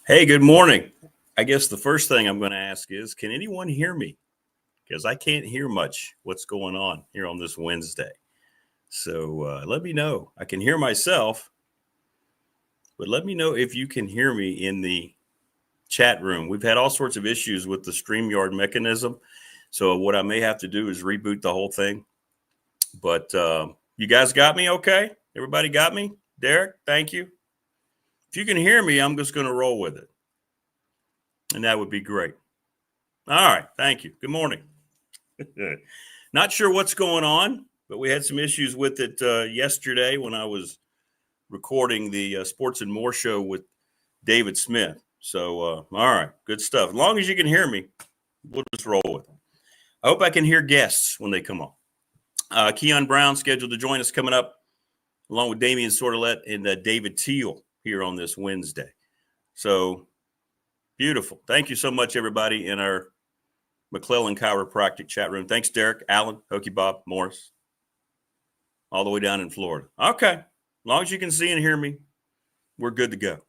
Hey, good morning. I guess the first thing I'm going to ask is, can anyone hear me? Because I can't hear much what's going on here on this Wednesday. So let me know. I can hear myself, but let me know if you can hear me in the chat room. We've had all sorts of issues with the StreamYard mechanism. So what I may have to do is reboot the whole thing. But you guys got me okay? Everybody got me? Derek, thank you. If you can hear me, I'm just going to roll with it. And that would be great. All right. Thank you. Good morning. Not sure what's going on, but we had some issues with it yesterday when I was recording the Sports and More show with David Smith. So, all right. Good stuff. As long as you can hear me, we'll just roll with it. I hope I can hear guests when they come on. Kion Brown scheduled to join us coming up, along with Damien Sordelett and David Teel here on this Wednesday. So, beautiful. Thank you so much, everybody, in our McClellan Chiropractic chat room. Thanks, Derek, Allen, Hokey Bob, Morris, all the way down in Florida. Okay. As long as you can see and hear me, we're good to go.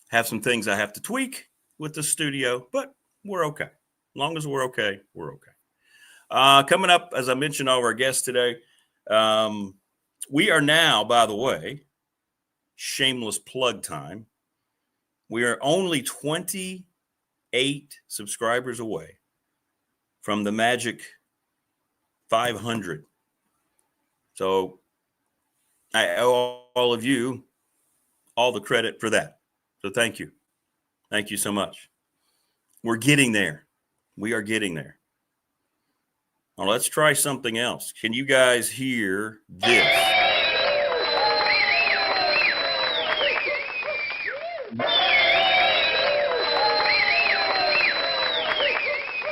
Have some things I have to tweak with the studio, but we're okay. As long as we're okay, we're okay. Coming up, as I mentioned, all of our guests today, we are now, by the way, shameless plug time. We are only 28 subscribers away from the magic 500. So I owe all of you all the credit for that. So thank you. Thank you so much. We're getting there. We are getting there. Now let's try something else. Can you guys hear this?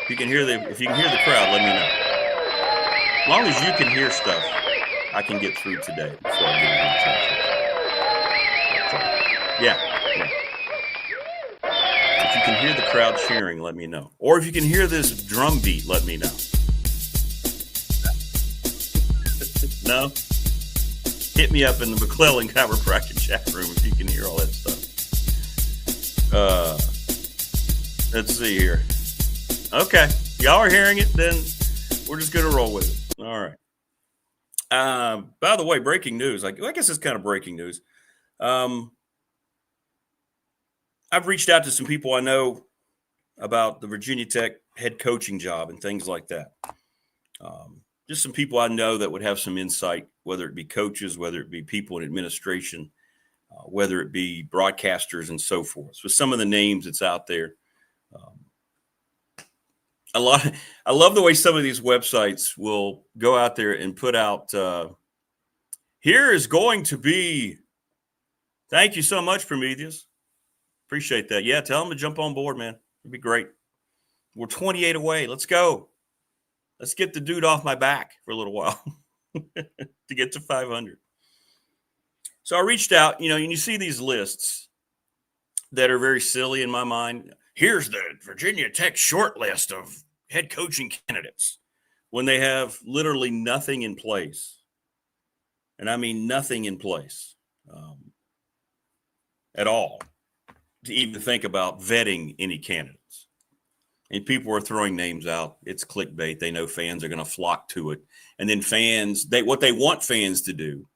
If you can hear the crowd, let me know. As long as you can hear stuff, I can get through today before I get into the yeah. If you can hear the crowd cheering, let me know. Or if you can hear this drum beat, let me know. No? Hit me up in the McClellan Chiropractic chat room if you can hear all that stuff. Let's see here. Okay. Y'all are hearing it, then we're just going to roll with it. All right. By the way, breaking news. I guess it's kind of breaking news. I've reached out to some people I know about the Virginia Tech head coaching job and things like that. Just some people I know that would have some insight, whether it be coaches, whether it be people in administration, whether it be broadcasters and so forth. So some of the names that's out there. I love the way some of these websites will go out there and put out, here is going to be, thank you so much, Prometheus. Appreciate that. Yeah, tell them to jump on board, man. It'd be great. We're 28 away. Let's go. Let's get the dude off my back for a little while to get to 500. So I reached out, and you see these lists that are very silly in my mind. Here's the Virginia Tech short list of head coaching candidates when they have literally nothing in place. And I mean nothing in place at all to even think about vetting any candidates. And people are throwing names out. It's clickbait. They know fans are going to flock to it. And then what they want fans to do,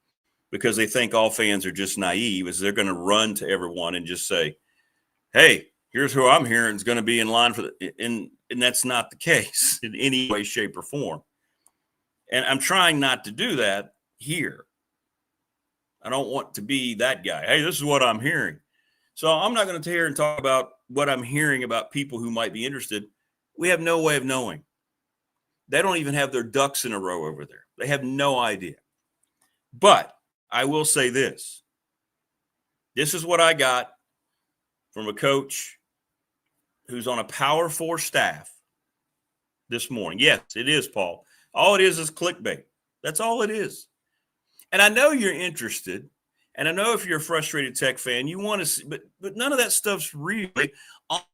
because they think all fans are just naive, is they're going to run to everyone and just say, hey, here's who I'm hearing is going to be in line for and that's not the case in any way, shape, or form. And I'm trying not to do that here. I don't want to be that guy. Hey, this is what I'm hearing. So I'm not going to here and talk about what I'm hearing about people who might be interested. We have no way of knowing. They don't even have their ducks in a row over there. They have no idea. But I will say this. This is what I got from a coach who's on a Power 4 staff this morning. Yes, it is, Paul. All it is clickbait. That's all it is. And I know you're interested. And I know if you're a frustrated Tech fan, you want to see, but none of that stuff's really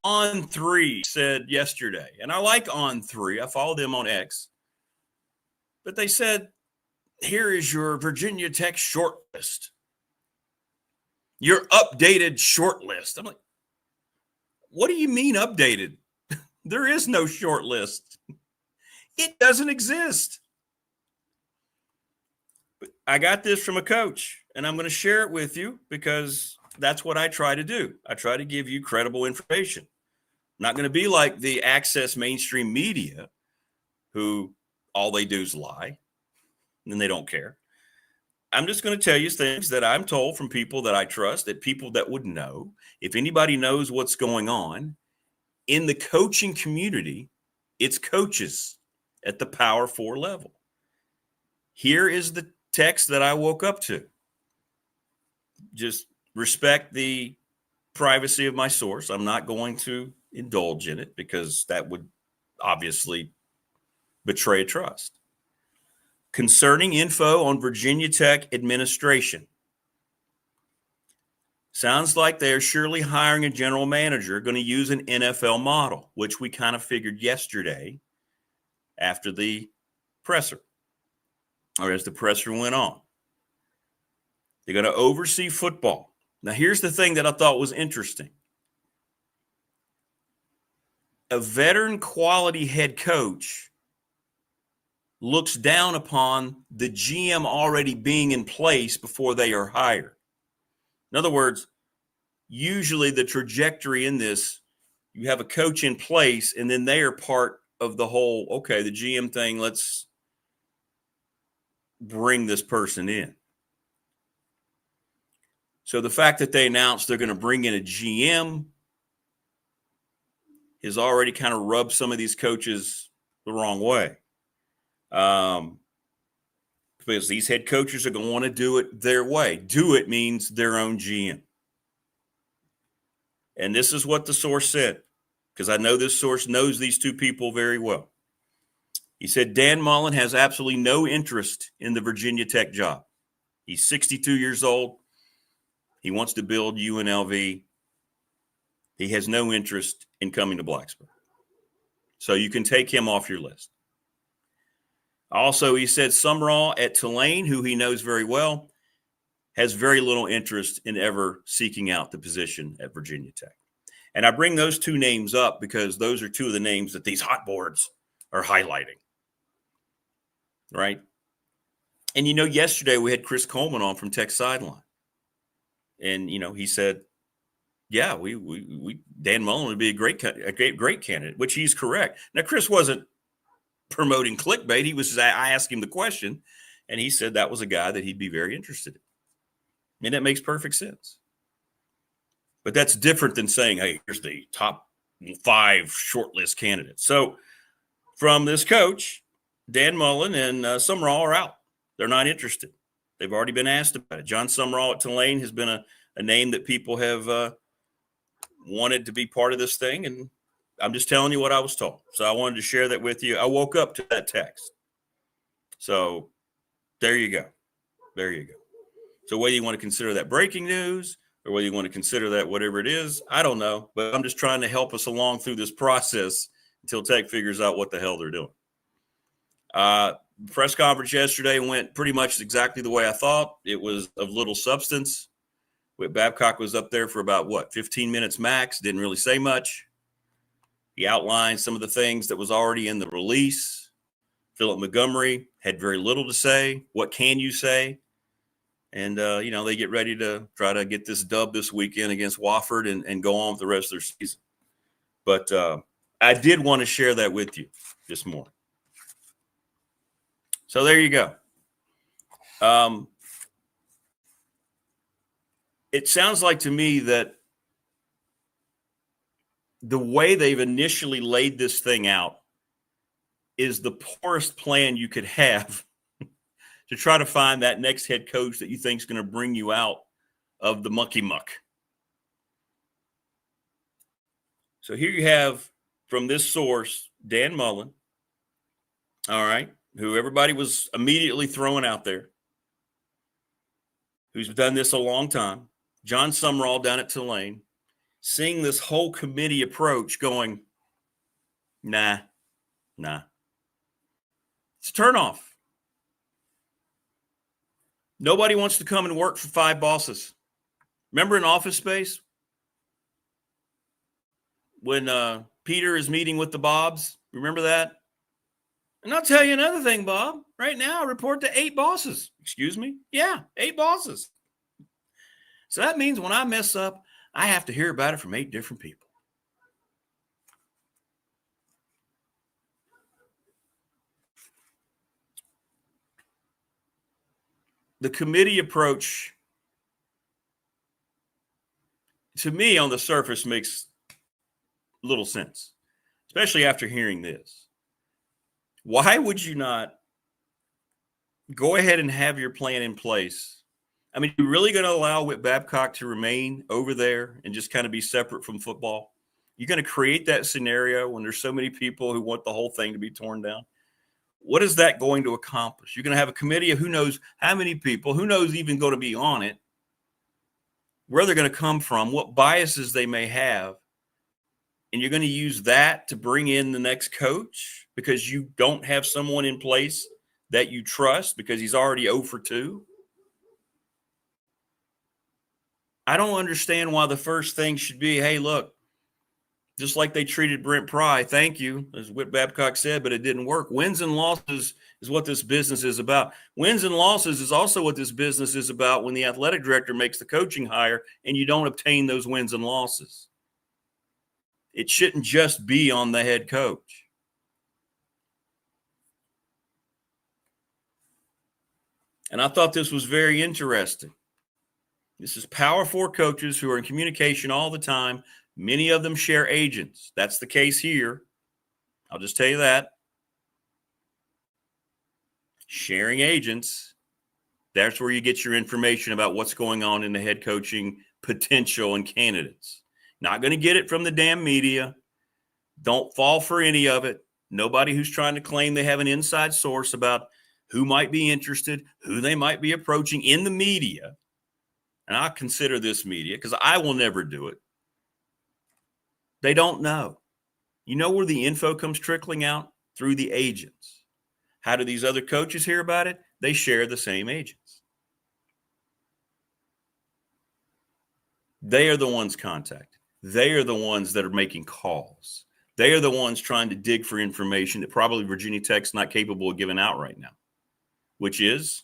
on 3 said yesterday. And I like On 3. I follow them on X. But they said, here is your Virginia Tech short list. Your updated short list. I'm like, what do you mean updated? There is no short list. It doesn't exist. But I got this from a coach, and I'm going to share it with you because that's what I try to do. I try to give you credible information. I'm not going to be like the access mainstream media who all they do is lie and they don't care. I'm just going to tell you things that I'm told from people that I trust, that people that would know. If anybody knows what's going on in the coaching community, it's coaches at the Power 4 level. Here is the text that I woke up to. Just respect the privacy of my source. I'm not going to indulge in it because that would obviously betray trust. Concerning info on Virginia Tech administration. Sounds like they're surely hiring a general manager going to use an NFL model, which we kind of figured yesterday after the presser, or as the presser went on. They're going to oversee football. Now, here's the thing that I thought was interesting. A veteran quality head coach looks down upon the GM already being in place before they are hired. In other words, usually the trajectory in this, you have a coach in place and then they are part of the whole, okay, the GM thing, let's bring this person in. So the fact that they announced they're going to bring in a GM has already kind of rubbed some of these coaches the wrong way. Because these head coaches are going to want to do it their way. Do it means their own GM. And this is what the source said, because I know this source knows these two people very well. He said, Dan Mullen has absolutely no interest in the Virginia Tech job. He's 62 years old. He wants to build UNLV. He has no interest in coming to Blacksburg. So you can take him off your list. Also, he said Sumrall at Tulane, who he knows very well, has very little interest in ever seeking out the position at Virginia Tech. And I bring those two names up because those are two of the names that these hot boards are highlighting. Right? And, yesterday we had Chris Coleman on from Tech Sideline. And, he said, yeah, we Dan Mullen would be a great candidate, which he's correct. Now, Chris wasn't promoting clickbait. He was, I asked him the question, and he said that was a guy that he'd be very interested in. And that makes perfect sense. But that's different than saying, hey, here's the top 5 shortlist candidates. So from this coach, Dan Mullen and Sumrall are out. They're not interested. They've already been asked about it. John Sumrall at Tulane has been a name that people have wanted to be part of this thing. And I'm just telling you what I was told. So I wanted to share that with you. I woke up to that text. So there you go. There you go. So whether you want to consider that breaking news or whether you want to consider that whatever it is, I don't know. But I'm just trying to help us along through this process until Tech figures out what the hell they're doing. Press conference yesterday went pretty much exactly the way I thought. It was of little substance. Whit Babcock was up there for about, 15 minutes max, didn't really say much. He outlined some of the things that was already in the release. Philip Montgomery had very little to say. What can you say? And, they get ready to try to get this dub this weekend against Wofford and go on with the rest of their season. But I did want to share that with you this morning. So there you go. It sounds like to me that the way they've initially laid this thing out is the poorest plan you could have to try to find that next head coach that you think is going to bring you out of the mucky muck. So here you have from this source, Dan Mullen, all right, who everybody was immediately throwing out there, who's done this a long time, John Sumrall down at Tulane, seeing this whole committee approach going, nah. It's a turnoff. Nobody wants to come and work for 5 bosses. Remember in Office Space when Peter is meeting with the Bobs? Remember that? And I'll tell you another thing, Bob. Right now, I report to 8 bosses. Excuse me? Yeah, 8 bosses. So that means when I mess up, I have to hear about it from 8 different people. The committee approach, to me, on the surface, makes little sense, especially after hearing this. Why would you not go ahead and have your plan in place? I mean, you're really going to allow Whit Babcock to remain over there and just kind of be separate from football? You're going to create that scenario when there's so many people who want the whole thing to be torn down? What is that going to accomplish? You're going to have a committee of who knows how many people, who knows even going to be on it, where they're going to come from, what biases they may have. And you're going to use that to bring in the next coach because you don't have someone in place that you trust because he's already 0 for 2. I don't understand why the first thing should be, hey, look, just like they treated Brent Pry, thank you, as Whit Babcock said, but it didn't work. Wins and losses is what this business is about. Wins and losses is also what this business is about when the athletic director makes the coaching hire and you don't obtain those wins and losses. It shouldn't just be on the head coach. And I thought this was very interesting. This is Power 4 coaches who are in communication all the time. Many of them share agents. That's the case here. I'll just tell you that. Sharing agents, that's where you get your information about what's going on in the head coaching potential and candidates. Not going to get it from the damn media. Don't fall for any of it. Nobody who's trying to claim they have an inside source about who might be interested, who they might be approaching in the media. And I consider this media because I will never do it. They don't know. You know where the info comes trickling out? Through the agents. How do these other coaches hear about it? They share the same agents. They are the ones contacted. They are the ones that are making calls. They are the ones trying to dig for information that probably Virginia Tech's not capable of giving out right now, which is,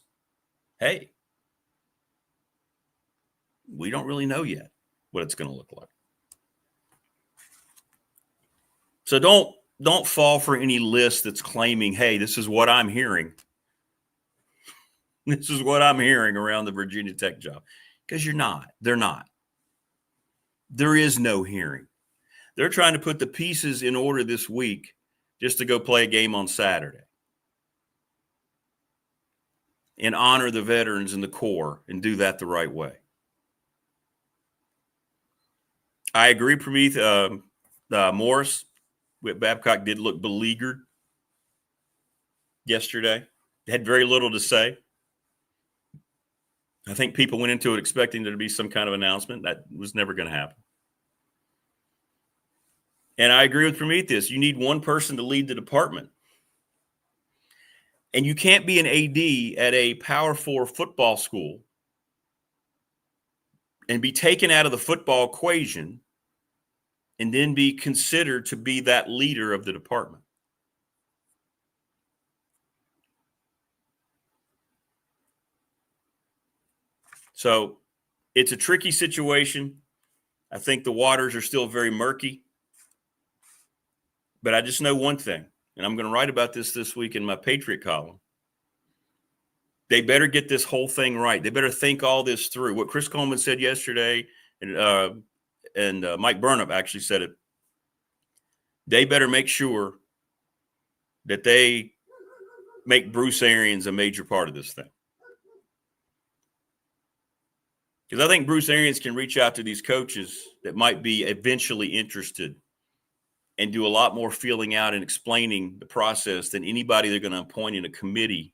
hey, we don't really know yet what it's going to look like. So don't fall for any list that's claiming, hey, this is what I'm hearing. This is what I'm hearing around the Virginia Tech job. Because you're not. They're not. There is no hearing. They're trying to put the pieces in order this week just to go play a game on Saturday and honor the veterans and the Corps and do that the right way. I agree, Prameeth. Morris, Whit Babcock did look beleaguered yesterday. Had very little to say. I think people went into it expecting there to be some kind of announcement. That was never going to happen. And I agree with Prometheus. You need one person to lead the department. And you can't be an AD at a Power 4 football school and be taken out of the football equation and then be considered to be that leader of the department. So it's a tricky situation. I think the waters are still very murky. But I just know one thing, and I'm going to write about this week in my Patriot column. They better get this whole thing right. They better think all this through. What Chris Coleman said yesterday, and Mike Burnham actually said it. They better make sure that they make Bruce Arians a major part of this thing. Because I think Bruce Arians can reach out to these coaches that might be eventually interested and do a lot more feeling out and explaining the process than anybody they're going to appoint in a committee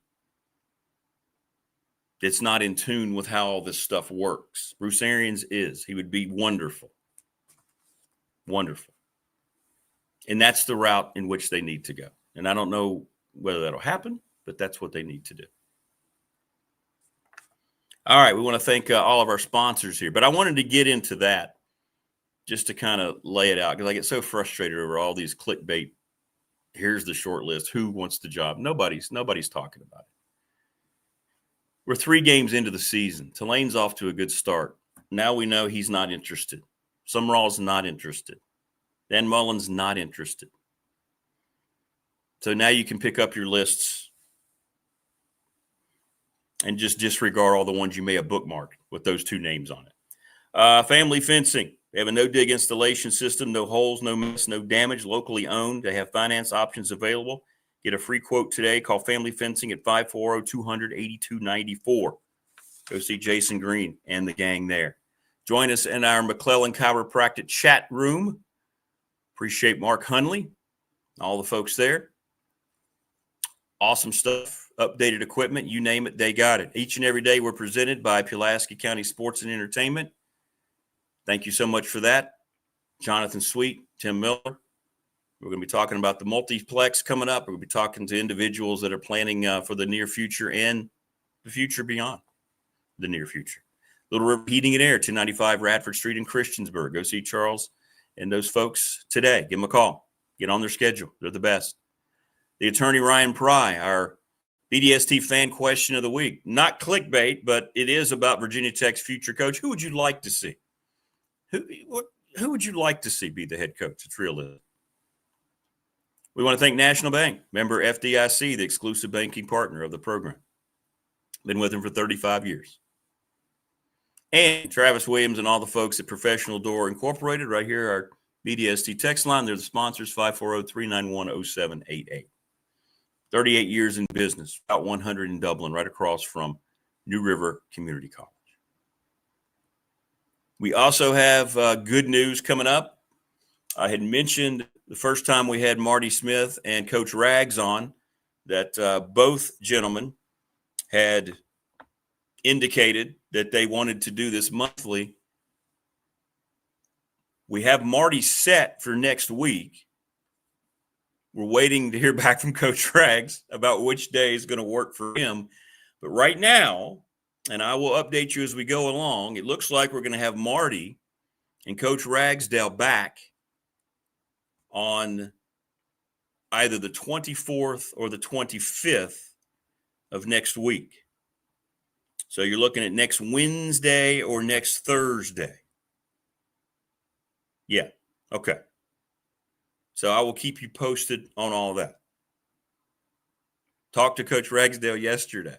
that's not in tune with how all this stuff works. Bruce Arians is. He would be wonderful. Wonderful. And that's the route in which they need to go. And I don't know whether that'll happen, but that's what they need to do. All right, we want to thank all of our sponsors here, but I wanted to get into that just to kind of lay it out because I get so frustrated over all these clickbait. Here's the short list. Who wants the job? Nobody's talking about it. We're 3 games into the season. Tulane's off to a good start. Now we know he's not interested. Summerall's not interested. Dan Mullen's not interested. So now you can pick up your lists and just disregard all the ones you may have bookmarked with those 2 names on it. Family Fencing. They have a no-dig installation system, no holes, no mess, no damage, locally owned. They have finance options available. Get a free quote today. Call Family Fencing at 540-200-8294. Go see Jason Green and the gang there. Join us in our McClellan Chiropractic chat room. Appreciate Mark Hunley, all the folks there. Awesome stuff. Updated equipment, you name it, they got it. Each and every day we're presented by Pulaski County Sports and Entertainment. Thank you so much for that. Jonathan Sweet, Tim Miller. We're going to be talking about the multiplex coming up. We're going to be talking to individuals that are planning for the near future and the future beyond the near future. Little River Heating and Air, 295 Radford Street in Christiansburg. Go see Charles and those folks today. Give them a call. Get on their schedule. They're the best. The attorney Ryan Pry, our BDST fan question of the week. Not clickbait, but it is about Virginia Tech's future coach. Who would you like to see? Who would you like to see be the head coach? It's realistic. We want to thank National Bank, member FDIC, the exclusive banking partner of the program. Been with them for 35 years. And Travis Williams and all the folks at Professional Door Incorporated right here, our BDST text line. They're the sponsors, 540-391-0788. 38 years in business, about 100 in Dublin, right across from New River Community College. We also have good news coming up. I had mentioned the first time we had Marty Smith and Coach Rags on that both gentlemen had indicated that they wanted to do this monthly. We have Marty set for next week. We're waiting to hear back from Coach Rags about which day is going to work for him. But right now, and I will update you as we go along, it looks like we're going to have Marty and Coach Ragsdale back on either the 24th or the 25th of next week. So you're looking at next Wednesday or next Thursday. Yeah, okay. So I will keep you posted on all that. Talked to Coach Ragsdale yesterday.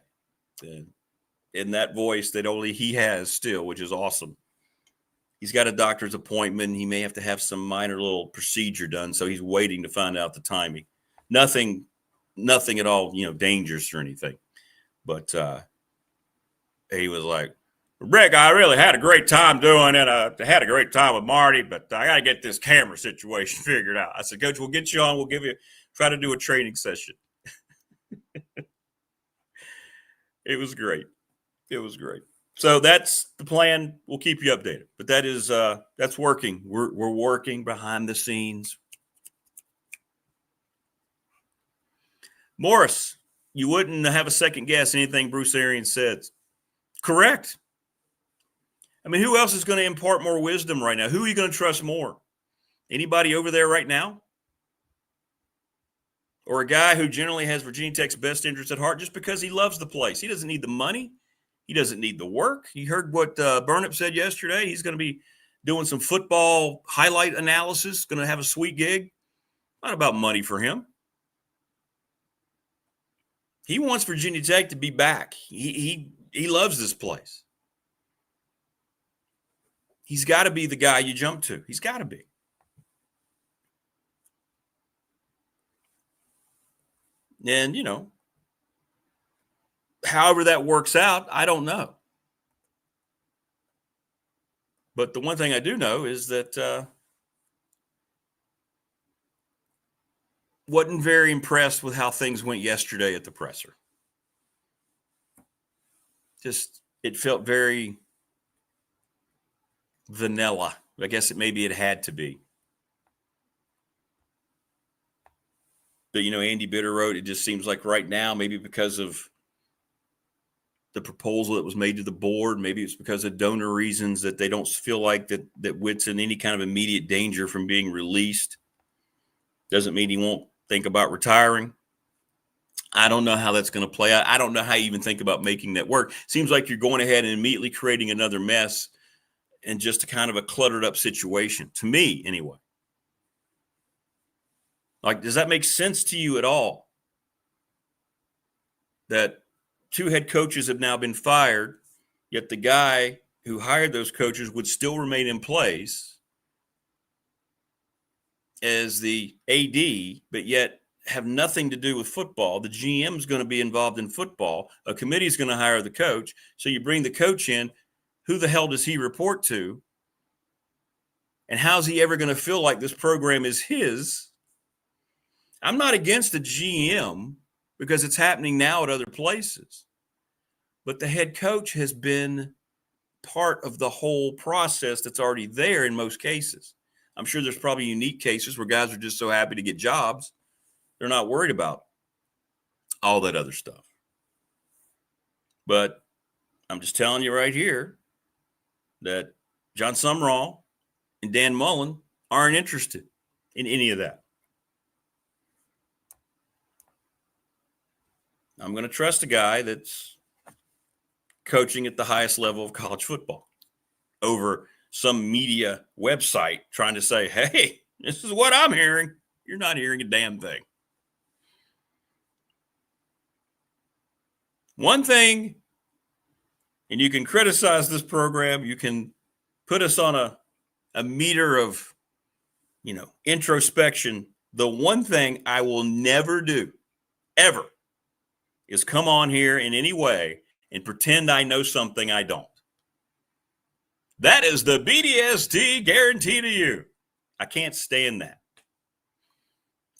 In that voice that only he has still, which is awesome. He's got a doctor's appointment. He may have to have some minor little procedure done, so he's waiting to find out the timing. Nothing at all, dangerous or anything. But he was like, Rick, I really had a great time doing it. I had a great time with Marty, but I got to get this camera situation figured out. I said, Coach, we'll get you on. We'll try to do a training session. It was great. It was great. So that's the plan. We'll keep you updated, but that's working. We're working behind the scenes. Morris, you wouldn't have a second guess anything Bruce Arians said. Correct. I mean, who else is going to impart more wisdom right now? Who are you going to trust more? Anybody over there right now? Or a guy who generally has Virginia Tech's best interest at heart just because he loves the place. He doesn't need the money. He doesn't need the work. You heard what Burnip said yesterday. He's going to be doing some football highlight analysis, going to have a sweet gig. Not about money for him. He wants Virginia Tech to be back. He loves this place. He's got to be the guy you jump to. He's got to be. And, however that works out, I don't know. But the one thing I do know is that wasn't very impressed with how things went yesterday at the presser. Just, it felt very vanilla. I guess it had to be. But, Andy Bitter wrote, it just seems like right now, maybe because of the proposal that was made to the board. Maybe it's because of donor reasons that they don't feel like that Witt's in any kind of immediate danger from being released. Doesn't mean he won't think about retiring. I don't know how that's going to play out. I don't know how you even think about making that work. Seems like you're going ahead and immediately creating another mess and just a kind of a cluttered up situation, to me anyway. Like, does that make sense to you at all? That 2 head coaches have now been fired, yet the guy who hired those coaches would still remain in place as the AD, but yet have nothing to do with football. The GM is going to be involved in football. A committee is going to hire the coach. So you bring the coach in. Who the hell does he report to? And how's he ever going to feel like this program is his? I'm not against the GM because it's happening now at other places. But the head coach has been part of the whole process that's already there in most cases. I'm sure there's probably unique cases where guys are just so happy to get jobs. They're not worried about all that other stuff. But I'm just telling you right here that John Sumrall and Dan Mullen aren't interested in any of that. I'm going to trust a guy that's coaching at the highest level of college football over some media website trying to say, hey, this is what I'm hearing. You're not hearing a damn thing. One thing, and you can criticize this program, you can put us on a meter of, introspection. The one thing I will never do, ever, is come on here in any way and pretend I know something I don't. That is the BDST guarantee to you. I can't stand that.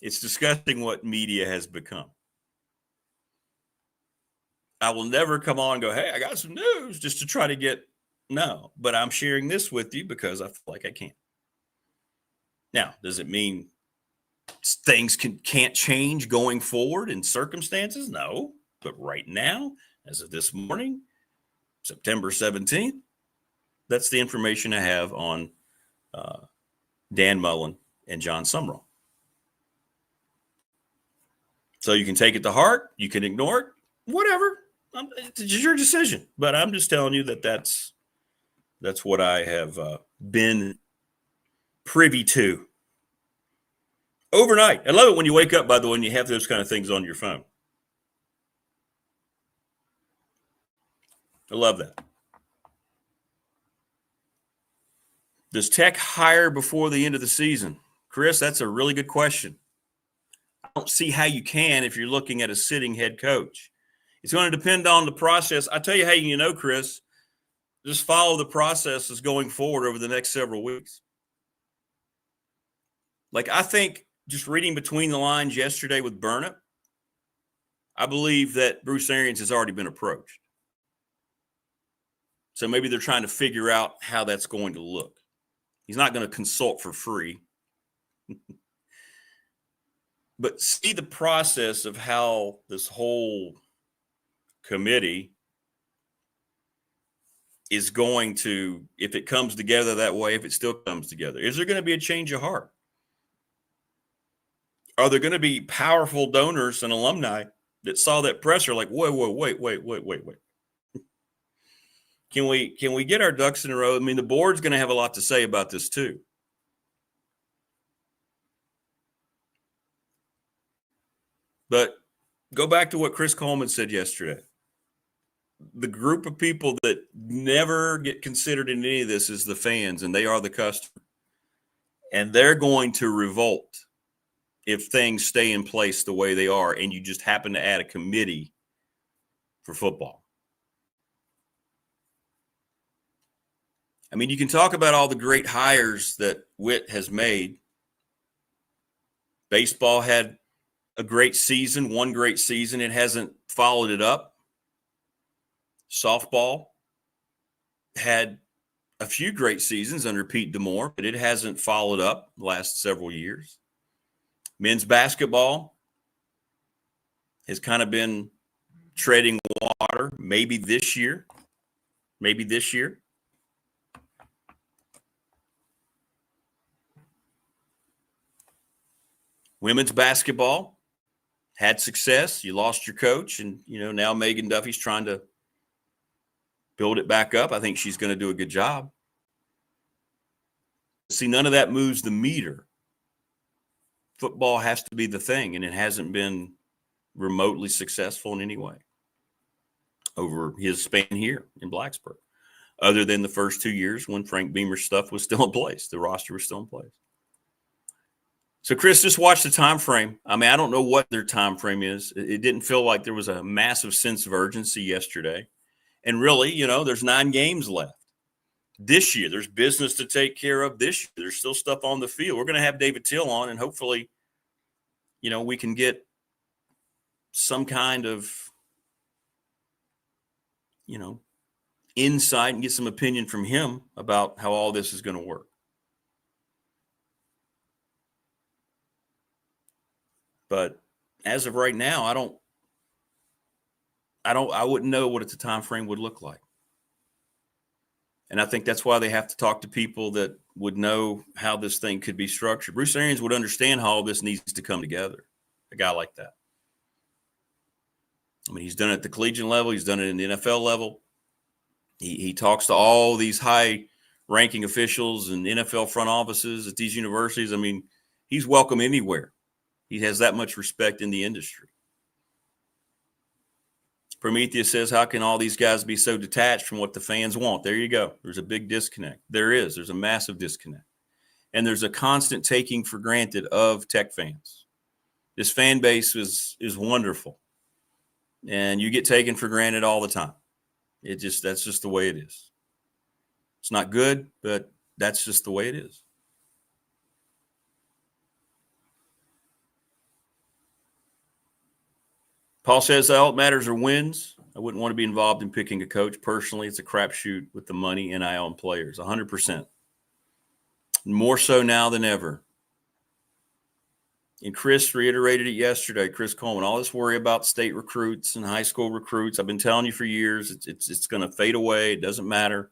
It's disgusting what media has become. I will never come on and go, hey, I got some news just to try to get, no, but I'm sharing this with you because I feel like I can. Now, does it mean things can't change going forward in circumstances? No, but right now, as of this morning, September 17th, that's the information I have on Dan Mullen and John Sumrall. So you can take it to heart, you can ignore it, whatever. It's your decision, but I'm just telling you that's what I have been privy to overnight. I love it when you wake up, by the way, and you have those kind of things on your phone. I love that. Does Tech hire before the end of the season? Chris, that's a really good question. I don't see how you can if you're looking at a sitting head coach. It's going to depend on the process. I tell you how you know, Chris, just follow the processes going forward over the next several weeks. Like, I think just reading between the lines yesterday with Burnett, I believe that Bruce Arians has already been approached. So maybe they're trying to figure out how that's going to look. He's not going to consult for free. But see the process of how this whole committee is going to, if it comes together that way, if it still comes together. Is there going to be a change of heart? Are there going to be powerful donors and alumni that saw that presser like, wait. Can we get our ducks in a row? I mean, the board's going to have a lot to say about this too. But go back to what Chris Coleman said yesterday. The group of people that never get considered in any of this is the fans, and they are the customer. And they're going to revolt if things stay in place the way they are, and you just happen to add a committee for football. I mean, you can talk about all the great hires that Witt has made. Baseball had a great season, one great season. It hasn't followed it up. Softball had a few great seasons under Pete DeMore, but it hasn't followed up the last several years. Men's basketball has kind of been treading water, maybe this year. Women's basketball had success. You lost your coach, and now Megan Duffy's trying to build it back up. I think she's going to do a good job. See, none of that moves the meter. Football has to be the thing, and it hasn't been remotely successful in any way over his span here in Blacksburg, other than the first 2 years when Frank Beamer's stuff was still in place. The roster was still in place. So, Chris, just watch the time frame. I mean, I don't know what their time frame is. It didn't feel like there was a massive sense of urgency yesterday. And really, there's 9 games left. This year, there's business to take care of this year. There's still stuff on the field. We're going to have David Teel on, and hopefully, we can get some kind of, insight and get some opinion from him about how all this is going to work. But as of right now, I wouldn't know what the time frame would look like. And I think that's why they have to talk to people that would know how this thing could be structured. Bruce Arians would understand how all this needs to come together, a guy like that. I mean, he's done it at the collegiate level. He's done it in the NFL level. He talks to all these high-ranking officials and NFL front offices at these universities. I mean, he's welcome anywhere. He has that much respect in the industry. Prometheus says, how can all these guys be so detached from what the fans want? There you go. There's a big disconnect. There's a massive disconnect. And there's a constant taking for granted of Tech fans. This fan base is wonderful. And you get taken for granted all the time. That's just the way it is. It's not good, but that's just the way it is. Paul says all that matters are wins. I wouldn't want to be involved in picking a coach. Personally, it's a crapshoot with the money, NIL, and players, 100%. More so now than ever. And Chris reiterated it yesterday, Chris Coleman, all this worry about state recruits and high school recruits. I've been telling you for years, it's going to fade away. It doesn't matter.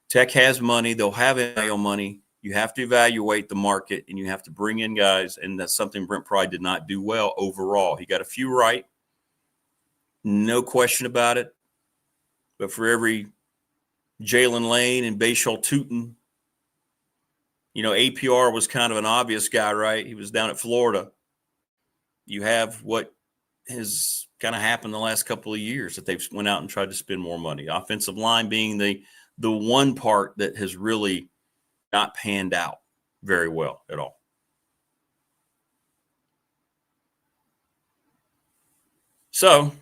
Tech has money. They'll have NIL money. You have to evaluate the market, and you have to bring in guys, and that's something Brent Pry did not do well overall. He got a few right. No question about it. But for every Jalen Lane and Bashal Tootin, APR was kind of an obvious guy, right? He was down at Florida. You have what has kind of happened the last couple of years that they've went out and tried to spend more money. Offensive line being the one part that has really not panned out very well at all. So,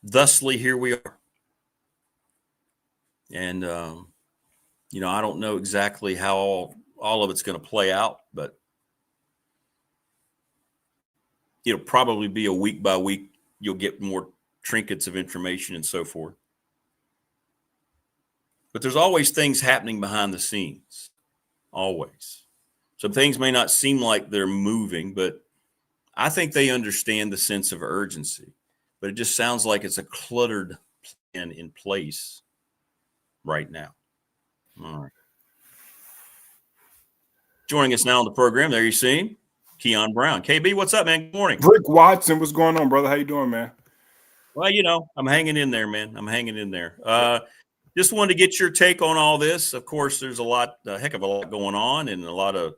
thusly, here we are. And, I don't know exactly how all of it's going to play out, but it'll probably be a week by week. You'll get more trinkets of information and so forth. But there's always things happening behind the scenes, always. Some things may not seem like they're moving, but I think they understand the sense of urgency. But it just sounds like it's a cluttered plan in place right now. All right. Joining us now on the program, there you see him, Kion Brown. KB, what's up, man? Good morning. Rick Watson, what's going on, brother? How you doing, man? Well, I'm hanging in there, man. I'm hanging in there. Just wanted to get your take on all this. Of course, there's a heck of a lot going on and a lot of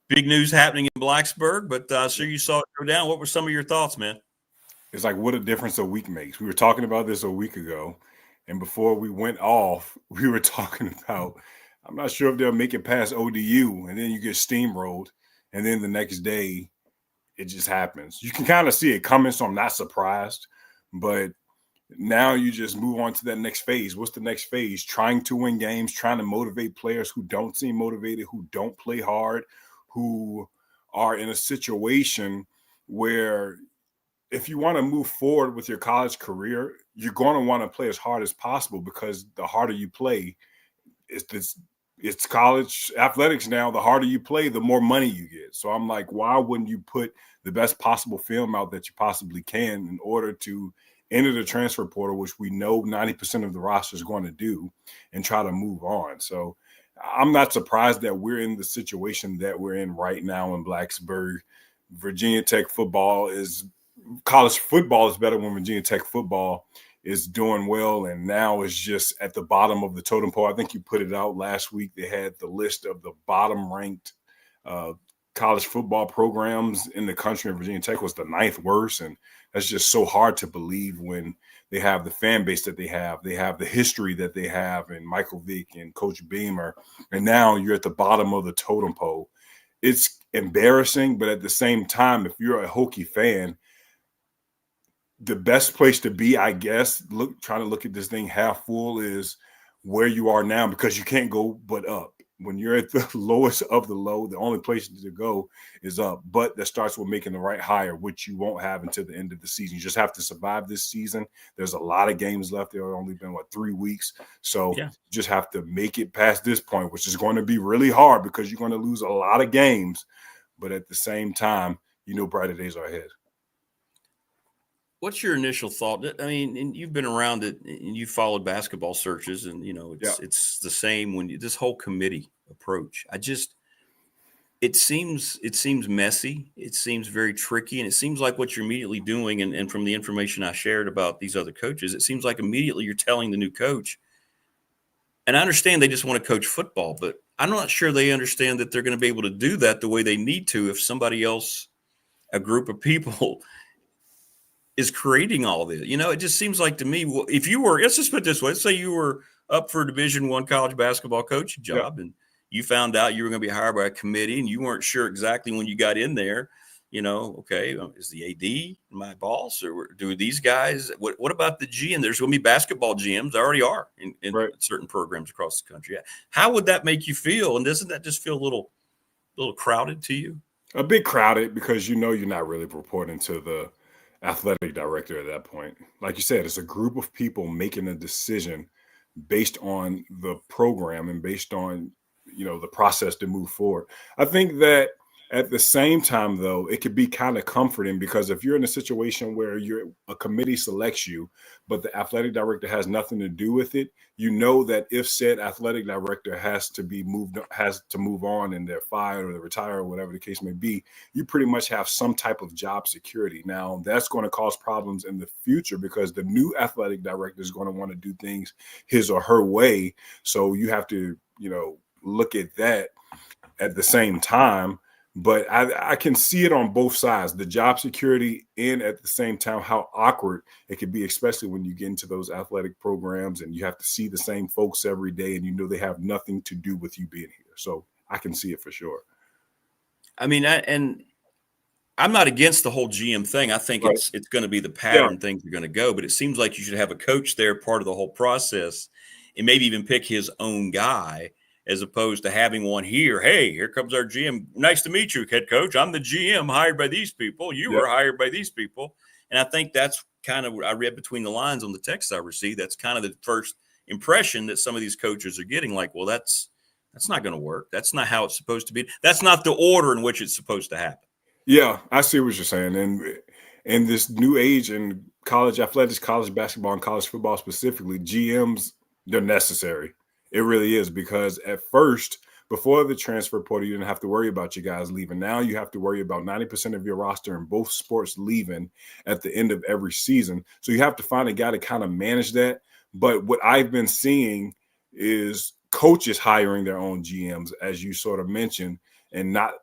big news happening in Blacksburg, but sure you saw it go down. What were some of your thoughts, man? It's like what a difference a week makes. We were talking about this a week ago, and before we went off, we were talking about, I'm not sure if they'll make it past ODU, and then you get steamrolled, and then the next day, it just happens. You can kind of see it coming, so I'm not surprised, but now you just move on to that next phase. What's the next phase? Trying to win games, trying to motivate players who don't seem motivated, who don't play hard, who are in a situation where if you want to move forward with your college career, you're going to want to play as hard as possible because the harder you play, it's college athletics now. The harder you play, the more money you get. So I'm like, why wouldn't you put the best possible film out that you possibly can in order to enter the transfer portal, which we know 90% of the roster is going to do, and try to move on. So I'm not surprised that we're in the situation that we're in right now in Blacksburg. Virginia Tech college football is better when Virginia Tech football is doing well, and now is just at the bottom of the totem pole. I think you put it out last week. They had the list of the bottom ranked college football programs in the country, and Virginia Tech was the 9th worst. And that's just so hard to believe when they have the fan base that they have the history that they have, and Michael Vick and Coach Beamer, and now you're at the bottom of the totem pole. It's embarrassing, but at the same time, if you're a Hokie fan, the best place to be, I guess, trying to look at this thing half full, is where you are now, because you can't go but up. When you're at the lowest of the low, the only place to go is up. But that starts with making the right hire, which you won't have until the end of the season. You just have to survive this season. There's a lot of games left. There have only been, 3 weeks? So You just have to make it past this point, which is going to be really hard because you're going to lose a lot of games. But at the same time, brighter days are ahead. What's your initial thought? I mean, and you've been around it, and you followed basketball searches, and it's the same when this whole committee approach. It seems messy. It seems very tricky, and it seems like what you're immediately doing, and from the information I shared about these other coaches, it seems like immediately you're telling the new coach. And I understand they just want to coach football, but I'm not sure they understand that they're going to be able to do that the way they need to if somebody else, a group of people, is creating all of this. It just seems like to me, if you were, let's just put it this way, let's say you were up for a Division I college basketball coaching job, and you found out you were going to be hired by a committee, and you weren't sure exactly when you got in there, okay, is the AD my boss, or do these guys, what about the GM? There's going to be basketball GMs. There already are in certain programs across the country. How would that make you feel? And doesn't that just feel a little crowded to you? A bit crowded, because you're not really reporting to the athletic director at that point. Like you said, it's a group of people making a decision based on the program and based on, the process to move forward. I think that at the same time, though, it could be kind of comforting, because if you're in a situation where a committee selects you, but the athletic director has nothing to do with it, that if said athletic director has to move on, and they're fired or they're retired or whatever the case may be, you pretty much have some type of job security. Now, that's going to cause problems in the future, because the new athletic director is going to want to do things his or her way. So you have to, look at that at the same time. But I can see it on both sides, the job security, and at the same time how awkward it could be, especially when you get into those athletic programs and you have to see the same folks every day, and they have nothing to do with you being here. So I can see it for sure. I mean, and I'm not against the whole GM thing. I think it's going to be the pattern things are going to go, but it seems like you should have a coach there, part of the whole process, and maybe even pick his own guy, as opposed to having one here. Hey, here comes our GM. Nice to meet you, head coach. I'm the GM hired by these people. You were hired by these people. And I think that's kind of what I read between the lines on the text I received. That's kind of the first impression that some of these coaches are getting, like, well, that's not going to work. That's not how it's supposed to be. That's not the order in which it's supposed to happen. Yeah, I see what you're saying. And in this new age in college athletics, college basketball, and college football specifically, GMs, they're necessary. It really is, because at first, before the transfer portal, you didn't have to worry about you guys leaving. Now you have to worry about 90% of your roster in both sports leaving at the end of every season. So you have to find a guy to kind of manage that. But what I've been seeing is coaches hiring their own GMs, as you sort of mentioned, and not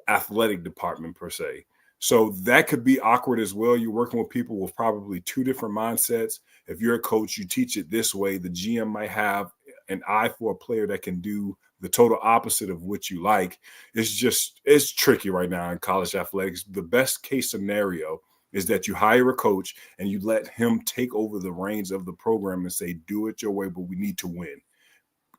athletic department per se. So that could be awkward as well. You're working with people with probably 2 different mindsets. If you're a coach, you teach it this way. The GM might have an eye for a player that can do the total opposite of what you like. It's tricky right now in college athletics. The best case scenario is that you hire a coach and you let him take over the reins of the program and say, do it your way, but we need to win.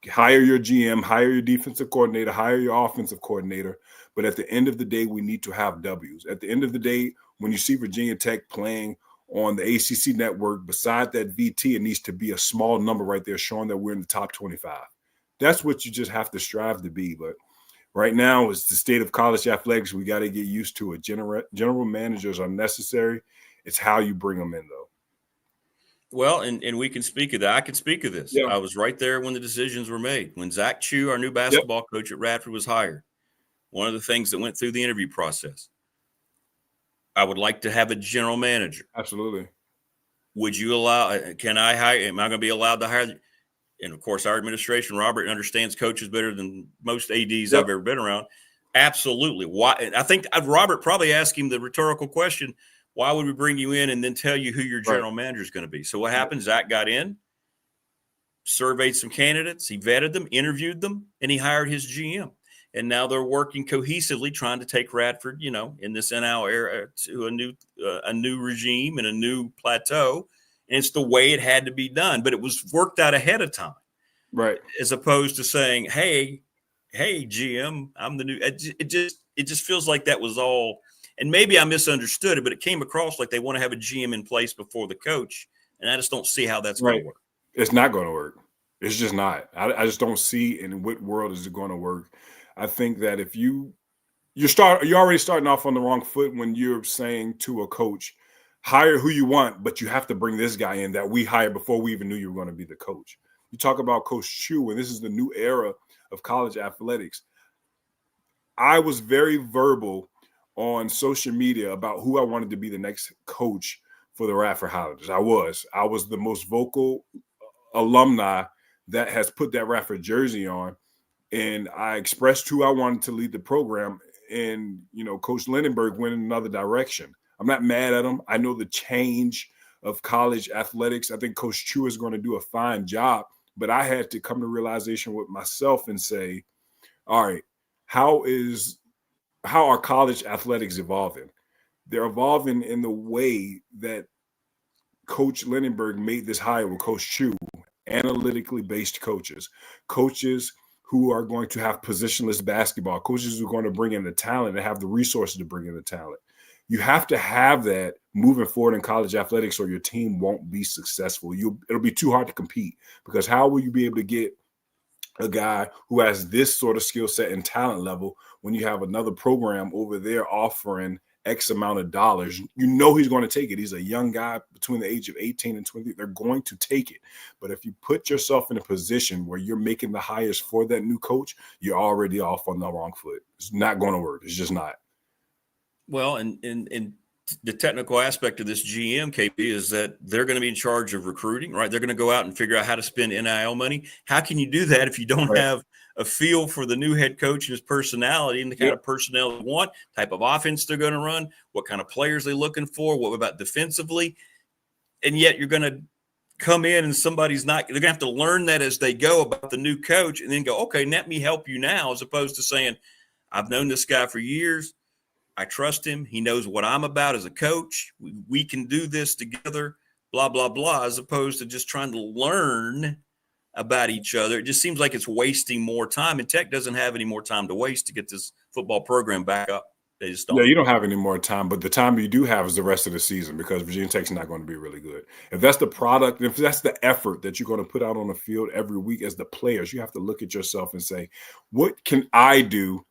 Hire your GM, hire your defensive coordinator, hire your offensive coordinator. But at the end of the day, we need to have W's. At the end of the day, when you see Virginia Tech playing on the ACC network, beside that VT, it needs to be a small number right there showing that we're in the top 25. That's what you just have to strive to be. But right now, it's the state of college athletics. We got to get used to it. General managers are necessary. It's how you bring them in, though. Well, and we can speak of that. I can speak of this. Yeah. I was right there when the decisions were made. When Zach Chu, our new basketball coach at Radford, was hired, one of the things that went through the interview process, I would like to have a general manager. Absolutely. Would you allow? Can I hire? Am I going to be allowed to hire? And of course, our administration, Robert, understands coaches better than most ADs I've ever been around. Absolutely. Why? I think Robert probably asked him the rhetorical question: why would we bring you in and then tell you who your general manager is going to be? So what happened? Zach got in, surveyed some candidates, he vetted them, interviewed them, and he hired his GM. And now they're working cohesively, trying to take Radford, in this NIL era to a new regime and a new plateau. And it's the way it had to be done, but it was worked out ahead of time, right? As opposed to saying, "Hey, GM, I'm the new." It just feels like that was all. And maybe I misunderstood it, but it came across like they want to have a GM in place before the coach, and I just don't see how that's going to work. It's not going to work. It's just not. I just don't see in what world is it going to work. I think that if you're already starting off on the wrong foot when you're saying to a coach, hire who you want, but you have to bring this guy in that we hired before we even knew you were going to be the coach. You talk about Coach Chu, and this is the new era of college athletics. I was very verbal on social media about who I wanted to be the next coach for the Radford Highlanders. I was the most vocal alumni that has put that Radford jersey on. And I expressed who I wanted to lead the program. And, Coach Lindenberg went in another direction. I'm not mad at him. I know the change of college athletics. I think Coach Chu is going to do a fine job. But I had to come to realization with myself and say, all right, how are college athletics evolving? They're evolving in the way that Coach Lindenberg made this hire with Coach Chu, analytically based coaches who are going to have positionless basketball, coaches who are going to bring in the talent and have the resources to bring in the talent. You have to have that moving forward in college athletics or your team won't be successful. It'll be too hard to compete because how will you be able to get a guy who has this sort of skill set and talent level when you have another program over there offering X amount of dollars? He's going to take it. He's a young guy between the age of 18 and 20. They're going to take it. But if you put yourself in a position where you're making the hires for that new coach, you're already off on the wrong foot. It's not going to work. It's just not. Well, and the technical aspect of this GM, KP, is that they're going to be in charge of recruiting, right? They're going to go out and figure out how to spend NIL money. How can you do that if you don't have a feel for the new head coach and his personality and the kind of personnel they want, type of offense they're going to run, what kind of players they're looking for, what about defensively? And yet you're going to come in and they're going to have to learn that as they go about the new coach and then go, okay, let me help you now, as opposed to saying, I've known this guy for years. I trust him. He knows what I'm about as a coach. We can do this together, blah, blah, blah, as opposed to just trying to learn about each other. It just seems like it's wasting more time, and Tech doesn't have any more time to waste to get this football program back up. They just don't. Yeah, you don't have any more time, but the time you do have is the rest of the season because Virginia Tech's not going to be really good. If that's the product, if that's the effort that you're going to put out on the field every week as the players, you have to look at yourself and say, what can I do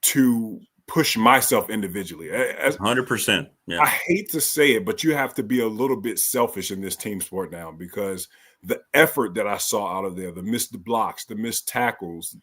to push myself individually? 100%. Yeah. I hate to say it, but you have to be a little bit selfish in this team sport now because the effort that I saw out of there, the missed blocks, the missed tackles,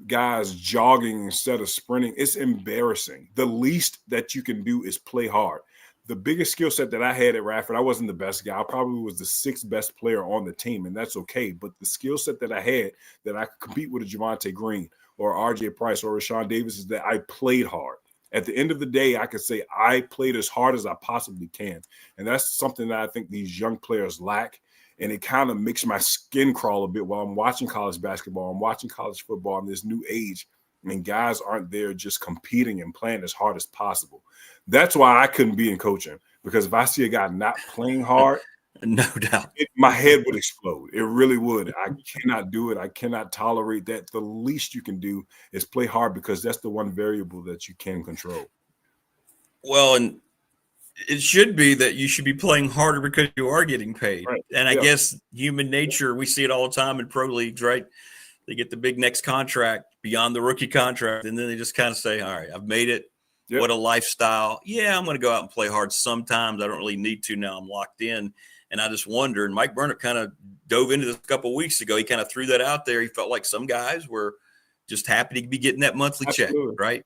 guys jogging instead of sprinting, it's embarrassing. The least that you can do is play hard. The biggest skill set that I had at Radford, I wasn't the best guy. I probably was the sixth best player on the team, and that's okay. But the skill set that I had that I could compete with a Javonte Green or RJ Price or Rashawn Davis is that I played hard. At the end of the day, I could say I played as hard as I possibly can. And that's something that I think these young players lack. And it kind of makes my skin crawl a bit while I'm watching college basketball. I'm watching college football in this new age. I mean, guys aren't there just competing and playing as hard as possible. That's why I couldn't be in coaching, because if I see a guy not playing hard, no doubt, my head would explode. It really would. I cannot do it. I cannot tolerate that. The least you can do is play hard because that's the one variable that you can control. Well, and it should be that you should be playing harder because you are getting paid. Right. And I guess human nature, we see it all the time in pro leagues, right? They get the big next contract beyond the rookie contract, and then they just kind of say, all right, I've made it. Yep. What a lifestyle. Yeah, I'm going to go out and play hard sometimes. I don't really need to now. I'm locked in. And I just wonder, and Mike Burnett kind of dove into this a couple of weeks ago. He kind of threw that out there. He felt like some guys were just happy to be getting that monthly check, right?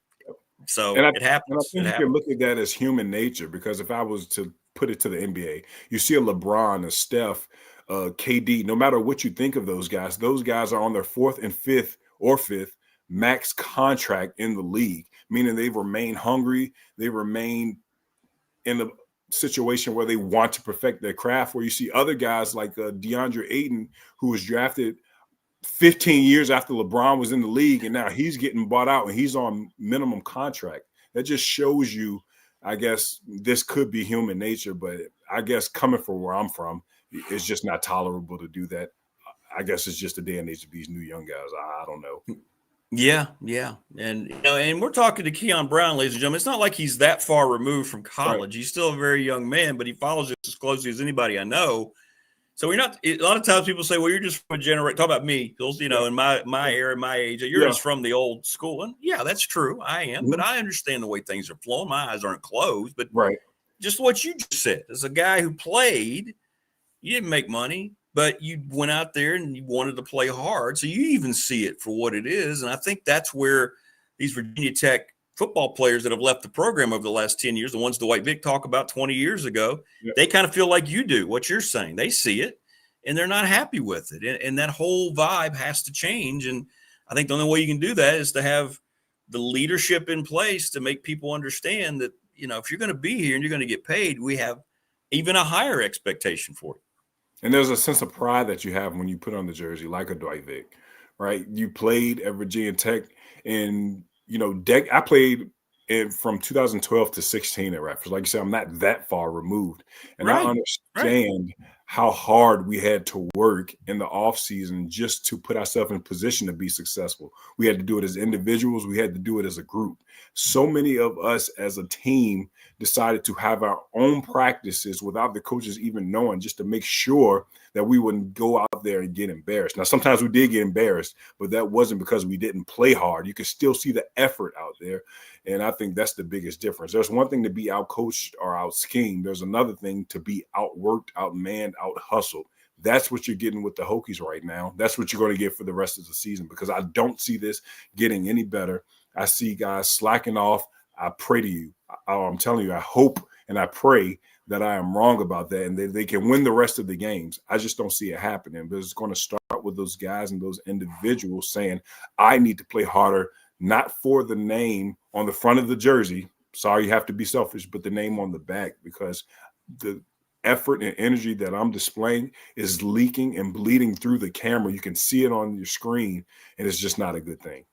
So it happens. And I think you can look at that as human nature, because if I was to put it to the NBA, you see a LeBron, a Steph, KD, no matter what you think of those guys are on their fourth and fifth max contract in the league, meaning they remain hungry. They remain in the situation where they want to perfect their craft, where you see other guys like DeAndre Ayton, who was drafted 15 years after LeBron was in the league, and now he's getting bought out and he's on minimum contract. That just shows you, I guess, this could be human nature, but I guess coming from where I'm from, it's just not tolerable to do that. I guess it's just the day and age of these new young guys. I don't know. Yeah. And and we're talking to Kion Brown, ladies and gentlemen. It's not like he's that far removed from college. Right. He's still a very young man, but he follows it as closely as anybody I know. So we're not. A lot of times people say, "Well, you're just from a generation." Talk about me, because in my era, my age, you're just from the old school. And yeah, that's true. I am, but I understand the way things are flowing. My eyes aren't closed. But just what you just said, as a guy who played, you didn't make money, but you went out there and you wanted to play hard. So you even see it for what it is. And I think that's where these Virginia Tech football players that have left the program over the last 10 years, the ones Dwight Vick talked about 20 years ago, they kind of feel like you do, what you're saying. They see it and they're not happy with it. And that whole vibe has to change. And I think the only way you can do that is to have the leadership in place to make people understand that, if you're going to be here and you're going to get paid, we have even a higher expectation for you. And there's a sense of pride that you have when you put on the jersey, like a Dwight Vick, right? You played at Virginia Tech, and I played from 2012 to 16 at Raptors. Like you said, I'm not that far removed, and I understand how hard we had to work in the off season just to put ourselves in position to be successful. We had to do it as individuals. We had to do it as a group. So many of us as a team decided to have our own practices without the coaches even knowing, just to make sure that we wouldn't go out there and get embarrassed. Now, sometimes we did get embarrassed, but that wasn't because we didn't play hard. You could still see the effort out there. And I think that's the biggest difference. There's one thing to be out-coached or out-schemed. There's another thing to be outworked, outmanned, out-hustled. That's what you're getting with the Hokies right now. That's what you're going to get for the rest of the season, because I don't see this getting any better. I see guys slacking off. I pray to you. I'm telling you, I hope and I pray that I am wrong about that and they can win the rest of the games. I just don't see it happening. But it's going to start with those guys and those individuals saying, I need to play harder, not for the name on the front of the jersey. Sorry, you have to be selfish, but the name on the back, because the effort and energy that I'm displaying is leaking and bleeding through the camera. You can see it on your screen, and it's just not a good thing.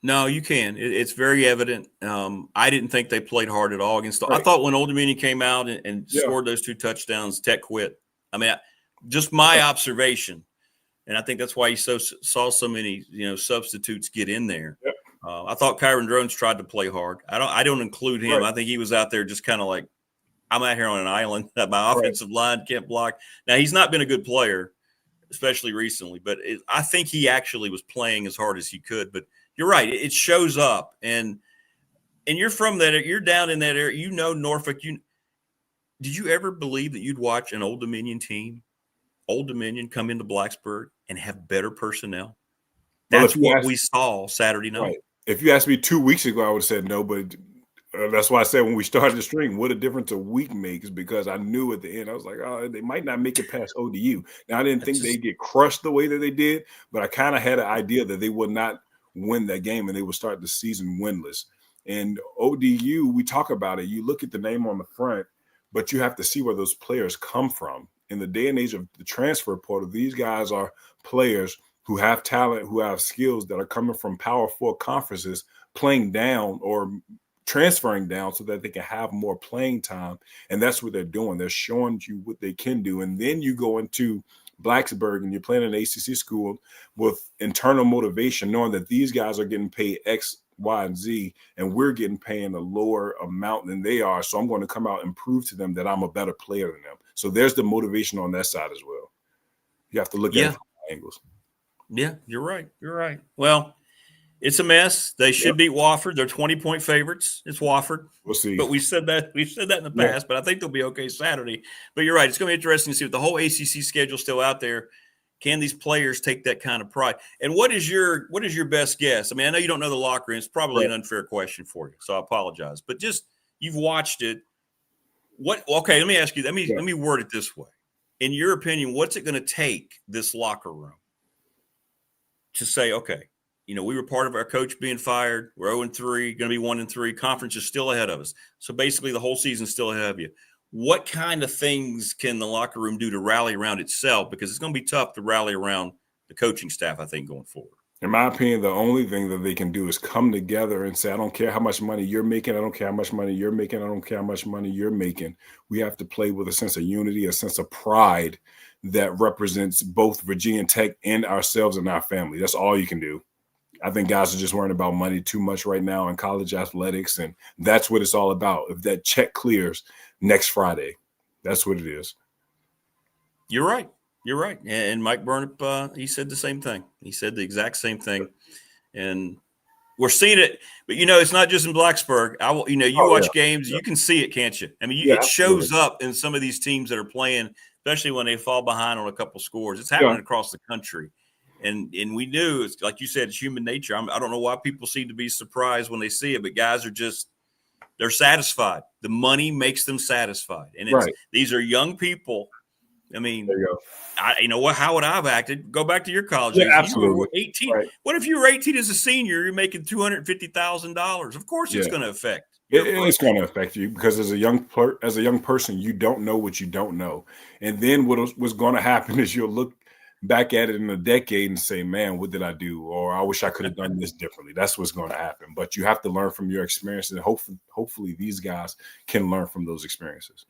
No, you can. It's very evident. I didn't think they played hard at all against. I thought when Old Dominion came out and scored those 2 touchdowns, Tech quit. I mean, just my observation, and I think that's why you saw so many substitutes get in there. Yep. I thought Kyron Drones tried to play hard. I don't include him. I think he was out there just kind of like, I'm out here on an island. My offensive line can't block. Now, he's not been a good player, especially recently, but I think he actually was playing as hard as he could. But you're right. It shows up. And you're from that. You're down in that area. Norfolk. Did you ever believe that you'd watch an Old Dominion team, Old Dominion, come into Blacksburg and have better personnel? That's what we saw Saturday night. Right. If you asked me 2 weeks ago, I would have said no, but that's why I said when we started the stream, what a difference a week makes, because I knew at the end, I was like, oh, they might not make it past ODU. Now, I didn't think they'd get crushed the way that they did, but I kind of had an idea that they would not win that game and they would start the season winless. And ODU, we talk about it. You look at the name on the front, but you have to see where those players come from. In the day and age of the transfer portal, these guys are players who have talent, who have skills that are coming from Power 4 conferences, playing down or transferring down so that they can have more playing time. And that's what they're doing. They're showing you what they can do. And then you go into Blacksburg and you're playing an ACC school with internal motivation, knowing that these guys are getting paid X, Y, and Z, and we're getting paid a lower amount than they are. So I'm going to come out and prove to them that I'm a better player than them. So there's the motivation on that side as well. You have to look at it from angles. Yeah, you're right. You're right. Well, it's a mess. They should beat Wofford. They're 20-point favorites. It's Wofford. We'll see. But we've said that in the past, but I think they'll be okay Saturday. But you're right. It's going to be interesting to see with the whole ACC schedule still out there. Can these players take that kind of pride? And what is your best guess? I mean, I know you don't know the locker room. It's probably an unfair question for you, so I apologize. But just you've watched it. Okay, let me ask you. Let me word it this way. In your opinion, what's it going to take this locker room to say, okay, we were part of our coach being fired. We're 0-3, going to be 1-3. Conference is still ahead of us. So basically the whole season's still ahead of you. What kind of things can the locker room do to rally around itself? Because it's going to be tough to rally around the coaching staff, I think, going forward. In my opinion, the only thing that they can do is come together and say, I don't care how much money you're making. I don't care how much money you're making. I don't care how much money you're making. We have to play with a sense of unity, a sense of pride that represents both Virginia Tech and ourselves and our family. That's all you can do. I think guys are just worrying about money too much right now in college athletics, and that's what it's all about. If that check clears next Friday, that's what it is. You're right. You're right. And Mike Burnip, he said the same thing. He said the exact same thing. And we're seeing it, but it's not just in Blacksburg. You watch games, you can see it, can't you? I mean, it shows up in some of these teams that are playing, especially when they fall behind on a couple scores. It's happening across the country. And we knew, it's like you said, it's human nature. I don't know why people seem to be surprised when they see it, but guys are they're satisfied. The money makes them satisfied. And these are young people. I mean, there you go. How would I have acted? Go back to your college days. You Absolutely. were 18. Right. What if you were 18 as a senior? You're making $250,000. Of course, it's going to affect. It's going to affect you because as a young person, you don't know what you don't know. And then what's going to happen is you'll look back at it in a decade and say, man, what did I do? Or I wish I could have done this differently. That's what's going to happen. But you have to learn from your experiences. And hopefully these guys can learn from those experiences.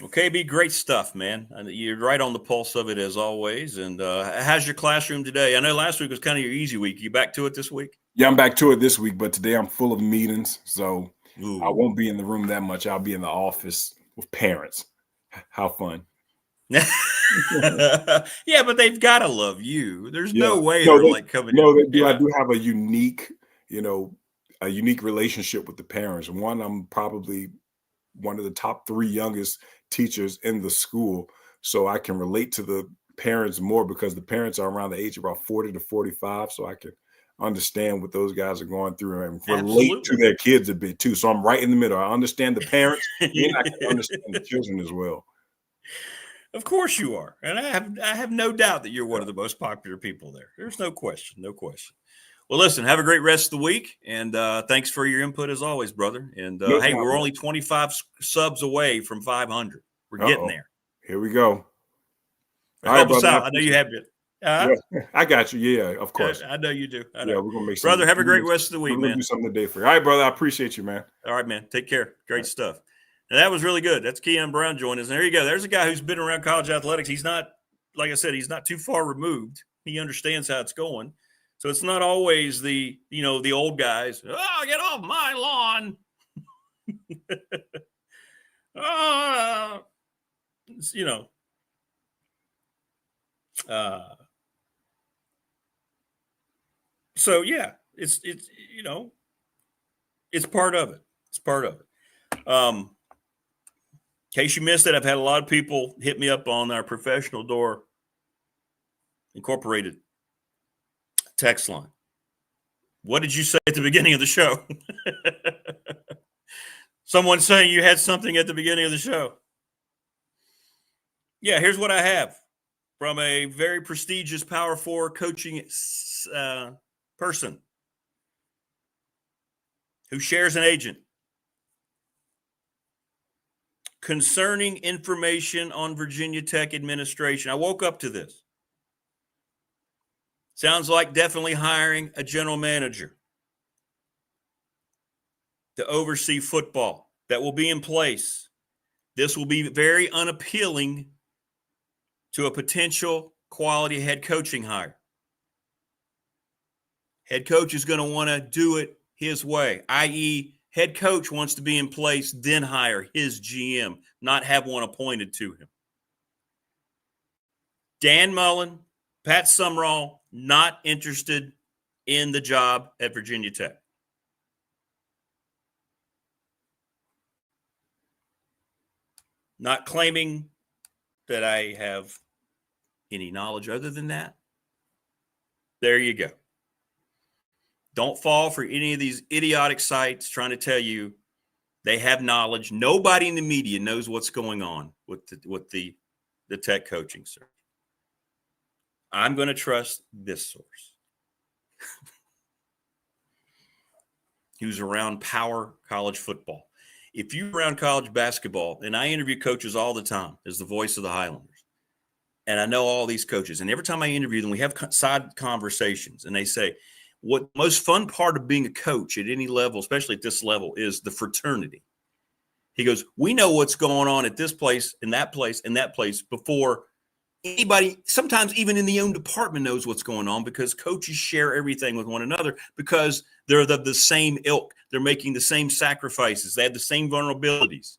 Okay, be great stuff, man. You're right on the pulse of it as always. And how's your classroom today? I know last week was kind of your easy week. You back to it this week? Yeah, I'm back to it this week, but today I'm full of meetings. So I won't be in the room that much. I'll be in the office with parents. How fun. Yeah, but they've got to love you. There's no way they're coming. No, they do. I do have a unique relationship with the parents. One, I'm probably one of the top 3 youngest teachers in the school. So I can relate to the parents more because the parents are around the age of about 40 to 45. So I can understand what those guys are going through and relate to their kids a bit too. So I'm right in the middle. I understand the parents and I can understand the children as well. Of course you are. And I have no doubt that you're one of the most popular people there. There's no question. No question. Well, listen, have a great rest of the week. And thanks for your input as always, brother. And hey, we're only 25 subs away from 500. We're getting there. Here we go. Help us out. I know you have it. I got you. Yeah, of course. I know you do. I know. Yeah, we're going to make brother, have a great rest of the week, man. We're going to do something today for you. All right, brother. I appreciate you, man. All right, man. Take care. Great stuff. And that was really good. That's Kion Brown joining us. And there you go. There's a guy who's been around college athletics. He's not, like I said, he's not too far removed. He understands how it's going. So it's not always the old guys. Oh, get off my lawn. So yeah, it's part of it. It's part of it. In case you missed it, I've had a lot of people hit me up on our Professional Door Incorporated text line. What did you say at the beginning of the show? Someone saying you had something at the beginning of the show. Yeah, here's what I have from a very prestigious Power 4 coaching person who shares an agent. Concerning information on Virginia Tech administration. I woke up to this. Sounds like definitely hiring a general manager to oversee football that will be in place. This will be very unappealing to a potential quality head coaching hire. Head coach is going to want to do it his way, i.e., head coach wants to be in place, then hire his GM, not have one appointed to him. Dan Mullen Pat Sumrall, not interested in the job at Virginia Tech. Not claiming that I have any knowledge other than that. There you go. Don't fall for any of these idiotic sites trying to tell you they have knowledge. Nobody in the media knows what's going on with the Tech coaching search. I'm going to trust this source who's around power college football. If you're around college basketball, and I interview coaches all the time as the voice of the Highlanders, and I know all these coaches, and every time I interview them, we have side conversations, and they say, what the most fun part of being a coach at any level, especially at this level, is the fraternity. He goes, we know what's going on at this place and that place and that place before anybody, sometimes even in the own department, knows what's going on, because coaches share everything with one another because they're the same ilk. They're making the same sacrifices. They have the same vulnerabilities.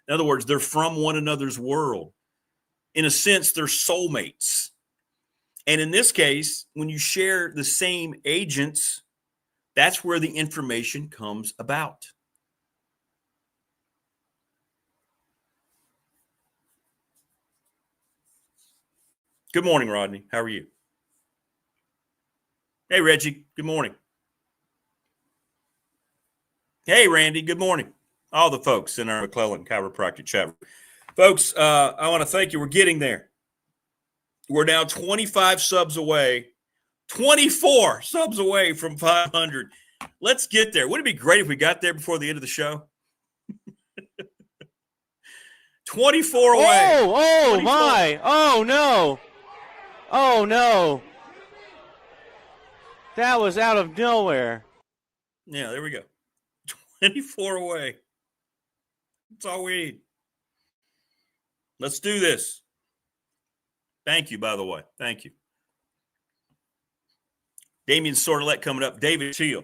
In other words, they're from one another's world. In a sense, they're soulmates. And in this case, when you share the same agents, that's where the information comes about. Good morning, Rodney. How are you? Hey, Reggie. Good morning. Hey, Randy. Good morning. All the folks in our McClellan Chiropractic chat. Folks, I want to thank you. We're getting there. We're now 25 subs away, 24 subs away from 500. Let's get there. Wouldn't it be great if we got there before the end of the show? 24 away. Oh 24. my. Oh, no. Oh, no. That was out of nowhere. Yeah, there we go. 24 away. That's all we need. Let's do this. Thank you, by the way. Thank you. Damien Sordelett coming up. David Teel.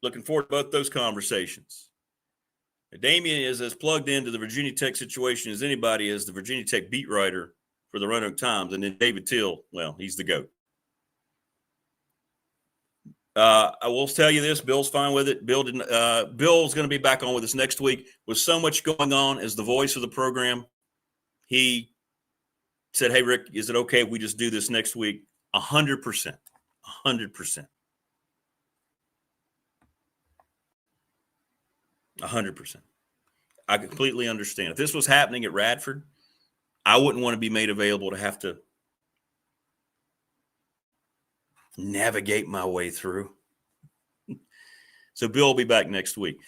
Looking forward to both those conversations. Damien is as plugged into the Virginia Tech situation as anybody is, the Virginia Tech beat writer for the Roanoke Times. And then David Teel, well, he's the GOAT. I will tell you this, Bill's fine with it. Bill's going to be back on with us next week. With so much going on as the voice of the program, he said, hey, Rick, is it okay if we just do this next week? 100%. 100%. 100%. I completely understand. If this was happening at Radford, I wouldn't want to be made available to have to navigate my way through. So Bill will be back next week.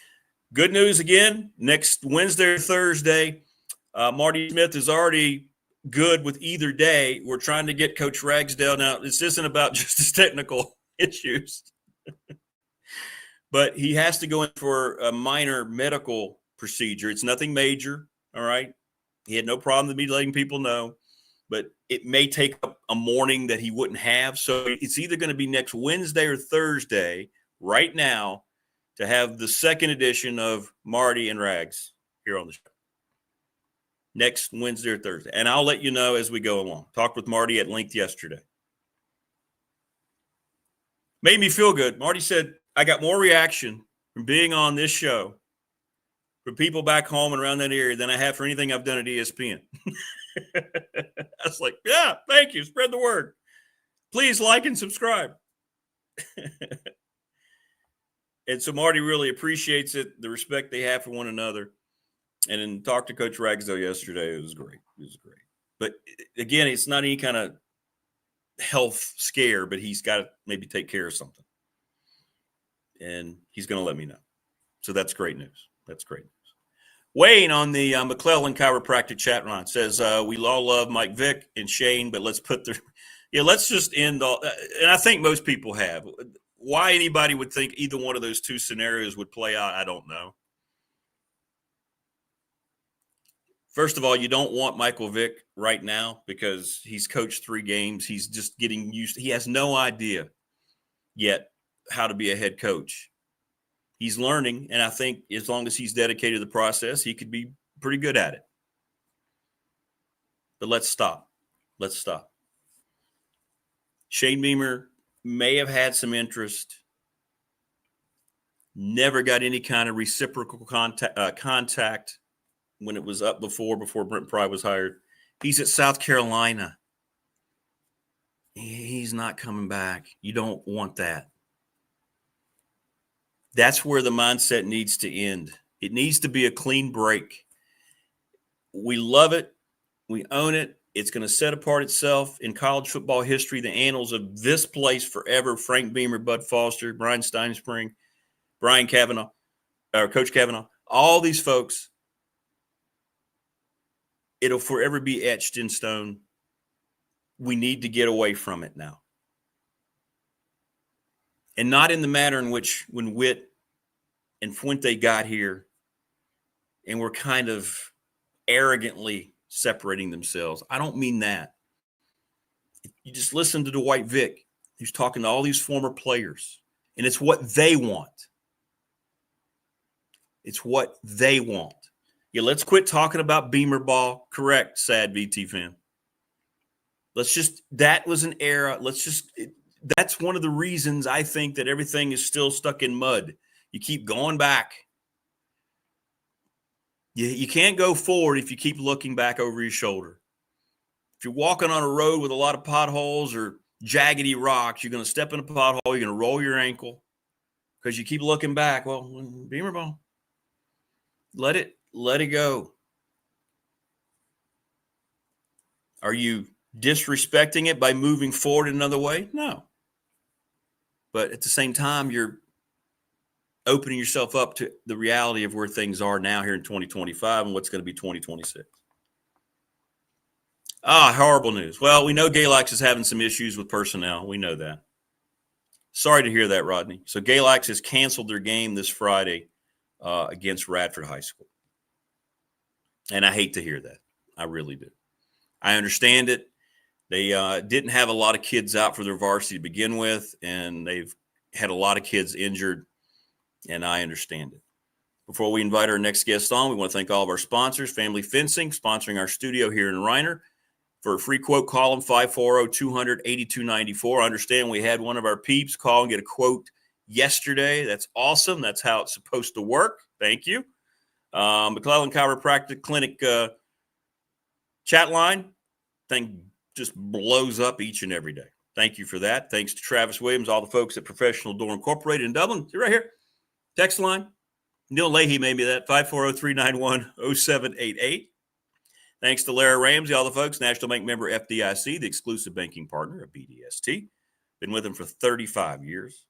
Good news again, next Wednesday or Thursday, Marty Smith is already good with either day. We're trying to get Coach Ragsdale. Now, this isn't about just his technical issues, but he has to go in for a minor medical procedure. It's nothing major, all right? He had no problem with me letting people know, but it may take up a morning that he wouldn't have. So it's either going to be next Wednesday or Thursday right now to have the second edition of Marty and Rags here on the show. Next Wednesday or Thursday. And I'll let you know as we go along. Talked with Marty at length yesterday. Made me feel good. Marty said, I got more reaction from being on this show from people back home and around that area than I have for anything I've done at ESPN. I was like, yeah, thank you. Spread the word. Please like and subscribe. And so Marty really appreciates it, the respect they have for one another. And then talked to Coach Ragsdale yesterday. It was great. It was great. But again, it's not any kind of health scare, but he's got to maybe take care of something. And he's going to let me know. So that's great news. That's great news. Wayne on the McClellan Chiropractic chat line says, we all love Mike Vick and Shane, but let's put their – yeah, let's just end all – and I think most people have. Why anybody would think either one of those two scenarios would play out, I don't know. First of all, you don't want Michael Vick right now because he's coached 3 games. He's just getting used – he has no idea yet how to be a head coach. He's learning, and I think as long as he's dedicated to the process, he could be pretty good at it. But let's stop. Let's stop. Shane Beamer may have had some interest, never got any kind of reciprocal contact when it was up before Brent Pry was hired. He's at South Carolina. He's not coming back. You don't want that. That's where the mindset needs to end. It needs to be a clean break. We love it. We own it. It's going to set apart itself in college football history, the annals of this place forever. Frank Beamer, Bud Foster, Brian Steinspring, Brian Cavanaugh, or Coach Cavanaugh, all these folks. It'll forever be etched in stone. We need to get away from it now. And not in the manner in which when Witt and Fuente got here and were kind of arrogantly separating themselves. I don't mean that. You just listen to Dwight Vick, who's talking to all these former players, and it's what they want. It's what they want. Yeah, let's quit talking about Beamer ball. Correct, sad VT fan. That was an era. That's one of the reasons I think that everything is still stuck in mud. You keep going back. You can't go forward if you keep looking back over your shoulder. If you're walking on a road with a lot of potholes or jaggedy rocks, you're going to step in a pothole, you're going to roll your ankle because you keep looking back. Well, Beamer ball, let it go. Are you disrespecting it by moving forward another way? No. But at the same time, you're opening yourself up to the reality of where things are now here in 2025 and what's going to be 2026. Horrible news. Well, we know Galax is having some issues with personnel. We know that. Sorry to hear that, Rodney. So Galax has canceled their game this Friday against Radford High School. And I hate to hear that. I really do. I understand it. They didn't have a lot of kids out for their varsity to begin with, and they've had a lot of kids injured, and I understand it. Before we invite our next guest on, we want to thank all of our sponsors, Family Fencing, sponsoring our studio here in Reiner. For a free quote, call them 540-200-8294. I understand we had one of our peeps call and get a quote yesterday. That's awesome. That's how it's supposed to work. Thank you. McClellan Chiropractic Clinic chat line thing just blows up each and every day. Thank you for that. Thanks to Travis Williams, all the folks at Professional Door Incorporated in Dublin. You're right here. Text line. Neil Leahy made me that, 540-391-0788. Thanks to Larry Ramsey, all the folks, National Bank member FDIC, the exclusive banking partner of BDST. Been with them for 35 years.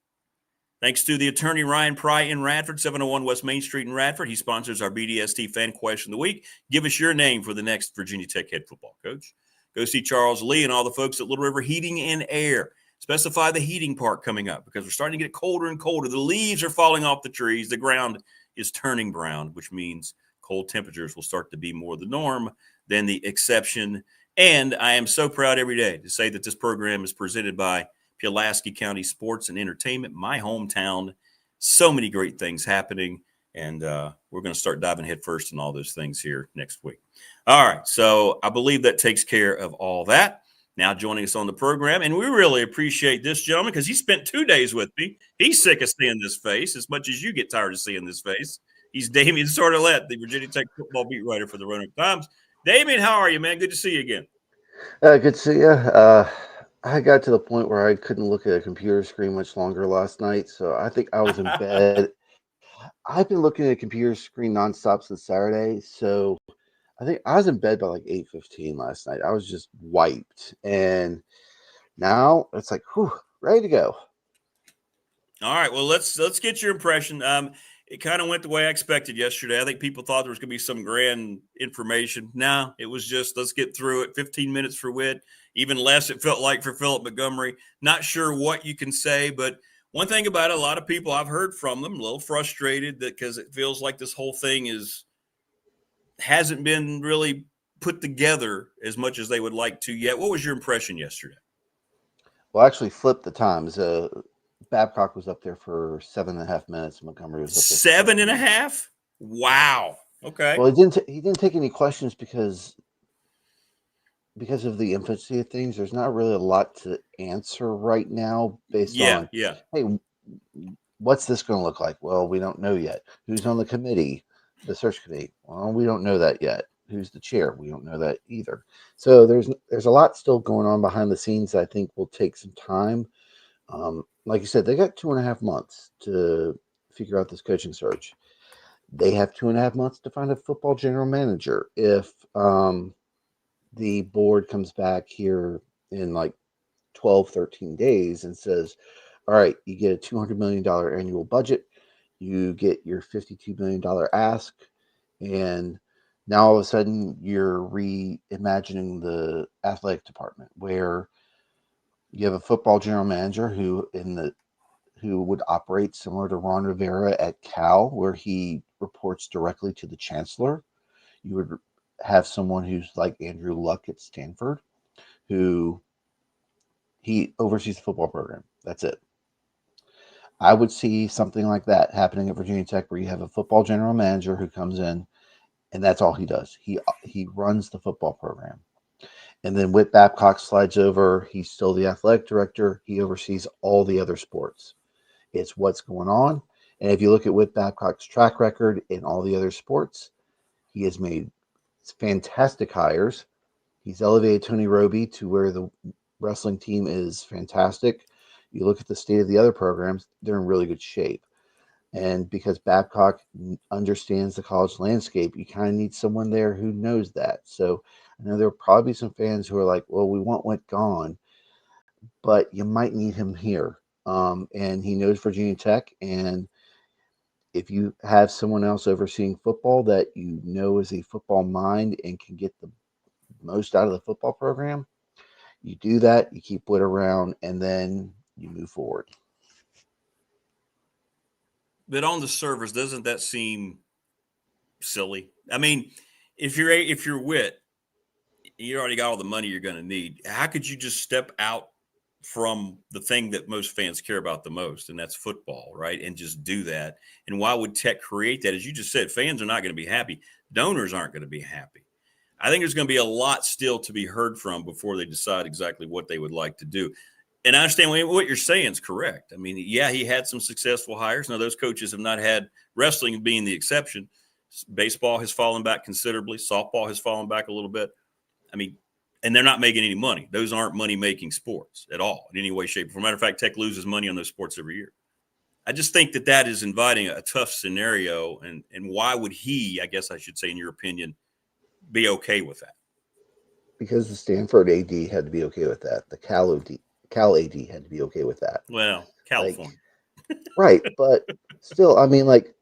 Thanks to the attorney Ryan Pry in Radford, 701 West Main Street in Radford. He sponsors our BDST Fan Question of the Week. Give us your name for the next Virginia Tech head football coach. Go see Charles Lee and all the folks at Little River Heating and Air. Specify the heating part coming up because we're starting to get colder and colder. The leaves are falling off the trees. The ground is turning brown, which means cold temperatures will start to be more the norm than the exception. And I am so proud every day to say that this program is presented by Pulaski County Sports and Entertainment, my hometown. So many great things happening, and we're going to start diving headfirst in all those things here next week. All right, so I believe that takes care of all that. Now joining us on the program, and we really appreciate this gentleman because he spent 2 days with me. He's sick of seeing this face as much as you get tired of seeing this face. He's Damien Sordelett, the Virginia Tech football beat writer for the Roanoke Times. Damien, how are you, man? Good to see you again. Good to see you. I got to the point where I couldn't look at a computer screen much longer last night, so I think I was in bed. I've been looking at a computer screen nonstop since Saturday, so I think I was in bed by like 8:15 last night. I was just wiped, and now it's like, whew, ready to go. All right, well, let's get your impression. It kind of went the way I expected yesterday. I think people thought there was going to be some grand information. No, it was just let's get through it. 15 minutes for Witt, even less it felt like for Philip Montgomery. Not sure what you can say, but one thing about it, a lot of people I've heard from them a little frustrated that because it feels like this whole thing hasn't been really put together as much as they would like to yet. What was your impression yesterday? Well, actually flipped the times. Babcock was up there for 7.5 minutes. Montgomery was up there 7.5. Wow. Okay. Well, he didn't take any questions because because of the infancy of things, there's not really a lot to answer right now based Yeah, on, yeah. hey, what's this going to look like? Well, we don't know yet. Who's on the committee, the search committee? Well, we don't know that yet. Who's the chair? We don't know that either. So there's a lot still going on behind the scenes that I think will take some time. Like you said, they got 2.5 months to figure out this coaching search. They have 2.5 months to find a football general manager. If the board comes back here in like 12, 13 days and says, all right, you get a $200 million annual budget, you get your $52 million ask, and now all of a sudden you're reimagining the athletic department where you have a football general manager who would operate similar to Ron Rivera at Cal, where he reports directly to the chancellor. You would have someone who's like Andrew Luck at Stanford, who he oversees the football program. That's it. I would see something like that happening at Virginia Tech, where you have a football general manager who comes in, and that's all he does. He runs the football program, and then Whit Babcock slides over. He's still the athletic director. He oversees all the other sports. It's what's going on, and if you look at Whit Babcock's track record in all the other sports, he has made fantastic hires. He's elevated Tony Roby to where the wrestling team is fantastic. You look at the state of the other programs, they're in really good shape. And because Babcock understands the college landscape, you kind of need someone there who knows that. So I know there'll probably be some fans who are like, well, we want Whit gone, but you might need him here. And he knows Virginia Tech. And if you have someone else overseeing football that you know is a football mind and can get the most out of the football program, you do that, you keep Whit around, and then you move forward. But on the surface, doesn't that seem silly? I mean, if you're Wit, you already got all the money you're going to need. How could you just step out from the thing that most fans care about the most, and that's football, right? And just do that. And why would Tech create that? As you just said, fans are not going to be happy. Donors aren't going to be happy. I think there's going to be a lot still to be heard from before they decide exactly what they would like to do. And I understand what you're saying is correct. I mean, yeah, he had some successful hires. Now, those coaches have not had, wrestling being the exception. Baseball has fallen back considerably. Softball has fallen back a little bit. I mean, and they're not making any money. Those aren't money-making sports at all in any way, shape, or form. Matter of fact, Tech loses money on those sports every year. I just think that is inviting a tough scenario. And why would he, I guess I should say, in your opinion, be okay with that? Because the Stanford AD had to be okay with that. The Cal AD had to be okay with that. Well, California. Right, but still, I mean, like,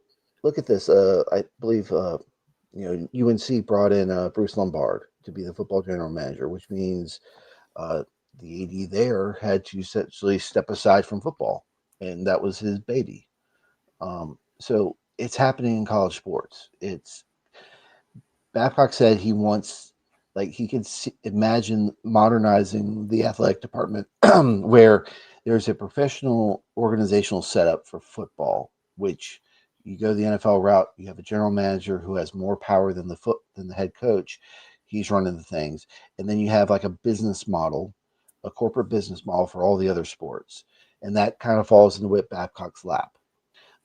look at this. I believe, UNC brought in Bruce Lombard to be the football general manager, which means the AD there had to essentially step aside from football, and that was his baby. So it's happening in college sports. Babcock said he wants, like, he could imagine modernizing the athletic department where there's a professional organizational setup for football, which you go the NFL route, you have a general manager who has more power than the head coach. He's running the things. And then you have like a business model, a corporate business model for all the other sports. And that kind of falls into Whit Babcock's lap.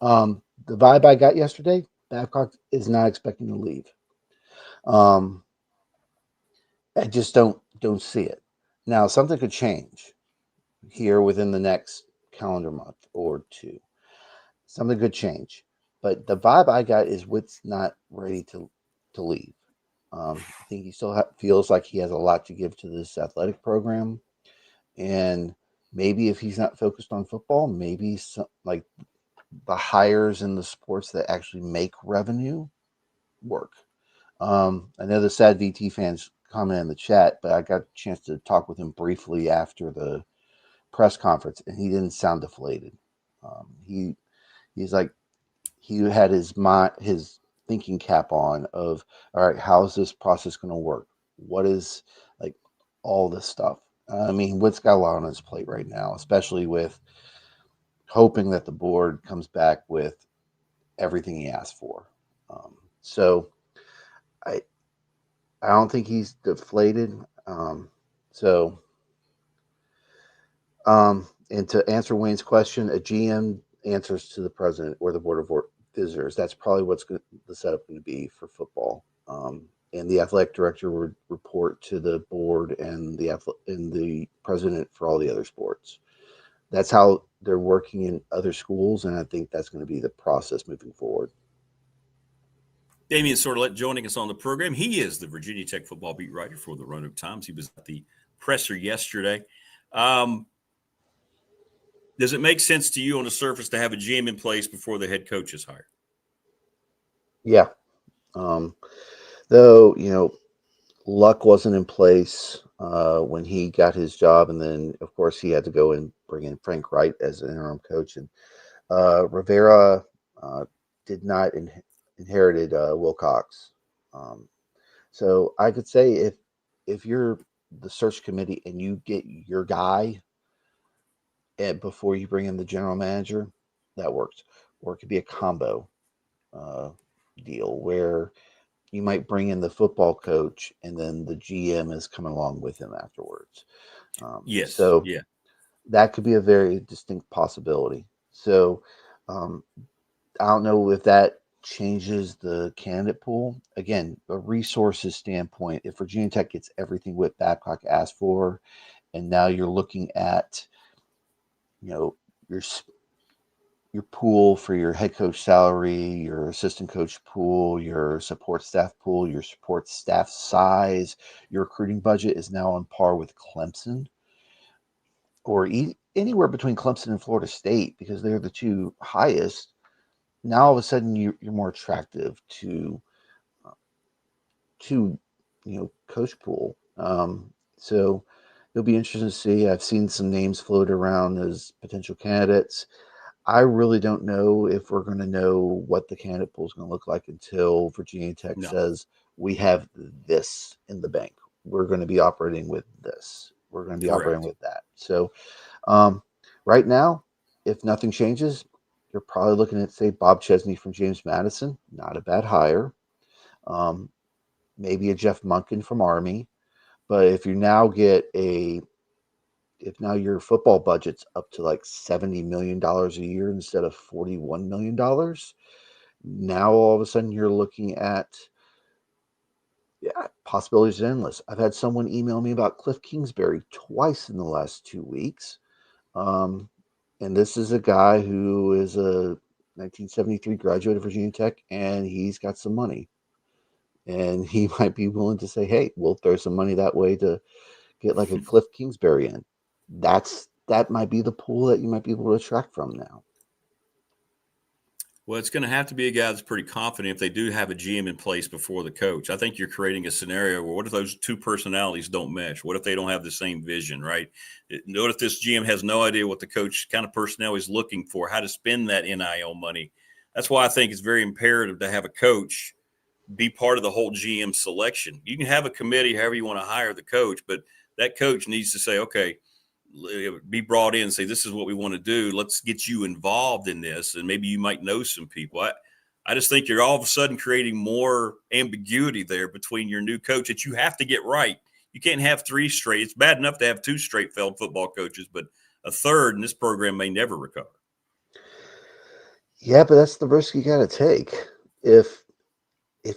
The vibe I got yesterday, Babcock is not expecting to leave. I just don't see it. Now, something could change here within the next calendar month or two. Something could change, but the vibe I got is Whit's not ready to leave. I think he still feels like he has a lot to give to this athletic program, and maybe if he's not focused on football, maybe like the hires in the sports that actually make revenue work. I know the Sad VT fans comment in the chat, but I got a chance to talk with him briefly after the press conference, and he didn't sound deflated. He's like, he had his thinking cap on of, all right, how is this process going to work? What is, like, all this stuff? I mean, Whit's got a lot on his plate right now, especially with hoping that the board comes back with everything he asked for. So I don't think he's deflated. So, and to answer Wayne's question, a GM answers to the president or the board of visitors. That's probably what's the setup going to be for football. And the athletic director would report to the board and the president for all the other sports. That's how they're working in other schools, and I think that's going to be the process moving forward. Damien Sordelett joining us on the program. He is the Virginia Tech football beat writer for the Roanoke Times. He was at the presser yesterday. Does it make sense to you on the surface to have a GM in place before the head coach is hired? Yeah. Though, Luck wasn't in place when he got his job. And then, of course, he had to go and bring in Frank Wright as an interim coach. And Rivera did not inherited Wilcox. So I could say if you're the search committee and you get your guy before you bring in the general manager, that works. Or it could be a combo deal where you might bring in the football coach and then the GM is coming along with him afterwards. Yes. So yeah. That could be a very distinct possibility. So I don't know if that changes the candidate pool. Again, a resources standpoint, if Virginia Tech gets everything Whit Babcock asked for, and now you're looking at, your pool for your head coach salary, your assistant coach pool, your support staff pool, your support staff size, your recruiting budget is now on par with Clemson or anywhere between Clemson and Florida State because they're the two highest. Now all of a sudden you're more attractive to coach pool. So it'll be interesting to see. I've seen some names float around as potential candidates. I really don't know if we're going to know what the candidate pool is going to look like until Virginia Tech says we have this in the bank. We're going to be operating with this. We're going to be operating with that. So right now, if nothing changes, you're probably looking at, say, Bob Chesney from James Madison. Not a bad hire. Maybe a Jeff Munkin from Army. But if you now if now your football budget's up to like $70 million a year instead of $41 million, now all of a sudden you're looking at possibilities endless. I've had someone email me about Cliff Kingsbury twice in the last 2 weeks. And this is a guy who is a 1973 graduate of Virginia Tech, and he's got some money. And he might be willing to say, hey, we'll throw some money that way to get like a Cliff Kingsbury in. That might be the pool that you might be able to attract from now. Well, it's going to have to be a guy that's pretty confident if they do have a GM in place before the coach. I think you're creating a scenario where what if those two personalities don't mesh? What if they don't have the same vision, right? What if this GM has no idea what the coach kind of personnel is looking for, how to spend that NIL money? That's why I think it's very imperative to have a coach be part of the whole GM selection. You can have a committee, however you want to hire the coach, but that coach needs to say, okay, be brought in and say, this is what we want to do. Let's get you involved in this. And maybe you might know some people. I just think you're all of a sudden creating more ambiguity there between your new coach that you have to get right. You can't have three straight. It's bad enough to have two straight failed football coaches, but a third in this program may never recover. Yeah, but that's the risk you got to take if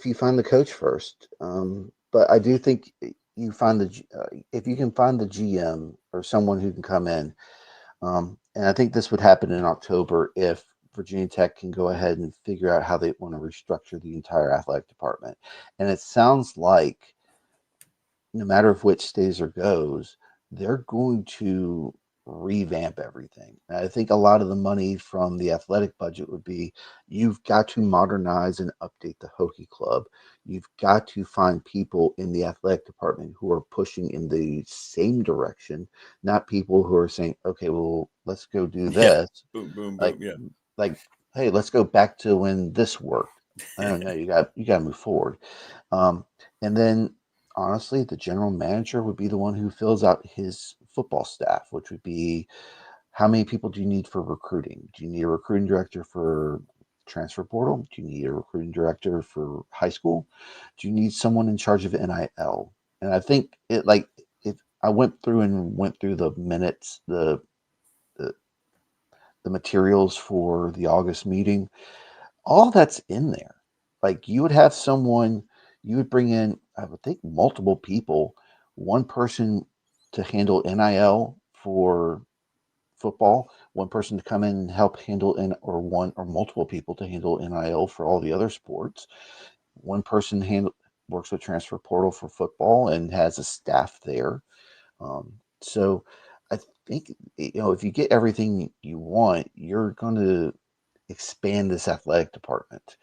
you find the coach first. But I do think you find if you can find the GM or someone who can come in, and I think this would happen in October if Virginia Tech can go ahead and figure out how they want to restructure the entire athletic department. And it sounds like no matter of which stays or goes, they're going to revamp everything. And I think a lot of the money from the athletic budget would be you've got to modernize and update the Hokie Club. You've got to find people in the athletic department who are pushing in the same direction, not people who are saying, okay, well, let's go do this. Yeah. Boom, like, boom. Yeah. Like, hey, let's go back to when this worked. I don't know. You got to move forward. And then honestly, the general manager would be the one who fills out his football staff, which would be how many people do you need for recruiting? Do you need a recruiting director for transfer portal? Do you need a recruiting director for high school? Do you need someone in charge of NIL? And I think I went through the minutes, the materials for the August meeting. All that's in there. Like you would have someone, you would bring in, I would think, multiple people, one person to handle NIL for football, one person to come in and help handle or one or multiple people to handle NIL for all the other sports. One person works with transfer portal for football and has a staff there. So I think, if you get everything you want, you're going to expand this athletic department.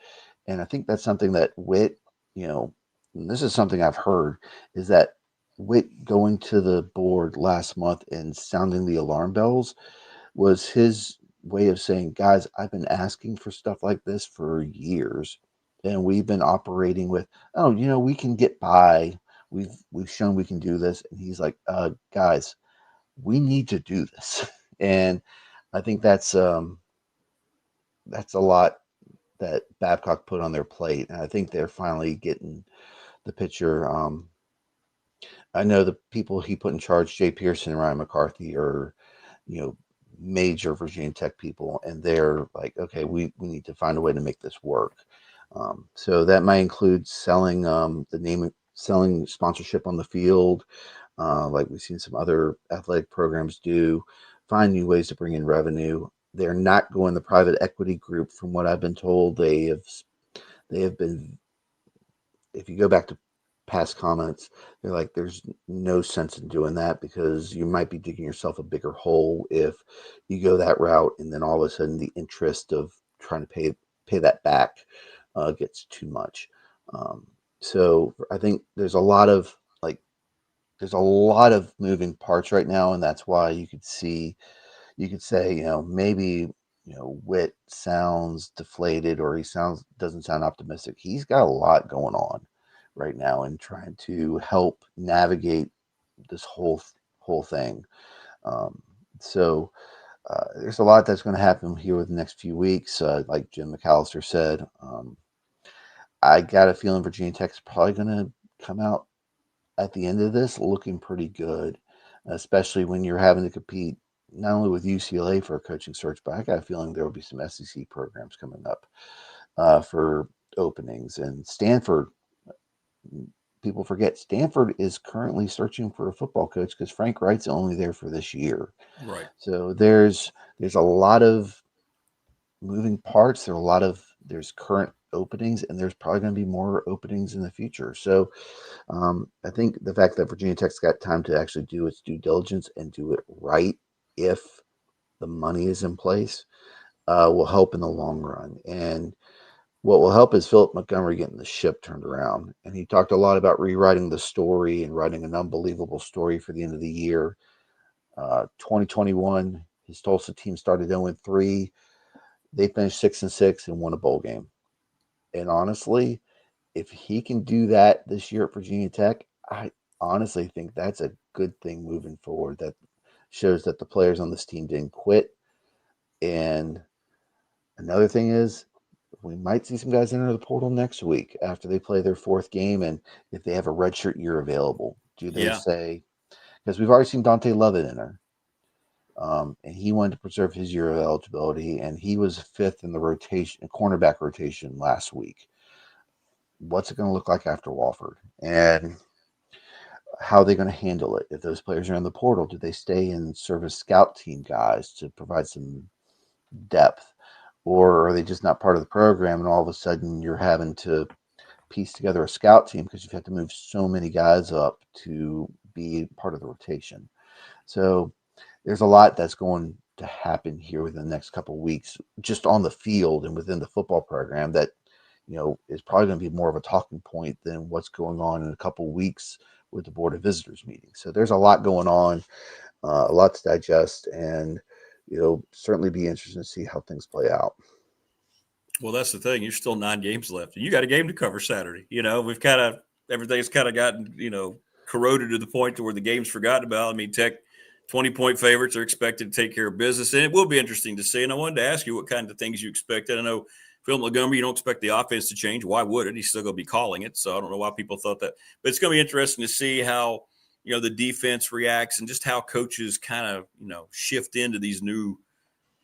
And I think that's something that Witt, and this is something I've heard, is that Witt going to the board last month and sounding the alarm bells was his way of saying, guys, I've been asking for stuff like this for years. And we've been operating with, we can get by. We've shown we can do this. And he's like, guys, we need to do this. And I think that's a lot that Babcock put on their plate. And I think they're finally getting the picture. I know the people he put in charge, Jay Pearson and Ryan McCarthy, are, major Virginia Tech people. And they're like, okay, we need to find a way to make this work. So that might include selling selling sponsorship on the field, like we've seen some other athletic programs do, find new ways to bring in revenue. They're not going the private equity group, from what I've been told. They have been, if you go back to past comments, they're like, there's no sense in doing that because you might be digging yourself a bigger hole if you go that route, and then all of a sudden the interest of trying to pay that back gets too much. So I think there's a lot of moving parts right now, and that's why you could say, maybe, Witt sounds deflated, or he doesn't sound optimistic. He's got a lot going on right now and trying to help navigate this whole thing. So there's a lot that's going to happen here within the next few weeks. Like Jim McAllister said, I got a feeling Virginia Tech's probably going to come out at the end of this looking pretty good, especially when you're having to compete not only with UCLA for a coaching search, but I got a feeling there will be some SEC programs coming up for openings. And Stanford, people forget, Stanford is currently searching for a football coach because Frank Wright's only there for this year. Right. So there's a lot of moving parts. There's current openings, and there's probably going to be more openings in the future. So I think the fact that Virginia Tech's got time to actually do its due diligence and do it right, if the money is in place, will help in the long run. And what will help is Philip Montgomery getting the ship turned around. And he talked a lot about rewriting the story and writing an unbelievable story for the end of the year. 2021, his Tulsa team started 0-3. They finished 6-6 and won a bowl game. And honestly, if he can do that this year at Virginia Tech, I honestly think that's a good thing moving forward. That shows that the players on this team didn't quit. And another thing is, we might see some guys enter the portal next week after they play their fourth game, and if they have a redshirt year available, do they say, because we've already seen Dante Lovett enter, and he wanted to preserve his year of eligibility, and he was fifth in the cornerback rotation last week. What's it going to look like after Wofford? And how are they going to handle it? If those players are in the portal, do they stay and serve as scout team guys to provide some depth? Or are they just not part of the program, and all of a sudden you're having to piece together a scout team because you've had to move so many guys up to be part of the rotation? So there's a lot that's going to happen here within the next couple of weeks, just on the field and within the football program, that is probably going to be more of a talking point than what's going on in a couple of weeks with the Board of Visitors meeting. So there's a lot going on, a lot to digest, and certainly be interesting to see how things play out. Well, that's the thing. You're still 9 games left. You got a game to cover Saturday. We've everything's kind of gotten, corroded to the point to where the game's forgotten about. I mean, Tech 20-point favorites are expected to take care of business, and it will be interesting to see. And I wanted to ask you what kind of things you expected. I know Phil Montgomery, you don't expect the offense to change. Why would it? He's still going to be calling it. So I don't know why people thought that. But it's going to be interesting to see how the defense reacts and just how coaches kind of, shift into these new,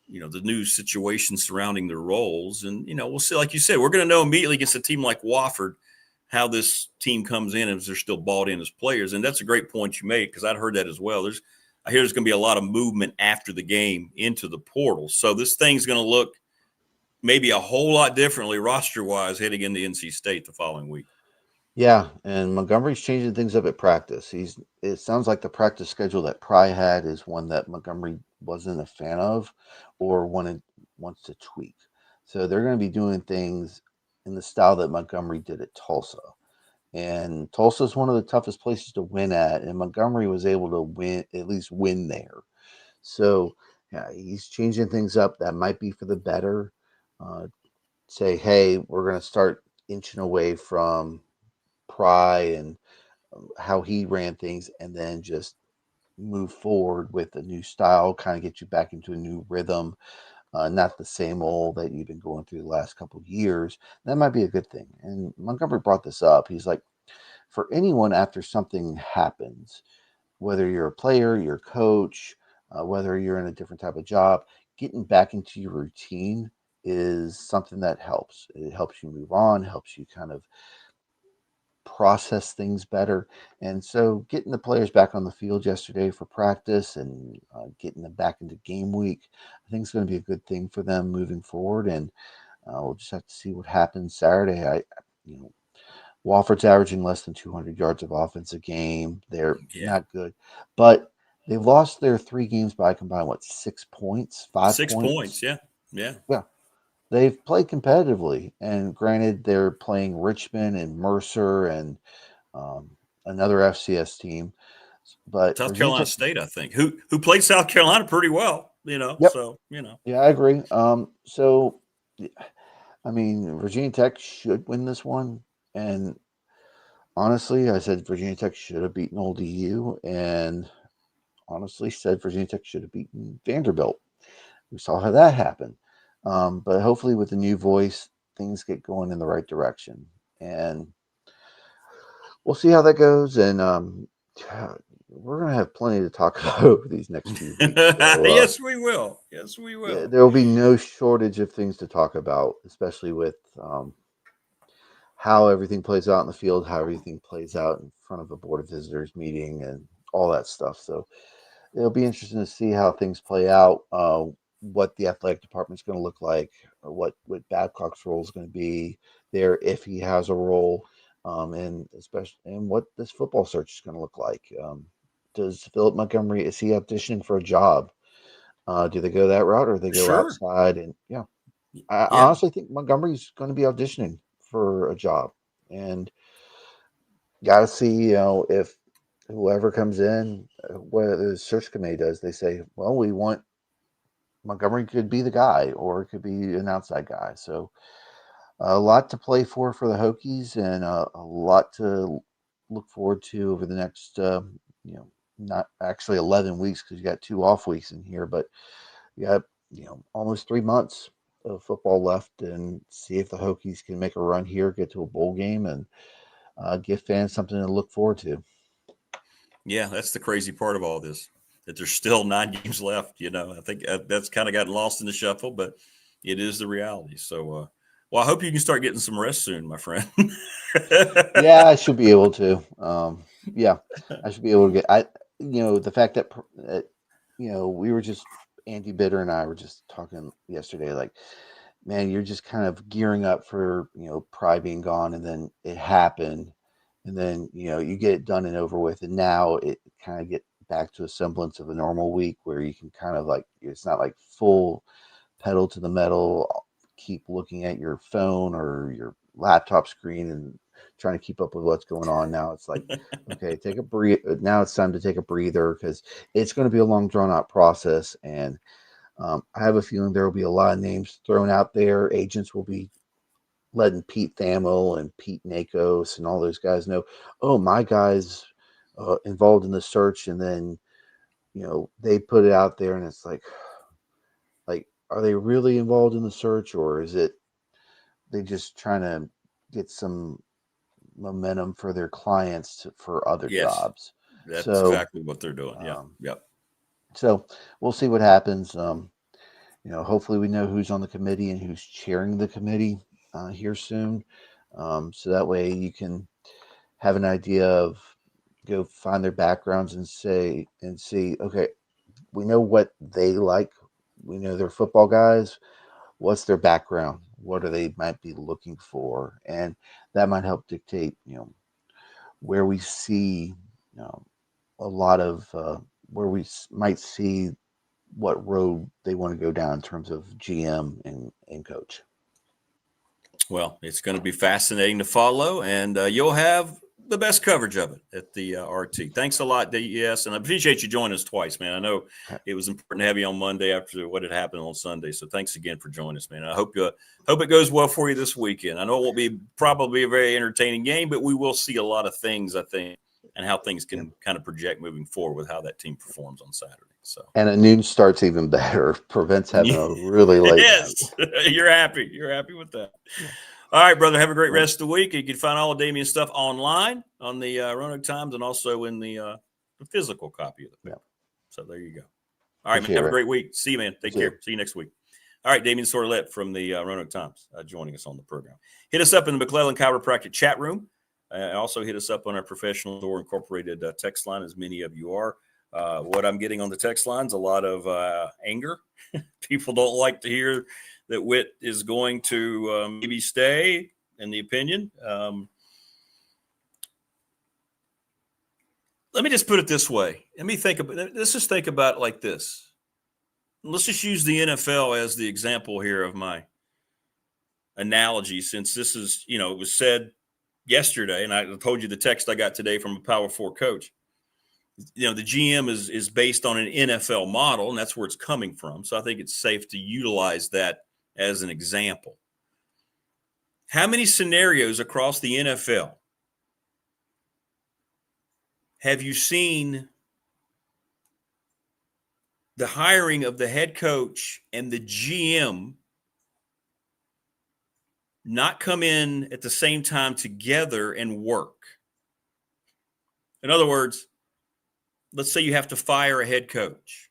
the new situations surrounding their roles. And, we'll see, like you said, we're going to know immediately against a team like Wofford how this team comes in and if they're still bought in as players. And that's a great point you made, because I'd heard that as well. I hear there's going to be a lot of movement after the game into the portal. So this thing's going to look maybe a whole lot differently roster-wise heading into NC State the following week. Yeah, and Montgomery's changing things up at practice. It sounds like the practice schedule that Pry had is one that Montgomery wasn't a fan of or wants to tweak. So they're going to be doing things in the style that Montgomery did at Tulsa. And Tulsa is one of the toughest places to win at, and Montgomery was able to at least win there. So yeah, he's changing things up. That might be for the better. Say, hey, we're going to start inching away from Pry and how he ran things, and then just move forward with a new style, kind of get you back into a new rhythm. Not the same old that you've been going through the last couple of years. That might be a good thing. And Montgomery brought this up. He's like, for anyone after something happens, whether you're a player, you're a coach, whether you're in a different type of job, getting back into your routine is something that helps. It helps you move on, helps you kind of process things better. And so getting the players back on the field yesterday for practice and getting them back into game week, I think it's going to be a good thing for them moving forward. And we'll just have to see what happens Saturday. Wofford's averaging less than 200 yards of offense a game. They're not good, but they've lost their 3 games by combined 6 points, 5 6 points. Yeah. They've played competitively, and granted, they're playing Richmond and Mercer and another FCS team. But South Carolina State, I think, who played South Carolina pretty well, Yep. So Yeah, I agree. So I mean, Virginia Tech should win this one, and honestly, I said Virginia Tech should have beaten Old EU, and honestly said Virginia Tech should have beaten Vanderbilt. We saw how that happened. But hopefully with the new voice, things get going in the right direction. And we'll see how that goes. And we're going to have plenty to talk about over these next few weeks. So, yes, we will. Yes, we will. Yeah, there will be no shortage of things to talk about, especially with how everything plays out in the field, how everything plays out in front of a Board of Visitors meeting and all that stuff. So it'll be interesting to see how things play out, what the athletic department is going to look like, or what Babcock's role is going to be there if he has a role, and especially what this football search is going to look like. Does Philip Montgomery, is he auditioning for a job? Do they go that route, or they go outside? And I honestly think Montgomery's going to be auditioning for a job, and got to see, if whoever comes in, what the search committee does, they say, well, we want Montgomery, could be the guy, or it could be an outside guy. So a lot to play for the Hokies, and a lot to look forward to over the next, not actually 11 weeks, because you got 2 off weeks in here, but you got, almost 3 months of football left, and see if the Hokies can make a run here, get to a bowl game, and give fans something to look forward to. Yeah, that's the crazy part of all this, that there's still 9 games left. I think that's kind of gotten lost in the shuffle, but it is the reality. So, well, I hope you can start getting some rest soon, my friend. Yeah, I should be able to. I should be able to get. The fact that we were just, Andy Bitter and I were just talking yesterday, like, man, you're just kind of gearing up for Pry being gone, and then it happened, and then you get it done and over with, and now it kind of get back to a semblance of a normal week where you can kind of, like, it's not like full pedal to the metal, keep looking at your phone or your laptop screen and trying to keep up with what's going on. Now it's like, okay, take a breathe. Now it's time to take a breather, because it's going to be a long, drawn out process. And I have a feeling there will be a lot of names thrown out there. Agents will be letting Pete Thamel and Pete Nakos and all those guys know, oh, my guy's involved in the search. And then, they put it out there, and it's like, are they really involved in the search, or is it they just trying to get some momentum for their clients for other jobs? That's So, exactly what they're doing. Yeah. Yep. So we'll see what happens. Hopefully we know who's on the committee and who's chairing the committee here soon. So that way you can have an idea of go find their backgrounds and see, okay, we know what they like. We know they're football guys. What's their background? What are they might be looking for? And that might help dictate, where we see a lot of where we might see what road they want to go down in terms of GM and coach. Well, it's going to be fascinating to follow, and you'll have the best coverage of it at the RT. Thanks a lot, DES, and I appreciate you joining us twice, man. I know it was important to have you on Monday after what had happened on Sunday, so thanks again for joining us, man. I hope it goes well for you this weekend. I know it won't be probably a very entertaining game, but we will see a lot of things, I think, and how things can kind of project moving forward with how that team performs on Saturday. So, and a noon start's even better. Prevents having a really late yes, night. You're happy with that. All right, brother. Have a great rest of the week. You can find all of Damien's stuff online on the Roanoke Times and also in the physical copy of the paper. So there you go. All right, man. Have a great week. See you, man. Take care. See you next week. All right, Damien Sordelett from the Roanoke Times joining us on the program. Hit us up in the McClellan Chiropractic chat room. Also hit us up on our Professional Door Incorporated text line, as many of you are. What I'm getting on the text line is a lot of anger. People don't like to hear that Whit is going to maybe stay, in the opinion. Let me just put it this way. Let's just think about it like this. Let's just use the NFL as the example here of my analogy, since this is, it was said yesterday, and I told you the text I got today from a Power 4 coach. The GM is based on an NFL model, and that's where it's coming from. So I think it's safe to utilize that as an example. How many scenarios across the NFL have you seen the hiring of the head coach and the GM not come in at the same time together and work? In other words, let's say you have to fire a head coach,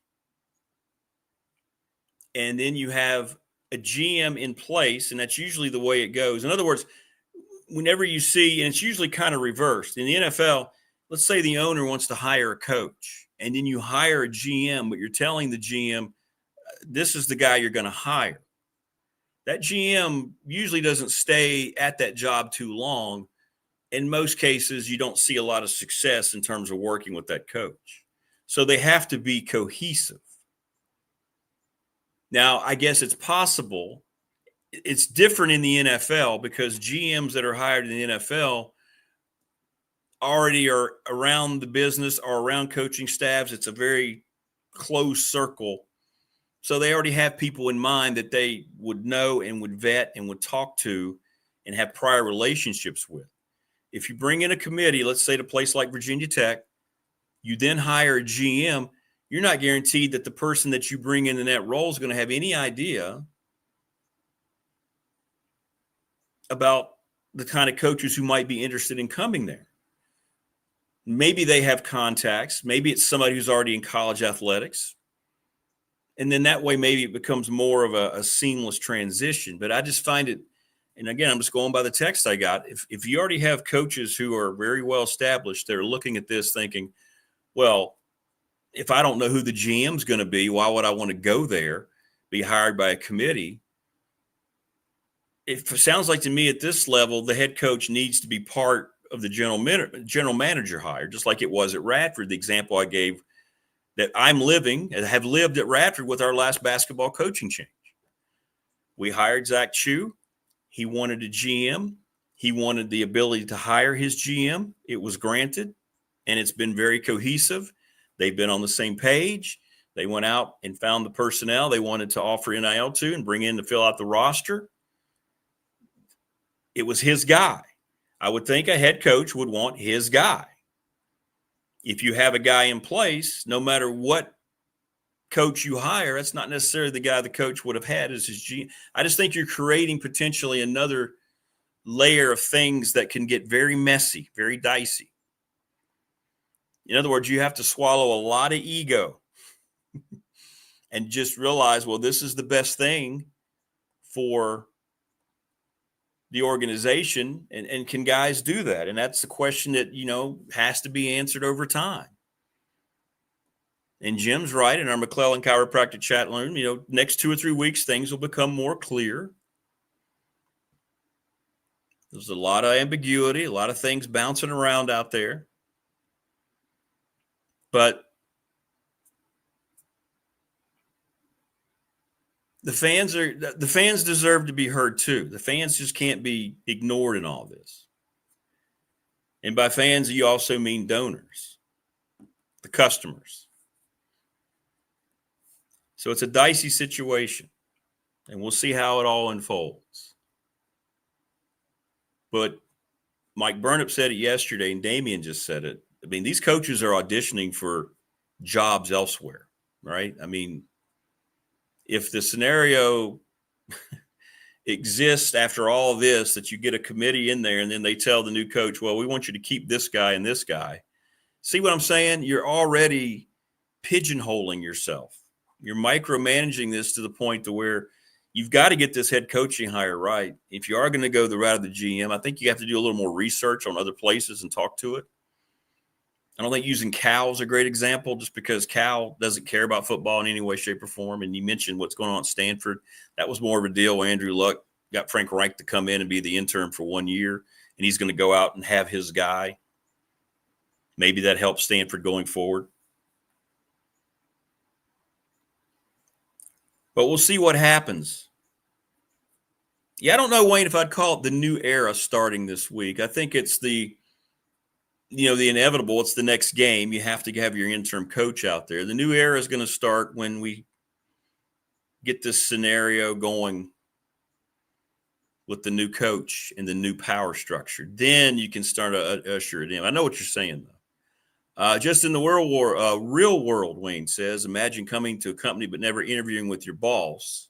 and then you have a GM in place, and that's usually the way it goes. In other words, whenever you see, and it's usually kind of reversed in the NFL, let's say the owner wants to hire a coach, and then you hire a GM, but you're telling the GM, this is the guy you're going to hire. That GM usually doesn't stay at that job too long. In most cases, you don't see a lot of success in terms of working with that coach. So they have to be cohesive. Now, I guess it's possible. It's different in the NFL because GMs that are hired in the NFL already are around the business or around coaching staffs. It's a very close circle. So they already have people in mind that they would know and would vet and would talk to and have prior relationships with. If you bring in a committee, let's say at a place like Virginia Tech, you then hire a GM, you're not guaranteed that the person that you bring in that role is going to have any idea about the kind of coaches who might be interested in coming there. Maybe they have contacts. Maybe it's somebody who's already in college athletics. And then that way, maybe it becomes more of a seamless transition. But I just find it, and again, I'm just going by the text I got. If you already have coaches who are very well established, they're looking at this thinking, well, if I don't know who the GM's going to be, why would I want to go there, be hired by a committee? It sounds like to me at this level, the head coach needs to be part of the general manager hire, just like it was at Radford. The example I gave that have lived at Radford with our last basketball coaching change. We hired Zach Chu. He wanted a GM. He wanted the ability to hire his GM. It was granted, and it's been very cohesive. They've been on the same page. They went out and found the personnel they wanted to offer NIL to and bring in to fill out the roster. It was his guy. I would think a head coach would want his guy. If you have a guy in place, no matter what coach you hire, that's not necessarily the guy the coach would have had as his GM. I just think you're creating potentially another layer of things that can get very messy, very dicey. In other words, you have to swallow a lot of ego and just realize, well, this is the best thing for the organization. And can guys do that? And that's the question that, has to be answered over time. And Jim's right. In our McClellan Chiropractic chat room, next 2 or 3 weeks, things will become more clear. There's a lot of ambiguity, a lot of things bouncing around out there. But the fans deserve to be heard too. The fans just can't be ignored in all this. And by fans, you also mean donors, the customers. So it's a dicey situation, and we'll see how it all unfolds. But Mike Burnip said it yesterday, and Damien just said it. I mean, these coaches are auditioning for jobs elsewhere, right? I mean, if the scenario exists after all this, that you get a committee in there and then they tell the new coach, well, we want you to keep this guy and this guy. See what I'm saying? You're already pigeonholing yourself. You're micromanaging this to the point to where you've got to get this head coaching hire right. If you are going to go the route of the GM, I think you have to do a little more research on other places and talk to it. I don't think using Cal is a great example, just because Cal doesn't care about football in any way, shape, or form. And you mentioned what's going on at Stanford. That was more of a deal where Andrew Luck got Frank Reich to come in and be the intern for 1 year, and he's going to go out and have his guy. Maybe that helps Stanford going forward. But we'll see what happens. Yeah, I don't know, Wayne, if I'd call it the new era starting this week. I think it's the inevitable. It's the next game. You have to have your interim coach out there. The new era is going to start when we get this scenario going with the new coach and the new power structure. Then you can start to usher it in. I know what you're saying, though. Just in the real world, Wayne says, imagine coming to a company but never interviewing with your boss.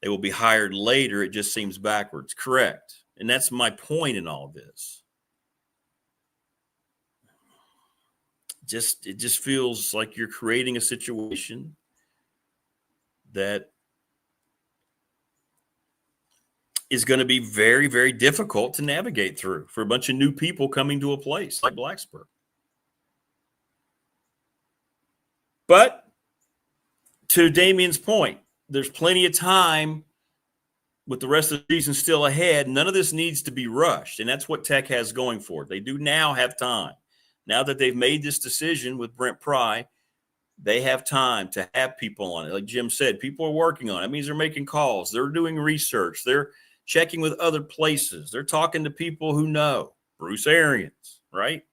They will be hired later. It just seems backwards. Correct. And that's my point in all this. It just feels like you're creating a situation that is going to be very, very difficult to navigate through for a bunch of new people coming to a place like Blacksburg. But to Damien's point, there's plenty of time with the rest of the season still ahead. None of this needs to be rushed, and that's what Tech has going for it. They do now have time. Now that they've made this decision with Brent Pry, they have time to have people on it. Like Jim said, people are working on it. That means they're making calls. They're doing research. They're checking with other places. They're talking to people who know. Bruce Arians, right?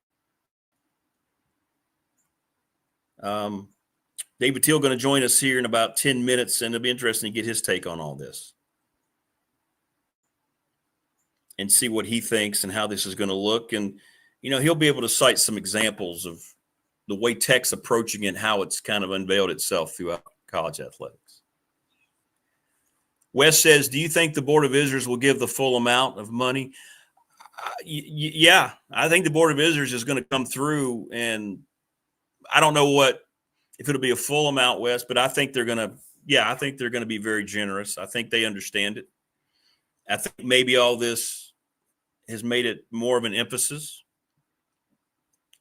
David Teel going to join us here in about 10 minutes, and it'll be interesting to get his take on all this and see what he thinks and how this is going to look. And, he'll be able to cite some examples of the way Tech's approaching it and how it's kind of unveiled itself throughout college athletics. Wes says, do you think the Board of Visitors will give the full amount of money? Yeah, I think the Board of Visitors is going to come through, and I don't know if it'll be a full amount, Wes, but I think they're going to be very generous. I think they understand it. I think maybe all this has made it more of an emphasis.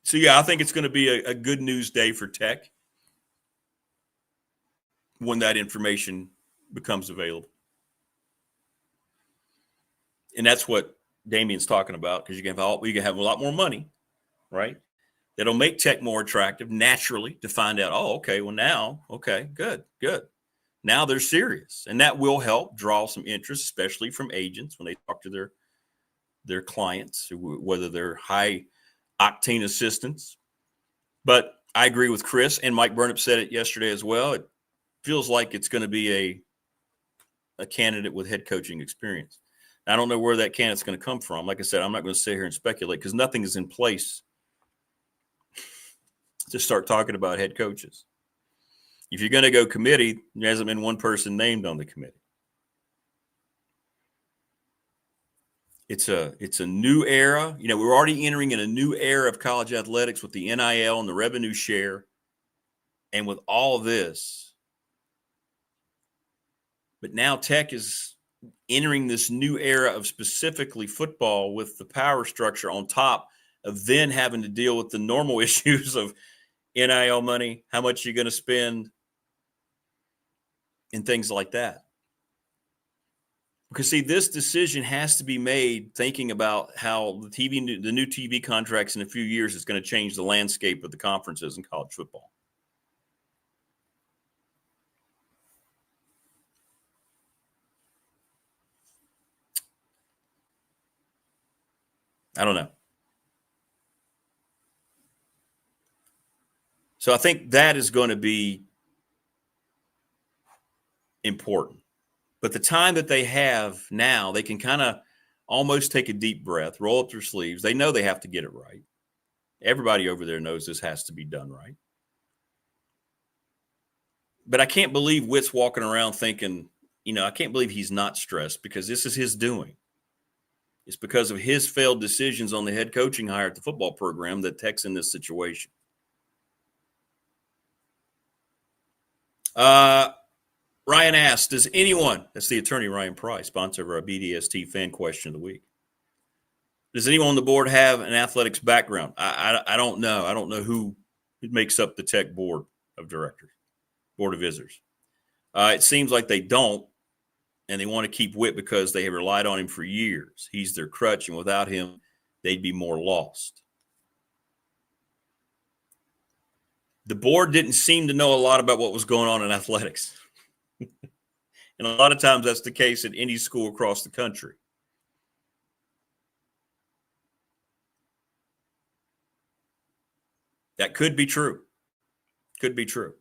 So, yeah, I think it's going to be a good news day for Tech when that information becomes available. And that's what Damien's talking about, because you can have a lot more money, right? That'll make Tech more attractive naturally to find out, good. Now they're serious. And that will help draw some interest, especially from agents when they talk to their clients, whether they're high-octane assistants. But I agree with Chris, and Mike Burnip said it yesterday as well. It feels like it's going to be a candidate with head coaching experience. I don't know where that candidate's going to come from. Like I said, I'm not going to sit here and speculate because nothing is in place to start talking about head coaches. If you're going to go committee, there hasn't been one person named on the committee. It's a new era. You know, we're already entering in a new era of college athletics with the NIL and the revenue share, and with all of this. But now Tech is entering this new era of specifically football with the power structure on top of then having to deal with the normal issues of NIL money, how much you're going to spend, and things like that. Because, see, this decision has to be made thinking about how the new TV contracts in a few years is going to change the landscape of the conferences in college football. I don't know. So I think that is going to be important. But the time that they have now, they can kind of almost take a deep breath, roll up their sleeves. They know they have to get it right. Everybody over there knows this has to be done right. But I can't believe Witt's walking around thinking, I can't believe he's not stressed, because this is his doing. It's because of his failed decisions on the head coaching hire at the football program that Tech's in this situation. Ryan asked, does anyone, that's the attorney Ryan Price, sponsor of our BDST fan question of the week, does anyone on the board have an athletics background? I don't know. I don't know who makes up the Tech board of directors, board of visitors. It seems like they don't, and they want to keep Witt because they have relied on him for years. He's their crutch, and without him, they'd be more lost. The board didn't seem to know a lot about what was going on in athletics. And a lot of times that's the case at any school across the country. That could be true. Could be true.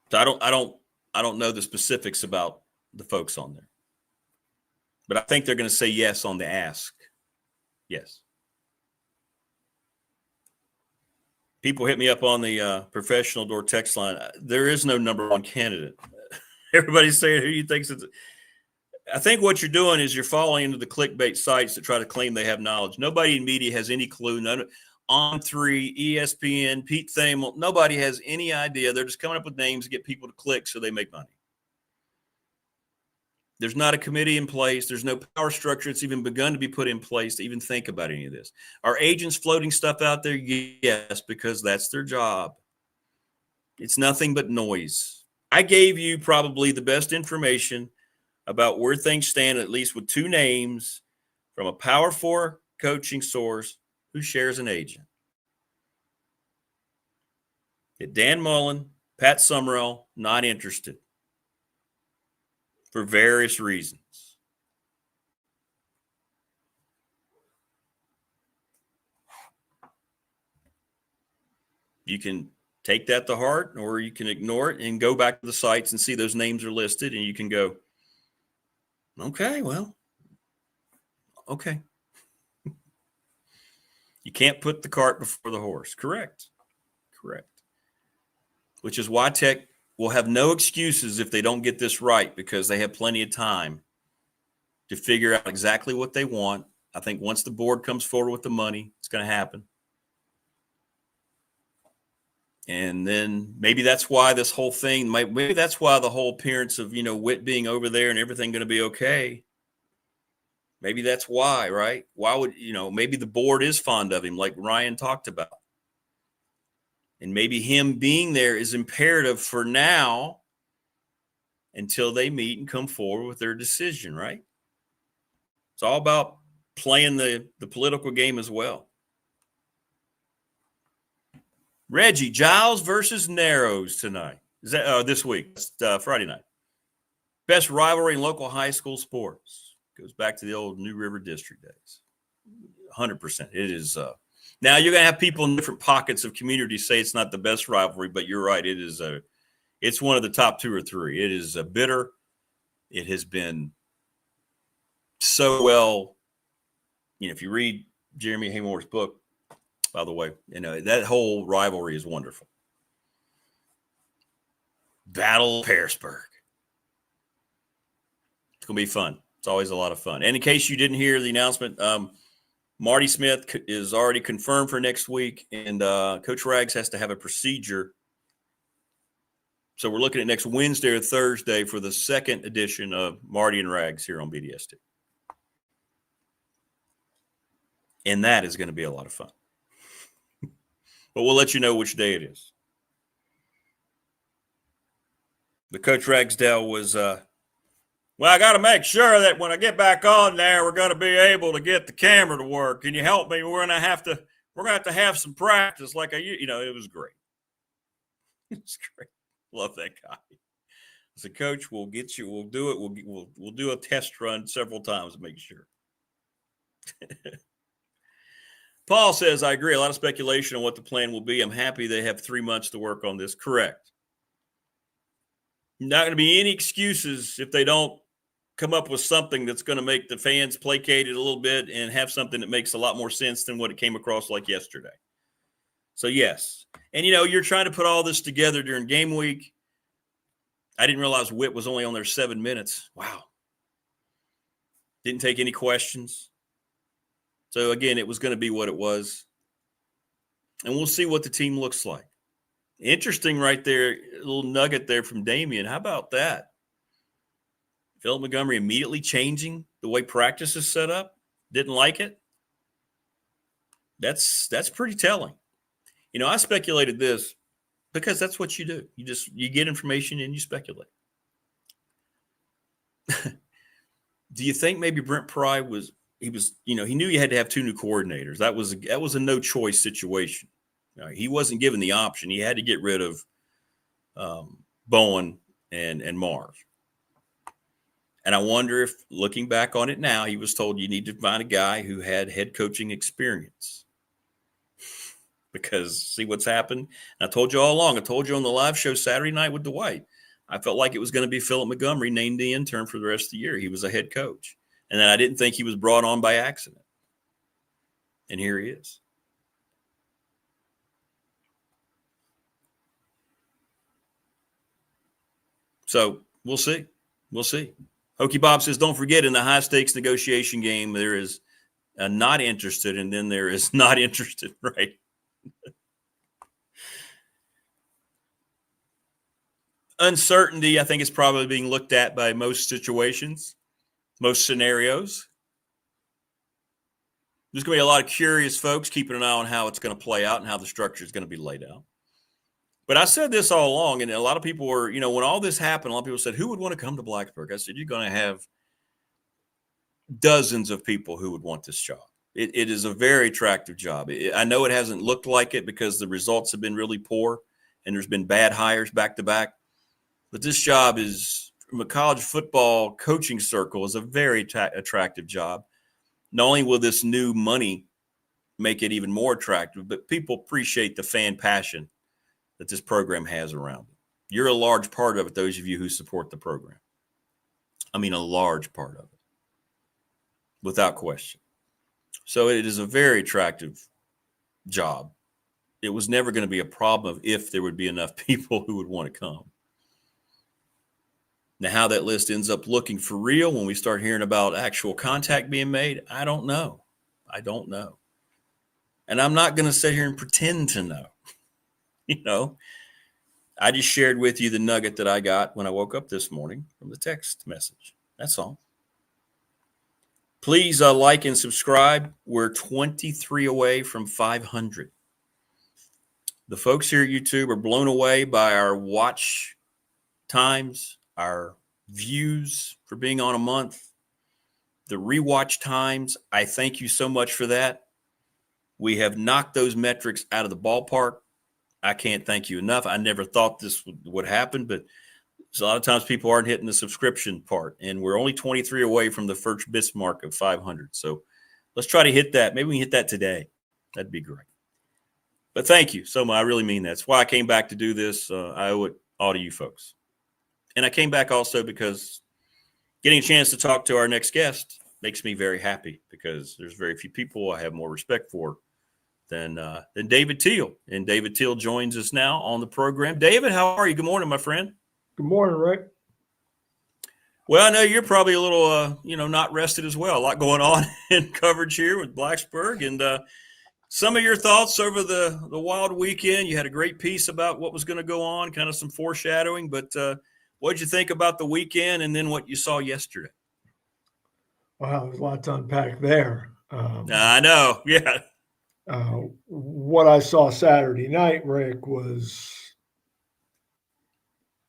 So I don't know the specifics about the folks on there. But I think they're going to say yes on the ask. Yes. People hit me up on the professional door text line. There is no number one candidate. Everybody's saying who you think is. I think what you're doing is you're falling into the clickbait sites that try to claim they have knowledge. Nobody in media has any clue. None. On3, ESPN, Pete Thamel, nobody has any idea. They're just coming up with names to get people to click so they make money. There's not a committee in place. There's no power structure that's even begun to be put in place to even think about any of this. Are agents floating stuff out there? Yes, because that's their job. It's nothing but noise. I gave you probably the best information about where things stand, at least with two names from a Power 4 coaching source who shares an agent. Dan Mullen, Pat Summerall, not interested for various reasons. You can take that to heart, or you can ignore it and go back to the sites and see those names are listed, and you can go, okay, well, okay. You can't put the cart before the horse. Correct. Which is why Tech will have no excuses if they don't get this right, because they have plenty of time to figure out exactly what they want. I think once the board comes forward with the money, it's going to happen. And then maybe that's why this whole thing, maybe that's why the whole appearance of, Witt being over there and everything going to be okay. Maybe that's why, right? Why would, maybe the board is fond of him, like Ryan talked about. And maybe him being there is imperative for now until they meet and come forward with their decision, right? It's all about playing the political game as well. Reggie, Giles versus Narrows tonight. Is that this week? Friday night. Best rivalry in local high school sports. Goes back to the old New River District days. 100%. It is. Now you're going to have people in different pockets of community say it's not the best rivalry, but you're right. It is it's one of the top two or three. It is bitter. It has been so well. If you read Jeremy Haymore's book, by the way, that whole rivalry is wonderful. Battle of Harrisburg. It's going to be fun. It's always a lot of fun. And in case you didn't hear the announcement, Marty Smith is already confirmed for next week, and Coach Rags has to have a procedure. So we're looking at next Wednesday or Thursday for the second edition of Marty and Rags here on BDST. And that is going to be a lot of fun. But we'll let you know which day it is. The Coach Ragsdale was, well, I got to make sure that when I get back on there, we're going to be able to get the camera to work. Can you help me? We're going to have to have some practice. Like it was great. It was great. Love that guy. As a coach, we'll get you. We'll do it. We'll do a test run several times to make sure. Paul says, I agree. A lot of speculation on what the plan will be. I'm happy they have 3 months to work on this. Correct. Not going to be any excuses if they don't come up with something that's going to make the fans placated a little bit and have something that makes a lot more sense than what it came across like yesterday. So, yes. And, you're trying to put all this together during game week. I didn't realize Witt was only on there 7 minutes. Wow. Didn't take any questions. So, again, it was going to be what it was. And we'll see what the team looks like. Interesting right there, a little nugget there from Damien. How about that? Philip Montgomery immediately changing the way practice is set up. Didn't like it. That's pretty telling. I speculated this because that's what you do. You get information and you speculate. Do you think maybe Brent Pry he knew you had to have 2 new coordinators. That was a no choice situation. He wasn't given the option. He had to get rid of Bowen and Mars. And I wonder if, looking back on it now, he was told you need to find a guy who had head coaching experience. Because see what's happened? And I told you all along. I told you on the live show Saturday night with Dwight. I felt like it was going to be Philip Montgomery named the intern for the rest of the year. He was a head coach. And then I didn't think he was brought on by accident. And here he is. So we'll see. We'll see. Hokey Bob says, don't forget, in the high-stakes negotiation game, there is a not interested, and then there is not interested, right? Uncertainty, I think, is probably being looked at by most situations, most scenarios. There's going to be a lot of curious folks keeping an eye on how it's going to play out and how the structure is going to be laid out. But I said this all along, and a lot of people were, when all this happened, a lot of people said, who would want to come to Blacksburg? I said, you're going to have dozens of people who would want this job. It is a very attractive job. I know it hasn't looked like it because the results have been really poor, and there's been bad hires back to back. But this job is, from a college football coaching circle, is a very attractive job. Not only will this new money make it even more attractive, but people appreciate the fan passion that this program has around it. You're a large part of it, those of you who support the program. I mean, a large part of it, without question. So it is a very attractive job. It was never going to be a problem if there would be enough people who would want to come. Now, how that list ends up looking for real when we start hearing about actual contact being made, I don't know. And I'm not going to sit here and pretend to know. I just shared with you the nugget that I got when I woke up this morning from the text message. That's all. Please like and subscribe. We're 23 away from 500. The folks here at YouTube are blown away by our watch times, our views for being on a month, the rewatch times. I thank you so much for that. We have knocked those metrics out of the ballpark. I can't thank you enough. I never thought this would happen, but a lot of times people aren't hitting the subscription part, and we're only 23 away from the first bits mark of 500. So let's try to hit that. Maybe we can hit that today. That'd be great. But thank you so much. I really mean that. That's why I came back to do this. I owe it all to you folks. And I came back also because getting a chance to talk to our next guest makes me very happy, because there's very few people I have more respect for than David Teel. And David Teel joins us now on the program. David, how are you? Good morning, my friend. Good morning, Rick. Well, I know you're probably a little, not rested as well. A lot going on in coverage here with Blacksburg, and some of your thoughts over the wild weekend. You had a great piece about what was going to go on, kind of some foreshadowing. But what did you think about the weekend, and then what you saw yesterday? Wow, there's a lot to unpack there. I know, yeah, What I saw Saturday night, Rick, was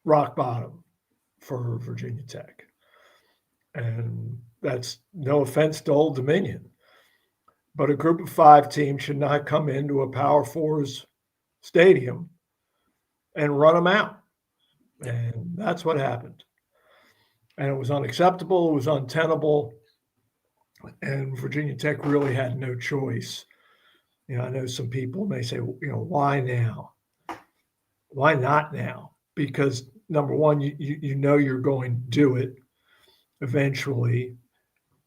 rock bottom for Virginia Tech. And that's no offense to Old Dominion, but a group of 5 team should not come into a Power Fours stadium and run them out. And that's what happened. And it was unacceptable. It was untenable. And Virginia Tech really had no choice. I know some people may say, why now? Why not now? Because number one, you know you're going to do it eventually.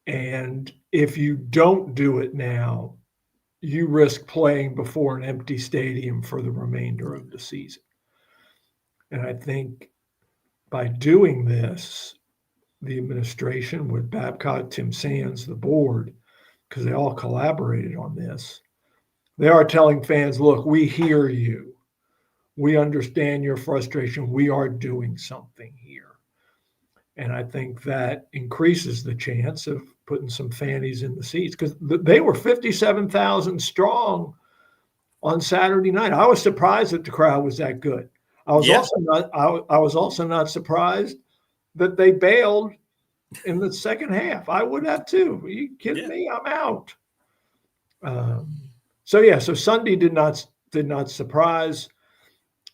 And if you don't do it now, you risk playing before an empty stadium for the remainder of the season. And I think by doing this, the administration with Babcock, Tim Sands, the board, because they all collaborated on this, they are telling fans, look, we hear you. We understand your frustration. We are doing something here. And I think that increases the chance of putting some fannies in the seats, because they were 57,000 strong on Saturday night. I was surprised that the crowd was that good. I was also not surprised that they bailed in the second half. I would have too. Are you kidding me? I'm out. So Sunday did not surprise.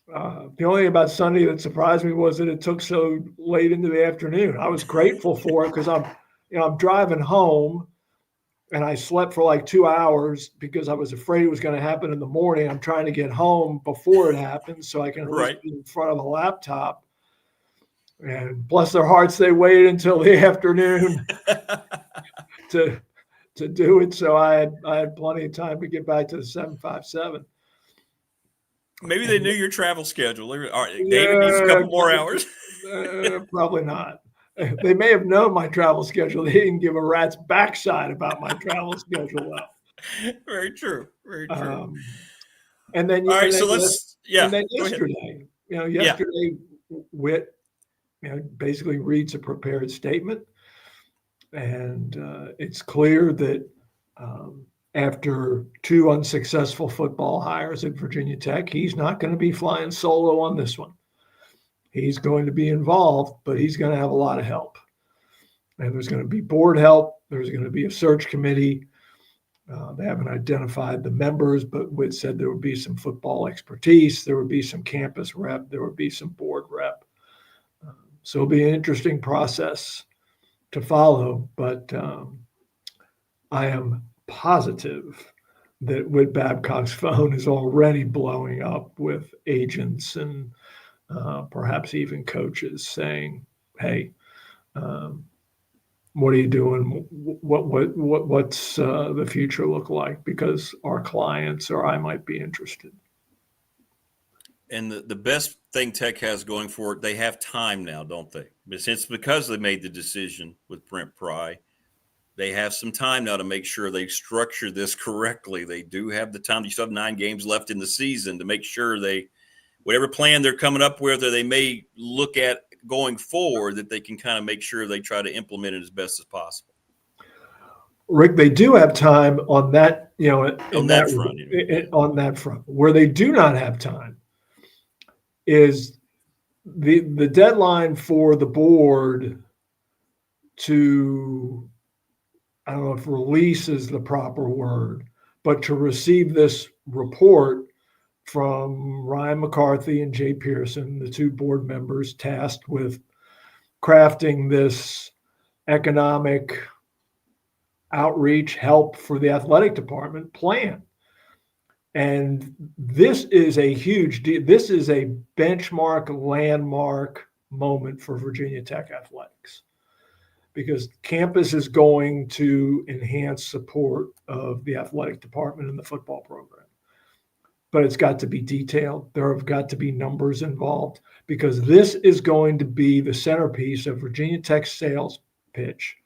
The only thing about Sunday that surprised me was that it took so late into the afternoon. I was grateful for it because I'm driving home, and I slept for like 2 hours because I was afraid it was going to happen in the morning. I'm trying to get home before it happens so I can listen in front of the laptop. And bless their hearts, they waited until the afternoon to do it. So I had plenty of time to get back to the 757. Maybe they knew your travel schedule. All right, David needs a couple more hours. Probably not. They may have known my travel schedule. They didn't give a rat's backside about my travel schedule. Very true. Very true. And then, all right, so let's, and then yesterday, Witt, basically reads a prepared statement, and it's clear that after 2 unsuccessful football hires at Virginia Tech, he's not going to be flying solo on this one. He's going to be involved, but he's going to have a lot of help. And there's going to be board help. There's going to be a search committee. They haven't identified the members, but Witt said there would be some football expertise. There would be some campus rep. There would be some board rep. So it'll be an interesting process to follow. But I am positive that Witt Babcock's phone is already blowing up with agents and perhaps even coaches saying, "Hey, what are you doing? What's the future look like? Because our clients or I might be interested." And the best thing Tech has going for it, they have time now, don't they? But it's because they made the decision with Brent Pry. They have some time now to make sure they structure this correctly. They do have the time. You still have 9 games left in the season to make sure whatever plan they're coming up with, or they may look at going forward, that they can kind of make sure they try to implement it as best as possible. Rick, they do have time on that, on that front. Where they do not have time is the deadline for the board to, I don't know if release is the proper word, but to receive this report from Ryan McCarthy and Jay Pearson, the 2 board members tasked with crafting this economic outreach help for the athletic department plan. And this is a huge deal. This is a benchmark, landmark moment for Virginia Tech athletics, because campus is going to enhance support of the athletic department and the football program. but it's got to be detailed. There have got to be numbers involved, because this is going to be the centerpiece of Virginia Tech's sales pitch,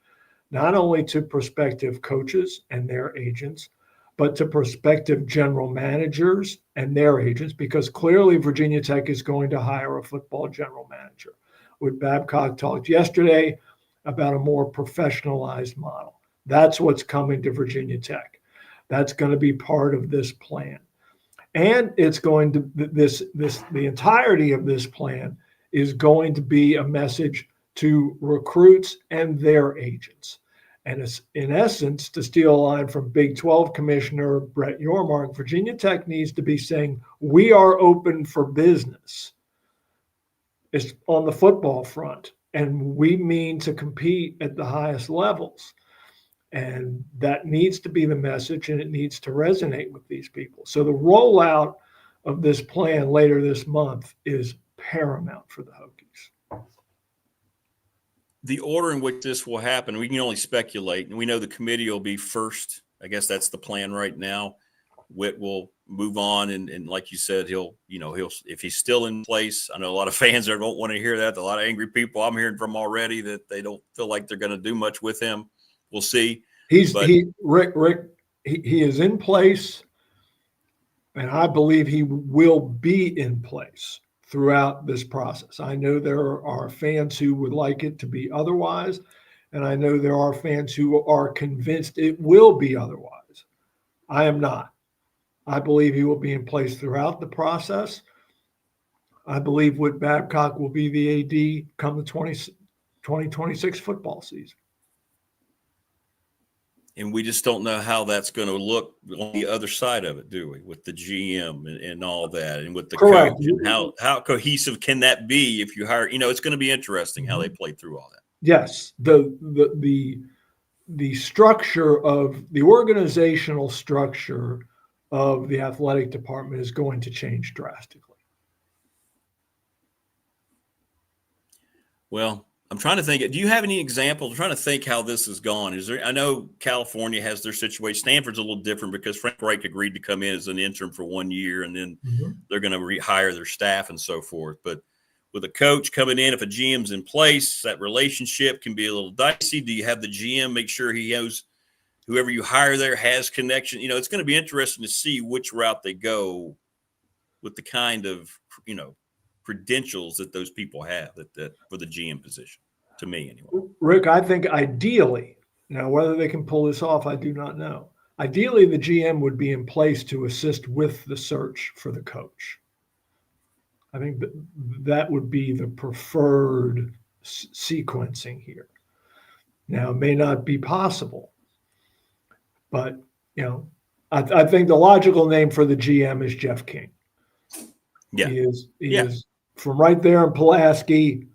not only to prospective coaches and their agents, but to prospective general managers and their agents, because clearly Virginia Tech is going to hire a football general manager. Wood Babcock talked yesterday about a more professionalized model. That's what's coming to Virginia Tech. That's going to be part of this plan. And it's going to, the entirety of this plan is going to be a message to recruits and their agents. And it's, in essence, to steal a line from Big 12 Commissioner Brett Yormark, Virginia Tech needs to be saying, we are open for business. It's on the football front, and we mean to compete at the highest levels. And that needs to be the message, and it needs to resonate with these people. So the rollout of this plan later this month is paramount for the Hokies. The order in which this will happen, we can only speculate, and we know the committee will be first. I guess that's the plan right now. Witt will move on, and like you said, he'll if he's still in place. I know a lot of fans there don't want to hear that. A lot of angry people I'm hearing from already that they don't feel like they're going to do much with him. We'll see. Rick, he is in place, and I believe he will be in place throughout this process. I know there are fans who would like it to be otherwise, and I know there are fans who are convinced it will be otherwise. I am not. I believe he will be in place throughout the process. I believe Wood Babcock will be the AD come the 2026 football season. And we just don't know how that's going to look on the other side of it, do we? With the GM and all that, and with the Correct. coach, and how cohesive can that be if you hire? It's going to be interesting how they play through all that. Yes, the structure of the organizational structure of the athletic department is going to change drastically. Well, I'm trying to think. Do you have any examples? I'm trying to think how this has gone. I know California has their situation. Stanford's a little different because Frank Reich agreed to come in as an interim for 1 year, and then they're going to rehire their staff and so forth. But with a coach coming in, if a GM's in place, that relationship can be a little dicey. Do you have the GM make sure he knows whoever you hire there has connection? It's going to be interesting to see which route they go with the kind of, credentials that those people have that for the GM position, to me anyway. Rick, I think ideally, now whether they can pull this off, I do not know. Ideally, the GM would be in place to assist with the search for the coach. I think that would be the preferred sequencing here. Now, it may not be possible, but, I think the logical name for the GM is Jeff King. Yeah. He is from right there in Pulaski,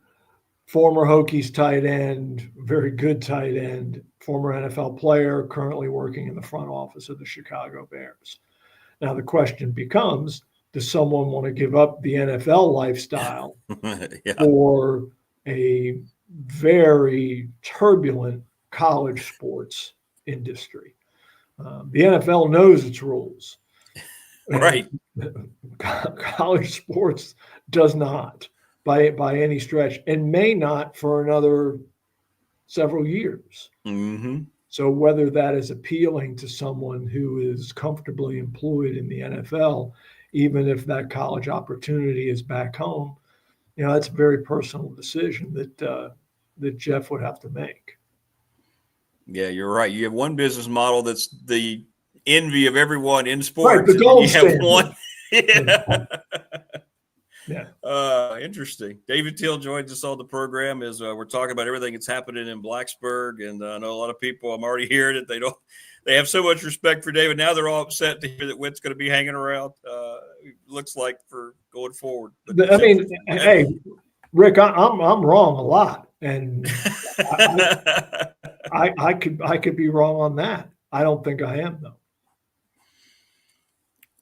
former Hokies tight end, very good tight end, former NFL player, currently working in the front office of the Chicago Bears. Now, the question becomes, does someone want to give up the NFL lifestyle for a very turbulent college sports industry? The NFL knows its rules. Right. College sports does not by any stretch, and may not for another several years. Mm-hmm. So whether that is appealing to someone who is comfortably employed in the NFL, even if that college opportunity is back home, that's a very personal decision that Jeff would have to make. Yeah, you're right. You have one business model that's the envy of everyone in sports. Right, the gold standard. One. Yeah. Interesting. David Teel joins us on the program as we're talking about everything that's happening in Blacksburg, and I know a lot of people. I'm already hearing it. They have so much respect for David. Now they're all upset to hear that Witt's going to be hanging around. Looks like for going forward. But hey, Rick, I'm wrong a lot, and I could be wrong on that. I don't think I am, though.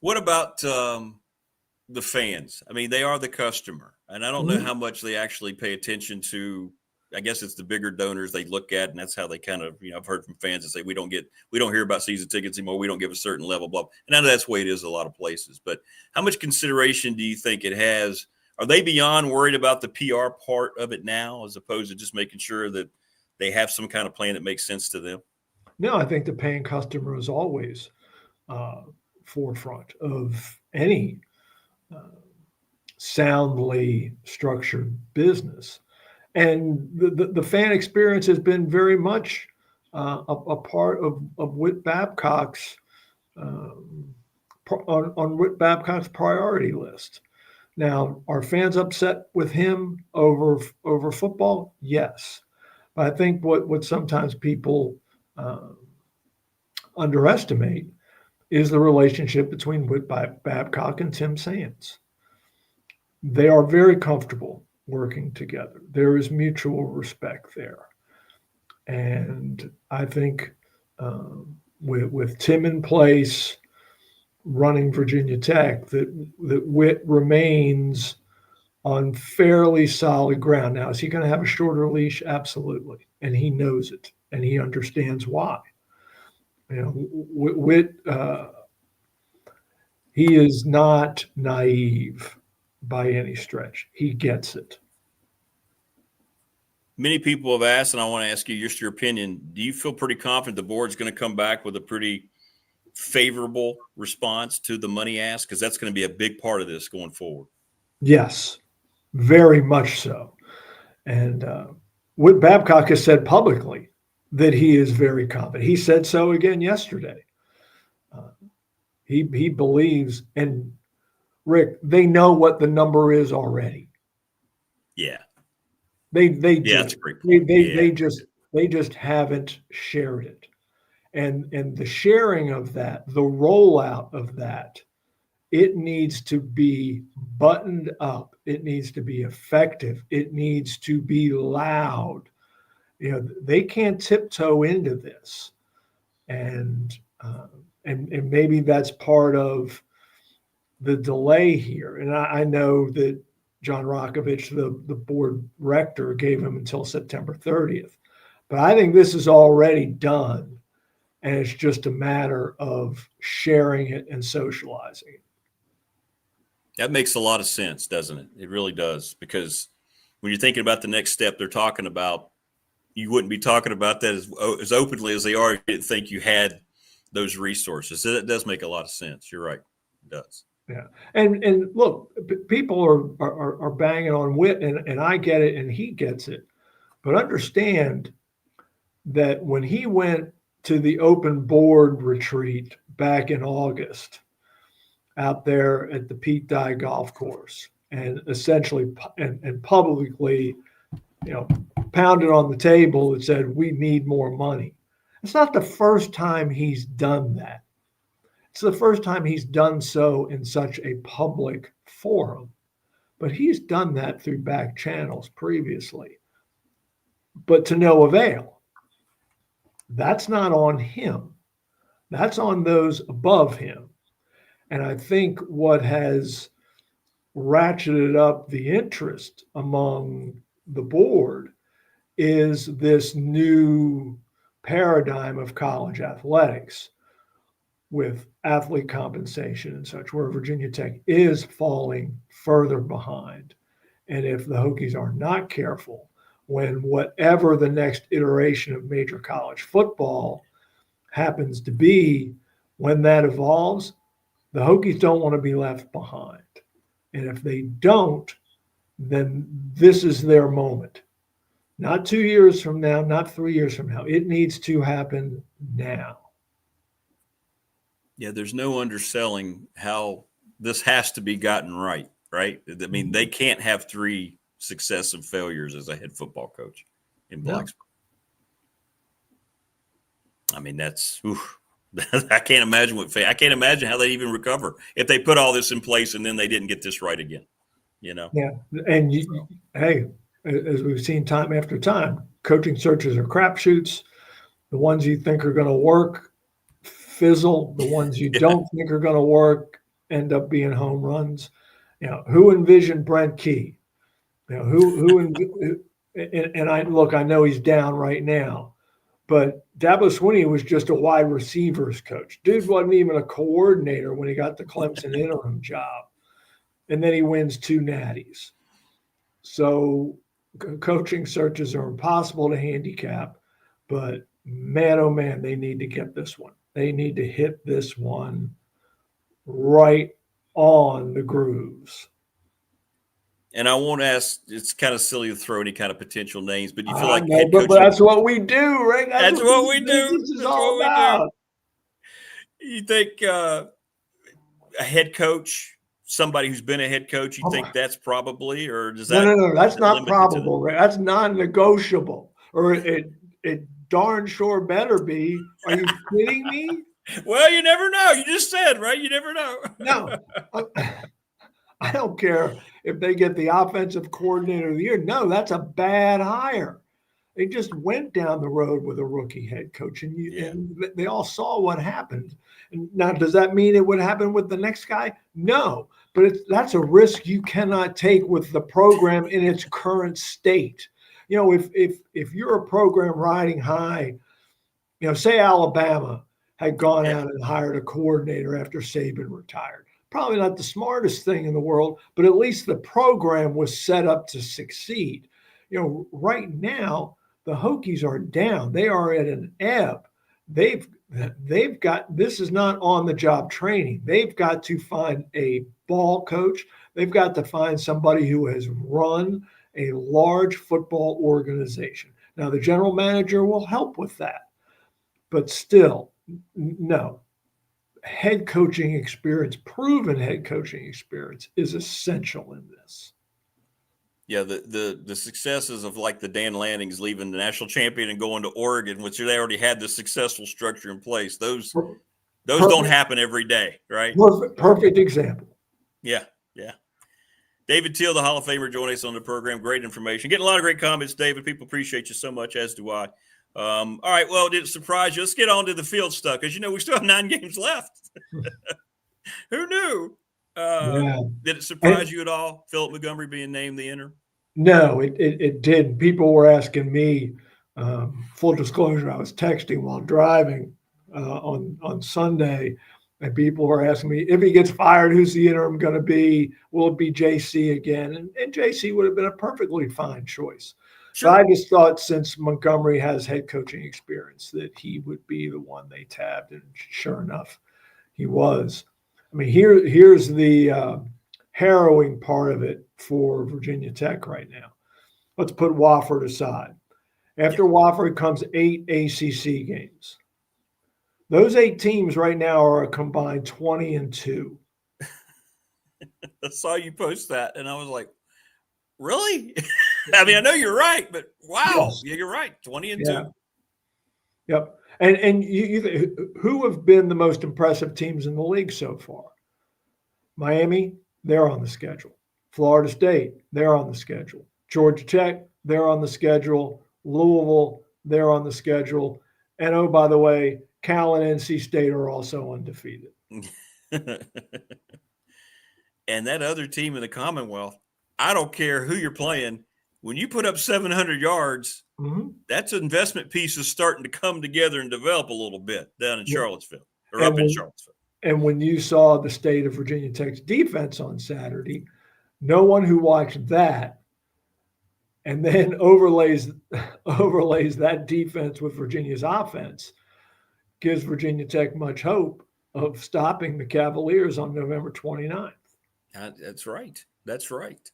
What about the fans? I mean, they are the customer, and I don't know how much they actually pay attention to I guess it's the bigger donors they look at, and that's how they kind of, I've heard from fans that say we don't hear about season tickets anymore. We don't give a certain level, blah. And I know that's the way it is a lot of places. But how much consideration do you think it has? Are they beyond worried about the PR part of it now, as opposed to just making sure that they have some kind of plan that makes sense to them? No, I think the paying customer is always forefront of any soundly structured business. And the fan experience has been very much a part of Whit Babcock's on Whit Babcock's priority list. Now, are fans upset with him over football? Yes, but I think what sometimes people underestimate is the relationship between Whit Babcock and Tim Sands. They are very comfortable working together. There is mutual respect there. And I think with Tim in place running Virginia Tech, that Whit remains on fairly solid ground. Now, is he going to have a shorter leash? Absolutely. And he knows it, and he understands why. Whit, he is not naive by any stretch. He gets it. Many people have asked, and I want to ask you just your opinion. Do you feel pretty confident the board's going to come back with a pretty favorable response to the money ask? Because that's going to be a big part of this going forward. Yes, very much so. And Whit Babcock has said publicly that he is very confident. He said so again yesterday. He believes, and Rick, they know what the number is already. Yeah. They that's a great point. They just haven't shared it. And the sharing of that, the rollout of that, it needs to be buttoned up. It needs to be effective. It needs to be loud. They can't tiptoe into this. And maybe that's part of the delay here. And I know that John Rakovich, the board rector, gave him until September 30th. But I think this is already done, and it's just a matter of sharing it and socializing it. That makes a lot of sense, doesn't it? It really does, because when you're thinking about the next step they're talking about, you wouldn't be talking about that as openly as they are. You didn't think you had those resources. So that does make a lot of sense. You're right. It does. Yeah. And look, people are banging on Whit, and I get it, and he gets it. But understand that when he went to the open board retreat back in August out there at the Pete Dye golf course, and essentially and publicly, pounded on the table and said, we need more money. It's not the first time he's done that. It's the first time he's done so in such a public forum, but he's done that through back channels previously, but to no avail. That's not on him. That's on those above him. And I think what has ratcheted up the interest among the board is this new paradigm of college athletics with athlete compensation and such, where Virginia Tech is falling further behind. And if the Hokies are not careful, when whatever the next iteration of major college football happens to be, when that evolves, the Hokies don't want to be left behind. And if they don't, then this is their moment. Not 2 years from now, not 3 years from now. It needs to happen now. Yeah, there's no underselling how this has to be gotten right, right? I mean, they can't have 3 successive failures as a head football coach in Blacksburg. No. I mean, that's I can't imagine I can't imagine how they even recover if they put all this in place and then they didn't get this right again. Yeah, and hey, as we've seen time after time, coaching searches are crapshoots. The ones you think are going to work fizzle. The ones you don't think are going to work end up being home runs. Who envisioned Brent Key? Who and I know he's down right now, but Dabo Swinney was just a wide receivers coach. Dude wasn't even a coordinator when he got the Clemson interim job. And then he wins 2 natties. So coaching searches are impossible to handicap, but man, oh man, they need to get this one. They need to hit this one right on the grooves. And I won't ask, it's kind of silly to throw any kind of potential names, but you feel like head coaching, but that's what we do, Rick. That's what we do. This is all about. You think a head coach, somebody who's been a head coach, you think that's probably, or does that? No, that's not probable, Rick. That's non-negotiable, or it darn sure better be. Are you kidding me? Well, you never know. You just said, right? You never know. No. I don't care if they get the offensive coordinator of the year. No, that's a bad hire. They just went down the road with a rookie head coach, and they all saw what happened. And now, does that mean it would happen with the next guy? No, but that's a risk you cannot take with the program in its current state. You know, if you're a program riding high, you know, say Alabama had gone out and hired a coordinator after Saban retired. Probably not the smartest thing in the world, but at least the program was set up to succeed. You know, right now, the Hokies are down. They are at an ebb. They've got, this is not on the job training. They've got to find a ball coach. They've got to find somebody who has run a large football organization. Now, the general manager will help with that, but still, no. Head coaching experience, proven head coaching experience, is essential in this. Yeah, the successes of like the Dan Lannings leaving the national champion and going to Oregon, which they already had the successful structure in place. Those don't happen every day, right? Perfect example. Yeah. David Teel, the Hall of Famer, joining us on the program. Great information. Getting a lot of great comments, David. People appreciate you so much, as do I. All right, well, did it surprise you? Let's get on to the field stuff, because, you know, we still have 9 games left. Who knew? Did it surprise you at all, Philip Montgomery being named the interim? No, it did. People were asking me, full disclosure, I was texting while driving on Sunday, and people were asking me, if he gets fired, who's the interim going to be? Will it be JC again? And JC would have been a perfectly fine choice. Sure. But I just thought, since Montgomery has head coaching experience, that he would be the one they tabbed, and sure enough, he was. I mean, here's the harrowing part of it for Virginia Tech right now. Let's put Wofford aside. After Wofford comes 8 ACC games. Those 8 teams right now are a combined 20-2. I saw you post that, and I was like, really? I mean, I know you're right, but wow. Yes. Yeah, you're right. 20-2. Yep. And you who have been the most impressive teams in the league so far? Miami, they're on the schedule. Florida State, they're on the schedule. Georgia Tech, they're on the schedule. Louisville, they're on the schedule. And oh, by the way, Cal and NC State are also undefeated. And that other team in the Commonwealth, I don't care who you're playing. When you put up 700 yards, that's an investment piece is starting to come together and develop a little bit down in Charlottesville, or up in Charlottesville. And when you saw the state of Virginia Tech's defense on Saturday, no one who watched that and then overlays that defense with Virginia's offense gives Virginia Tech much hope of stopping the Cavaliers on November 29th. That's right. That's right.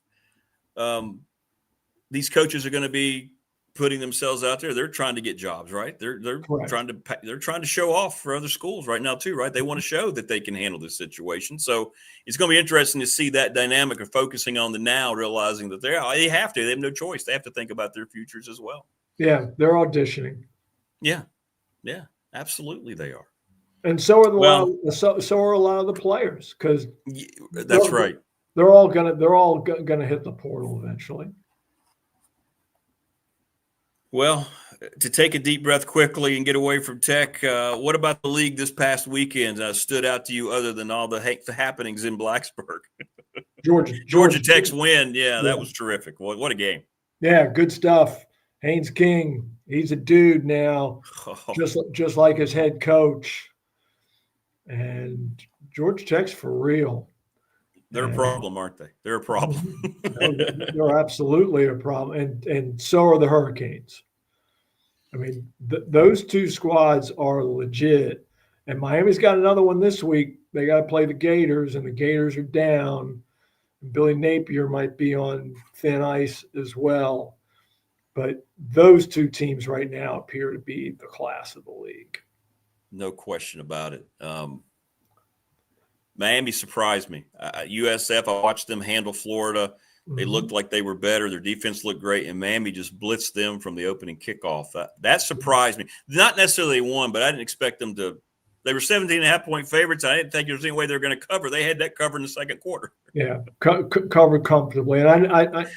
These coaches are going to be putting themselves out there. They're trying to get jobs, right? They're trying to show off for other schools right now too, right? They want to show that they can handle this situation. So it's going to be interesting to see that dynamic of focusing on the now, realizing that they have no choice. They have to think about their futures as well. Yeah, they're auditioning. Yeah, absolutely, they are. And so are so are a lot of the players, because that's right. They're all gonna hit the portal eventually. Well, to take a deep breath quickly and get away from Tech, what about the league this past weekend stood out to you other than all the happenings in Blacksburg? Georgia Tech's win. Yeah, that was terrific. What a game. Yeah, good stuff. Haynes King, he's a dude now, just like his head coach. And Georgia Tech's for real. They're a problem, aren't they? They're a problem. No, they're absolutely a problem, and so are the Hurricanes. I mean, those two squads are legit. And Miami's got another one this week. They got to play the Gators, and the Gators are down. Billy Napier might be on thin ice as well. But those two teams right now appear to be the class of the league. No question about it. Miami surprised me. USF, I watched them handle Florida. They looked like they were better. Their defense looked great, and Miami just blitzed them from the opening kickoff. That surprised me. Not necessarily they won, but I didn't expect them to. They were 17.5-point favorites. I didn't think there was any way they were going to cover. They had that covered in the second quarter. Yeah, covered comfortably. And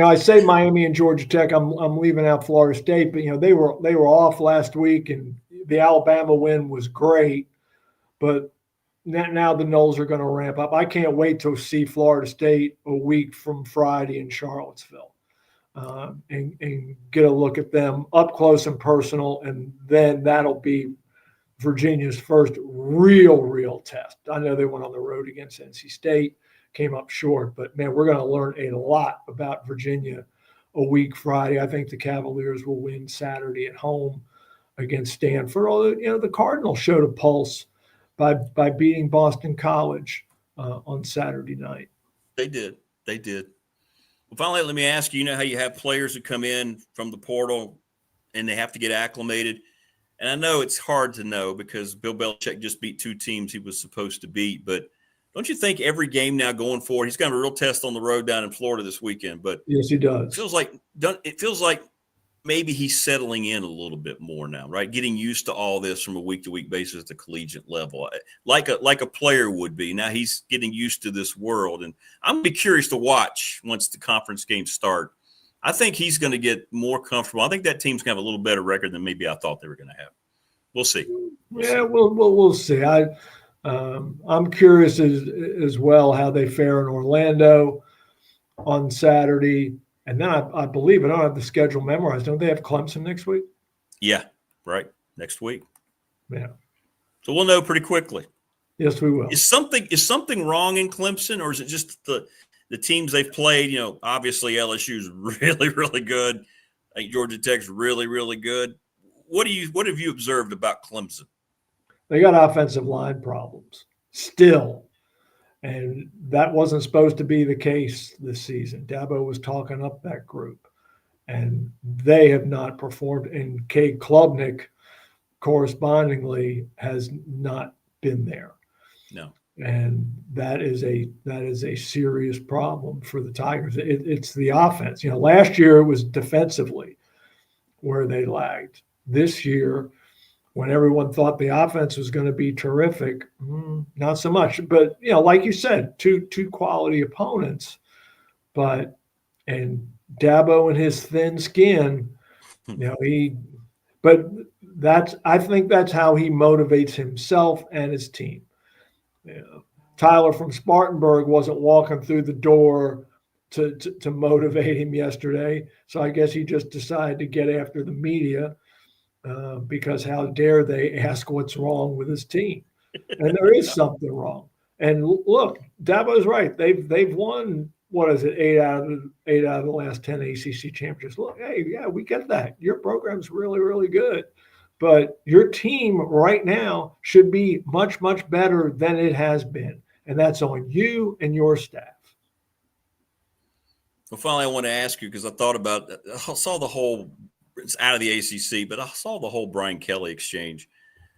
I say Miami and Georgia Tech. I'm leaving out Florida State, but they were off last week, and the Alabama win was great. But now the Noles are going to ramp up. I can't wait to see Florida State a week from Friday in Charlottesville, and get a look at them up close and personal, and then that'll be Virginia's first real test. I know they went on the road against NC State, came up short, but man, we're going to learn a lot about Virginia a week Friday. I think the Cavaliers will win Saturday at home against Stanford. Although the Cardinals showed a pulse by beating Boston College on Saturday night. They did. Well, finally, let me ask you, how you have players who come in from the portal and they have to get acclimated. And I know it's hard to know because Bill Belichick just beat two teams he was supposed to beat. But don't you think every game now going forward, he's got a real test on the road down in Florida this weekend. But yes, he does. It feels like maybe he's settling in a little bit more now, right? Getting used to all this from a week-to-week basis at the collegiate level, like a player would be. Now he's getting used to this world. And I'm going to be curious to watch once the conference games start. I think he's going to get more comfortable. I think that team's going to have a little better record than maybe I thought they were going to have. We'll see. We'll see. I'm curious as well how they fare in Orlando on Saturday. And then I believe, I don't have the schedule memorized. Don't they have Clemson next week? Yeah, right. Next week. Yeah. So we'll know pretty quickly. Yes, we will. Is something wrong in Clemson, or is it just the teams they've played? Obviously LSU's really, really good. I think Georgia Tech's really, really good. What have you observed about Clemson? They got offensive line problems still. And that wasn't supposed to be the case this season. Dabo was talking up that group, and they have not performed. And Cade Klubnik, correspondingly, has not been there. No. And that is a serious problem for the Tigers. It's the offense. Last year it was defensively where they lagged. This year, when everyone thought the offense was going to be terrific, not so much. But, like you said, two quality opponents. But Dabo and his thin skin, I think that's how he motivates himself and his team. Tyler from Spartanburg wasn't walking through the door to motivate him yesterday. So I guess he just decided to get after the media. Because how dare they ask what's wrong with his team? And there is something wrong. And look, Dabo's right. They've won, what is it, 8 out of the last 10 ACC championships. Look, hey, yeah, we get that. Your program's really, really good. But your team right now should be much, much better than it has been. And that's on you and your staff. Well, finally, I want to ask you, because I saw the whole – it's out of the ACC, but I saw the whole Brian Kelly exchange.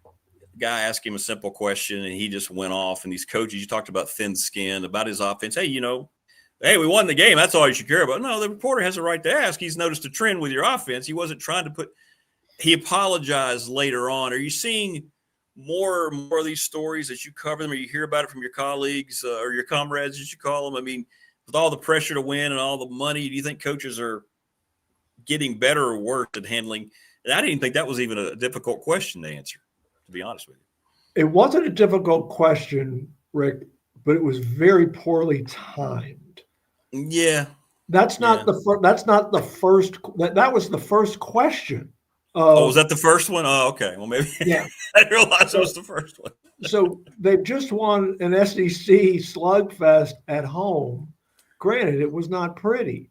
The guy asked him a simple question, and he just went off. And these coaches, you talked about thin skin, about his offense. Hey, we won the game. That's all you should care about. No, the reporter has a right to ask. He's noticed a trend with your offense. He wasn't trying to he apologized later on. Are you seeing more of these stories as you cover them, or you hear about it from your colleagues or your comrades, as you call them? I mean, with all the pressure to win and all the money, do you think coaches are getting better or worse at handling? And I didn't think that was even a difficult question to answer, to be honest with you. It wasn't a difficult question, Rick, but it was very poorly timed. Yeah. That's not that's not the first. That was the first question. Was that the first one? Oh, okay. Well, maybe Yeah. I didn't realize it was the first one. So they've just won an SEC slugfest at home. Granted, it was not pretty,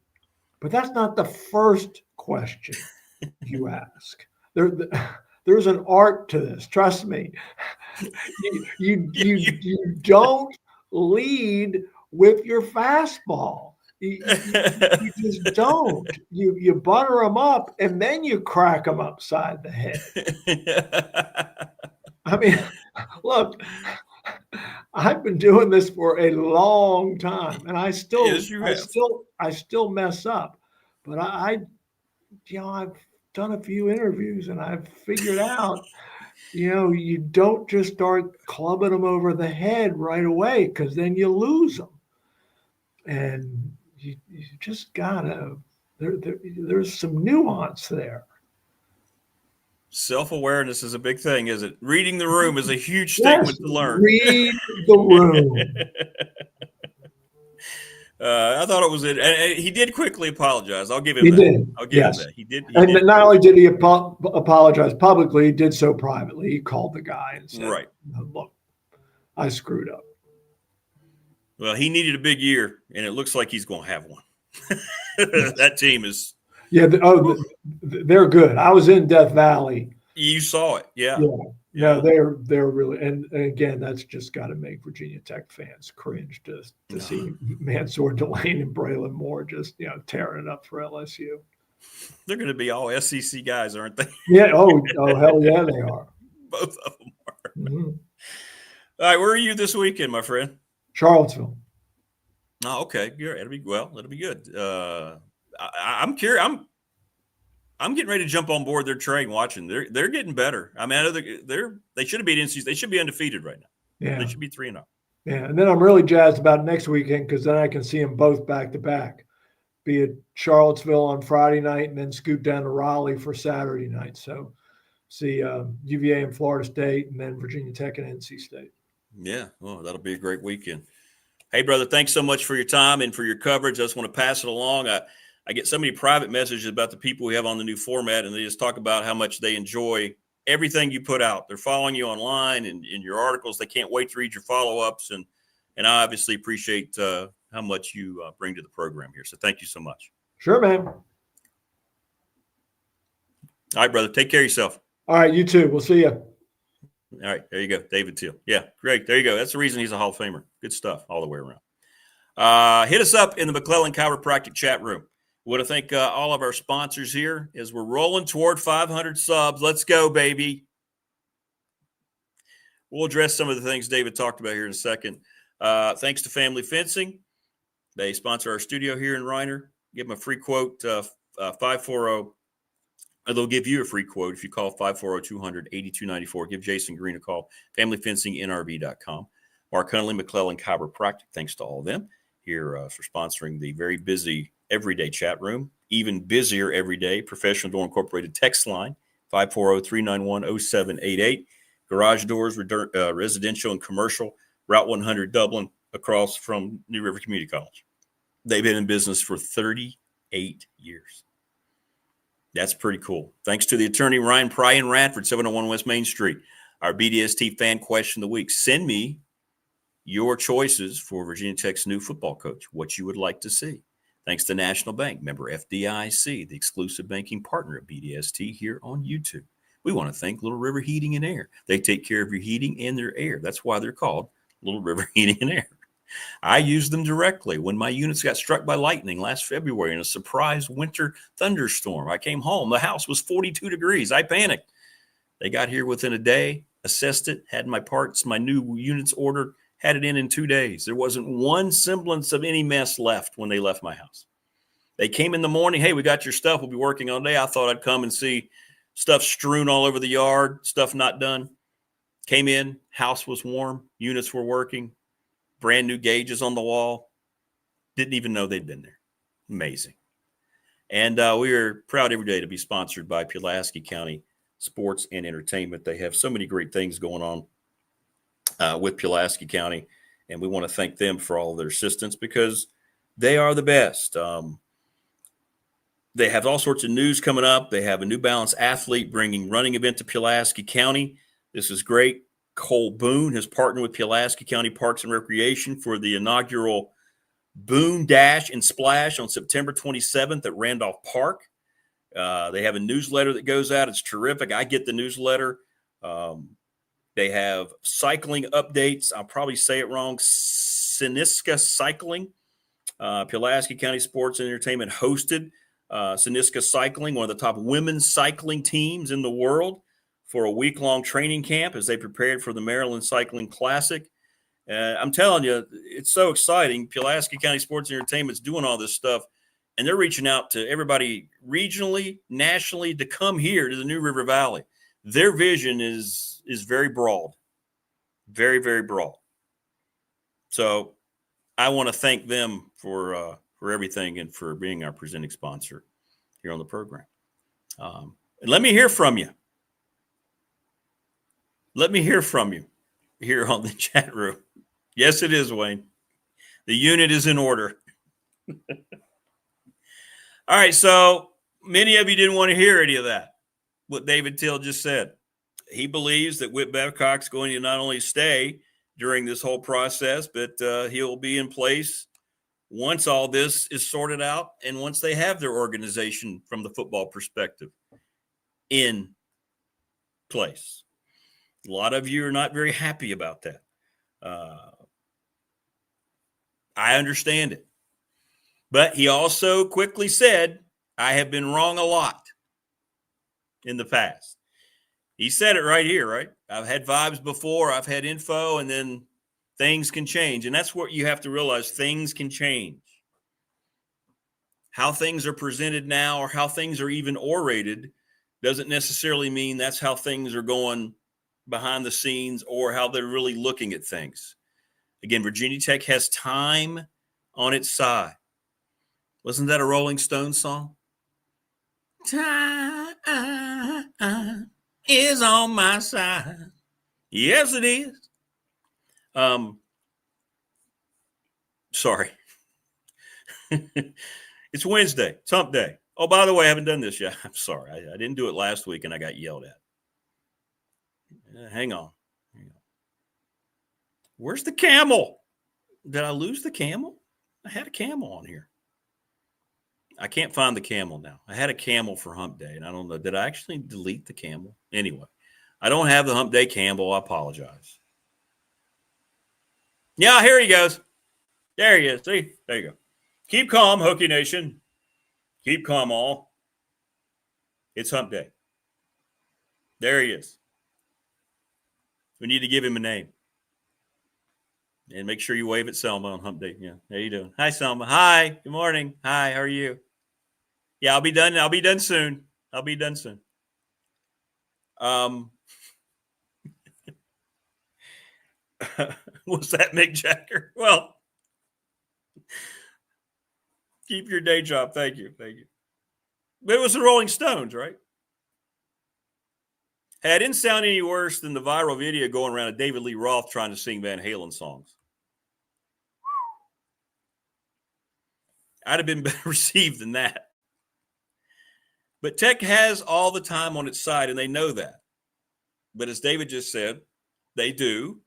but that's not the first question you ask. There's an art to this. Trust me. You don't lead with your fastball. You just don't. You butter them up and then you crack them upside the head. I mean, look, I've been doing this for a long time, and I still mess up. But I've done a few interviews, and I've figured out, you don't just start clubbing them over the head right away, because then you lose them. And you just gotta. There's some nuance there. Self-awareness is a big thing, isn't it? Reading the room is a huge statement to learn. Read the room. I thought it was it. And he did quickly apologize. I'll give him He that. did. I'll give him Yes. that. He did. And not only did he apologize publicly, he did so privately. He called the guy and said, Right. Look, I screwed up. Well, he needed a big year, and it looks like he's going to have one. That team is. Yeah. They're good. I was in Death Valley. You saw it. Yeah. No, they're really, and again, that's just got to make Virginia Tech fans cringe to see Sordelett and Braylon Moore just tearing it up for LSU. They're going to be all SEC guys, aren't they? Yeah. Oh, hell yeah, they are. Both of them are. Mm-hmm. All right, where are you this weekend, my friend? Charlottesville. Oh, okay. It'll be good. I'm curious. I'm getting ready to jump on board their train. Watching, they're getting better. I mean, I know they should have beat NC. They should be undefeated right now. Yeah, they should be 3-0. Yeah, and then I'm really jazzed about next weekend, because then I can see them both back to back. Be at Charlottesville on Friday night, and then scoot down to Raleigh for Saturday night. So see UVA and Florida State, and then Virginia Tech and NC State. Yeah, well, that'll be a great weekend. Hey, brother, thanks so much for your time and for your coverage. I just want to pass it along. I get so many private messages about the people we have on the new format, and they just talk about how much they enjoy everything you put out. They're following you online and in your articles. They can't wait to read your follow-ups, and I obviously appreciate how much you bring to the program here. So thank you so much. Sure, man. All right, brother. Take care of yourself. All right, you too. We'll see you. All right, there you go. David Teel. Yeah, great. There you go. That's the reason he's a Hall of Famer. Good stuff all the way around. Hit us up in the McClellan Chiropractic chat room. We want to thank all of our sponsors here as we're rolling toward 500 subs. Let's go, baby. We'll address some of the things David talked about here in a second. Thanks to Family Fencing. They sponsor our studio here in Reiner. Give them a free quote, 540. They'll give you a free quote if you call 540-200-8294. Give Jason Green a call, familyfencingnrv.com. Mark Hunley, McClellan Chiropractic, thanks to all of them here for sponsoring the very busy everyday chat room. Even busier every day, Professional Door Incorporated text line, 540-391-0788. Garage doors, residential and commercial, Route 100 Dublin, across from New River Community College. They've been in business for 38 years. That's pretty cool. Thanks to the attorney Ryan Pry in Radford, 701 West Main Street. Our BDST fan question of the week. Send me your choices for Virginia Tech's new football coach, what you would like to see. Thanks to National Bank, member FDIC, the exclusive banking partner of BDST here on YouTube. We want to thank Little River Heating and Air. They take care of your heating and their air. That's why they're called Little River Heating and Air. I used them directly when my units got struck by lightning last February in a surprise winter thunderstorm. I came home. The house was 42 degrees. I panicked. They got here within a day, assessed it, had my parts, my new units ordered, had it in 2 days. There wasn't one semblance of any mess left when they left my house. They came in the morning. Hey, we got your stuff. We'll be working all day. I thought I'd come and see stuff strewn all over the yard, stuff not done. Came in, house was warm, units were working, brand new gauges on the wall. Didn't even know they'd been there. Amazing. And we are proud every day to be sponsored by Pulaski County Sports and Entertainment. They have so many great things going on with Pulaski County, and we want to thank them for all of their assistance because they are the best. They have all sorts of news coming up. They have a New Balance athlete bringing running event to Pulaski County. This is great. Cole Boone has partnered with Pulaski County Parks and Recreation for the inaugural Boone Dash and Splash on September 27th at Randolph Park. They have a newsletter that goes out. It's terrific. I get the newsletter. They have cycling updates. I'll probably say it wrong. Siniska Cycling. Pulaski County Sports and Entertainment hosted Siniska Cycling, one of the top women's cycling teams in the world, for a week-long training camp as they prepared for the Maryland Cycling Classic. I'm telling you, it's so exciting. Pulaski County Sports and Entertainment's doing all this stuff, and they're reaching out to everybody regionally, nationally, to come here to the New River Valley. Their vision is very broad, very, very broad. So I want to thank them for everything and for being our presenting sponsor here on the program. And let me hear from you. Let me hear from you here on the chat room. Yes, it is, Wayne. The unit is in order. All right, so many of you didn't want to hear any of that, what David Teel just said. He believes that Whit Babcock's going to not only stay during this whole process, but he'll be in place once all this is sorted out and once they have their organization from the football perspective in place. A lot of you are not very happy about that. I understand it. But he also quickly said, I have been wrong a lot in the past. He said it right here, right? I've had vibes before, I've had info, and then things can change. And that's what you have to realize. Things can change. How things are presented now or how things are even orated doesn't necessarily mean that's how things are going behind the scenes or how they're really looking at things. Again, Virginia Tech has time on its side. Wasn't that a Rolling Stones song? Time is on my side. Yes, it is. Sorry. It's Wednesday. It's Hump Day. Oh, by the way, I haven't done this yet. I'm sorry. I didn't do it last week and I got yelled at. Hang on. Where's the camel? Did I lose the camel? I had a camel on here. I can't find the camel now. I had a camel for Hump Day, and I don't know. Did I actually delete the camel? Anyway, I don't have the Hump Day camel. I apologize. Yeah, here he goes. There he is. See? There you go. Keep calm, Hokie Nation. Keep calm, all. It's Hump Day. There he is. We need to give him a name. And make sure you wave at Selma on Hump Day. Yeah, how you doing? Hi, Selma. Hi. Good morning. Hi. How are you? Yeah, I'll be done. I'll be done soon. I'll be done soon. Was that Mick Jagger? Well, keep your day job. Thank you. Thank you. But it was the Rolling Stones, right? Hey, it didn't sound any worse than the viral video going around of David Lee Roth trying to sing Van Halen songs. I'd have been better received than that. But Tech has all the time on its side, and they know that. But as David just said, they do,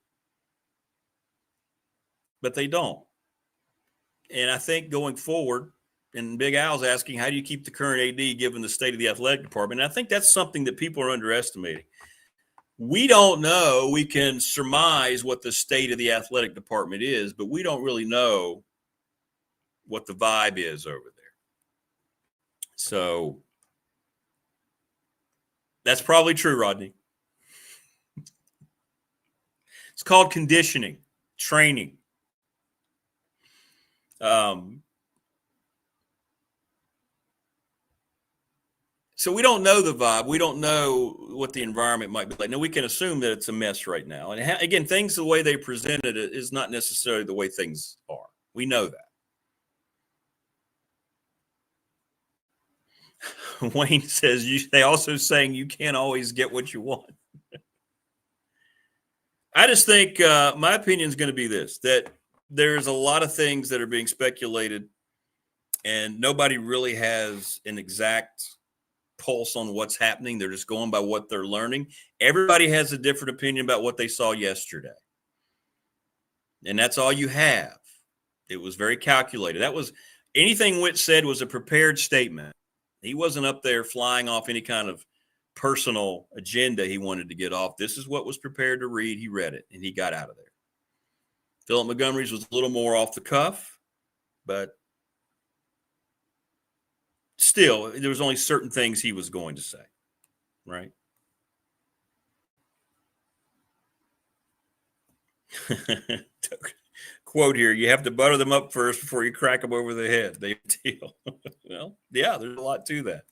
but they don't. And I think going forward, and Big Al's asking, how do you keep the current AD given the state of the athletic department? And I think that's something that people are underestimating. We don't know. We can surmise what the state of the athletic department is, but we don't really know what the vibe is over there. So that's probably true, Rodney. It's called conditioning, training. So we don't know the vibe. We don't know what the environment might be like. Now, we can assume that it's a mess right now. And again, things the way they presented it is not necessarily the way things are. We know that. Wayne says they also saying you can't always get what you want. I just think my opinion is going to be this, that there's a lot of things that are being speculated and nobody really has an exact pulse on what's happening. They're just going by what they're learning. Everybody has a different opinion about what they saw yesterday. And that's all you have. It was very calculated. That was anything Witt said was a prepared statement. He wasn't up there flying off any kind of personal agenda he wanted to get off. This is what was prepared to read. He read it, and he got out of there. Philip Montgomery's was a little more off the cuff, but still, there was only certain things he was going to say, right? Quote here, you have to butter them up first before you crack them over the head. David Teel. Well, yeah, there's a lot to that.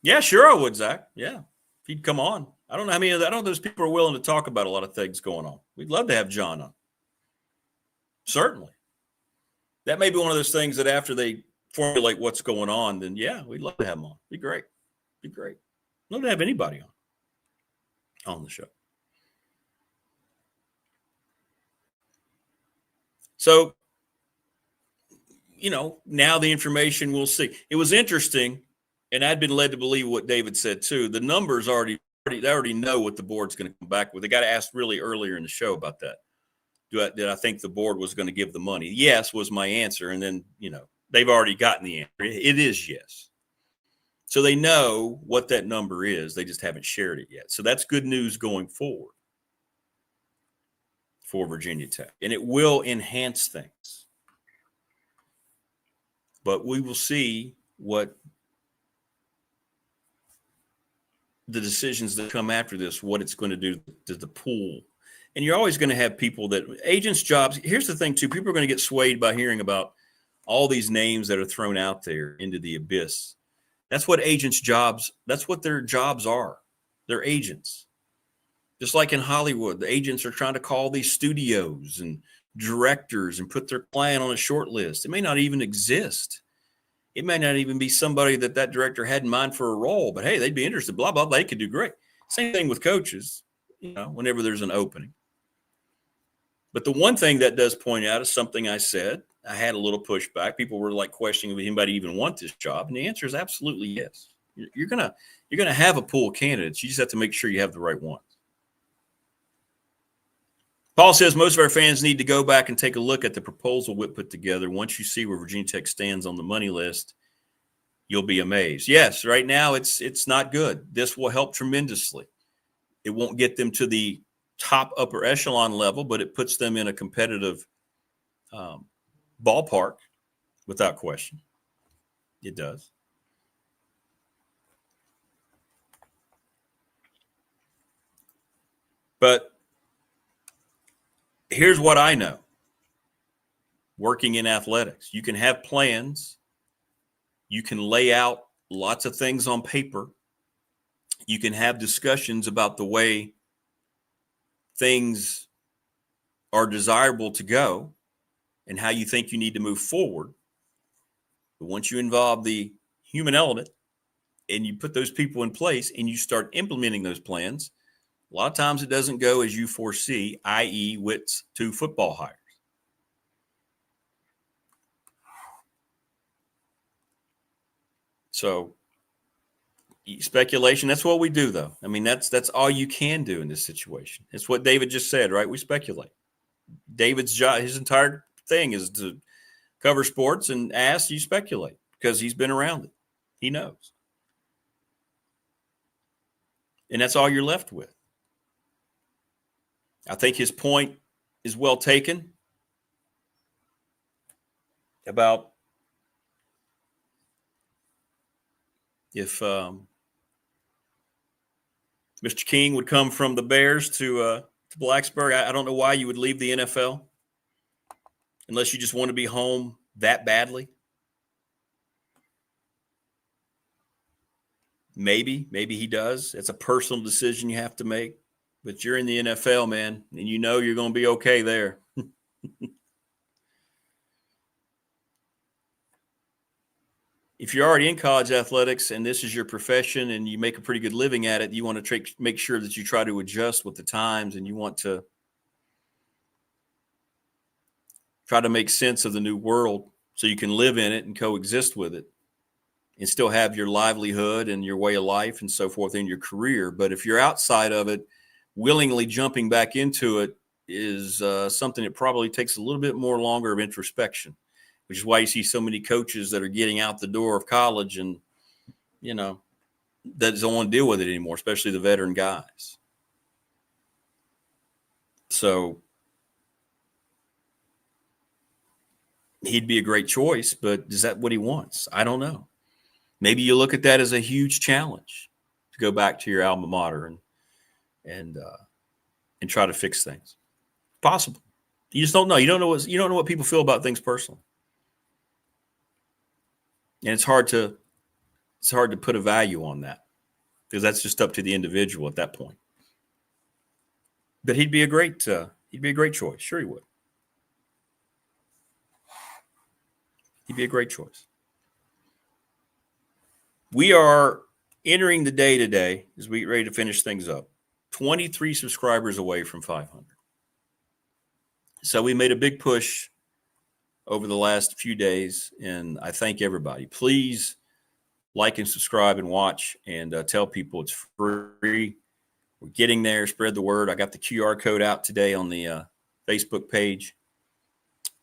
Yeah, sure I would, Zach. Yeah, if he'd come on. I don't know how many of that. I don't know those people are willing to talk about a lot of things going on. We'd love to have John on. Certainly. That may be one of those things that after they formulate what's going on, then yeah, we'd love to have him on. Be great. Be great. Love to have anybody on the show. So, now the information we'll see. It was interesting, and I'd been led to believe what David said too. The numbers they already know what the board's going to come back with. They got asked really earlier in the show about that. Did I think the board was going to give the money? Yes, was my answer. And then, they've already gotten the answer. It is yes. So they know what that number is. They just haven't shared it yet. So that's good news going forward for Virginia Tech. And it will enhance things. But we will see what the decisions that come after this, what it's going to do to the pool. And you're always going to have people that agents' jobs. Here's the thing, too. People are going to get swayed by hearing about all these names that are thrown out there into the abyss. That's what agents' jobs, that's what their jobs are. They're agents. Just like in Hollywood, the agents are trying to call these studios and directors and put their client on a short list. It may not even exist. It may not even be somebody that director had in mind for a role, but hey, they'd be interested, blah, blah, blah. They could do great. Same thing with coaches, whenever there's an opening. But the one thing that does point out is something I said. I had a little pushback. People were like questioning if anybody even want this job. And the answer is absolutely yes. You're gonna have a pool of candidates. You just have to make sure you have the right ones. Paul says most of our fans need to go back and take a look at the proposal Witt put together. Once you see where Virginia Tech stands on the money list, you'll be amazed. Yes, right now it's not good. This will help tremendously. It won't get them to the top upper echelon level, but it puts them in a competitive ballpark without question. It does. But here's what I know. Working in athletics, you can have plans. You can lay out lots of things on paper. You can have discussions about the way things are desirable to go and how you think you need to move forward. But once you involve the human element and you put those people in place and you start implementing those plans, a lot of times it doesn't go as you foresee, i.e. Witt's 2 football hires. So speculation, that's what we do, though. I mean, that's all you can do in this situation. It's what David just said, right? We speculate. David's job, his entire thing is to cover sports and ask, you speculate, because he's been around it. He knows. And that's all you're left with. I think his point is well taken about if Mr. King would come from the Bears to Blacksburg. I don't know why you would leave the NFL unless you just want to be home that badly. Maybe he does. It's a personal decision you have to make. But you're in the NFL, man, and you know you're going to be okay there. If you're already in college athletics and this is your profession and you make a pretty good living at it, you want to make sure that you try to adjust with the times and you want to try to make sense of the new world so you can live in it and coexist with it and still have your livelihood and your way of life and so forth in your career. But if you're outside of it, willingly jumping back into it is something that probably takes a little bit more longer of introspection, which is why you see so many coaches that are getting out the door of college and, that don't want to deal with it anymore, especially the veteran guys. So he'd be a great choice, but is that what he wants? I don't know. Maybe you look at that as a huge challenge to go back to your alma mater and try to fix things. Possible. You just don't know. You don't know what people feel about things personally. And it's hard to put a value on that because that's just up to the individual at that point. But he'd be a great choice. Sure he would. He'd be a great choice. We are entering the day today as we get ready to finish things up. 23 subscribers away from 500. So we made a big push over the last few days, and I thank everybody. Please like and subscribe and watch and tell people it's free. We're getting there. Spread the word. I got the QR code out today on the Facebook page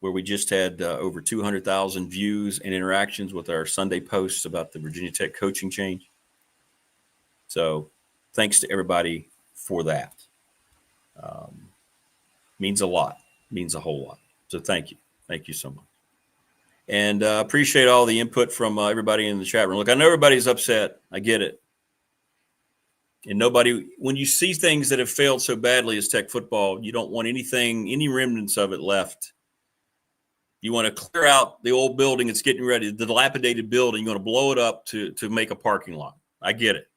where we just had over 200,000 views and interactions with our Sunday posts about the Virginia Tech coaching change. So thanks to everybody for that. Means a lot. Means a whole lot. So thank you. Thank you so much. And appreciate all the input from everybody in the chat room. Look, I know everybody's upset. I get it. And when you see things that have failed so badly as Tech football, you don't want any remnants of it left. You want to clear out the old building that's getting ready, the dilapidated building. You want to blow it up to make a parking lot. I get it.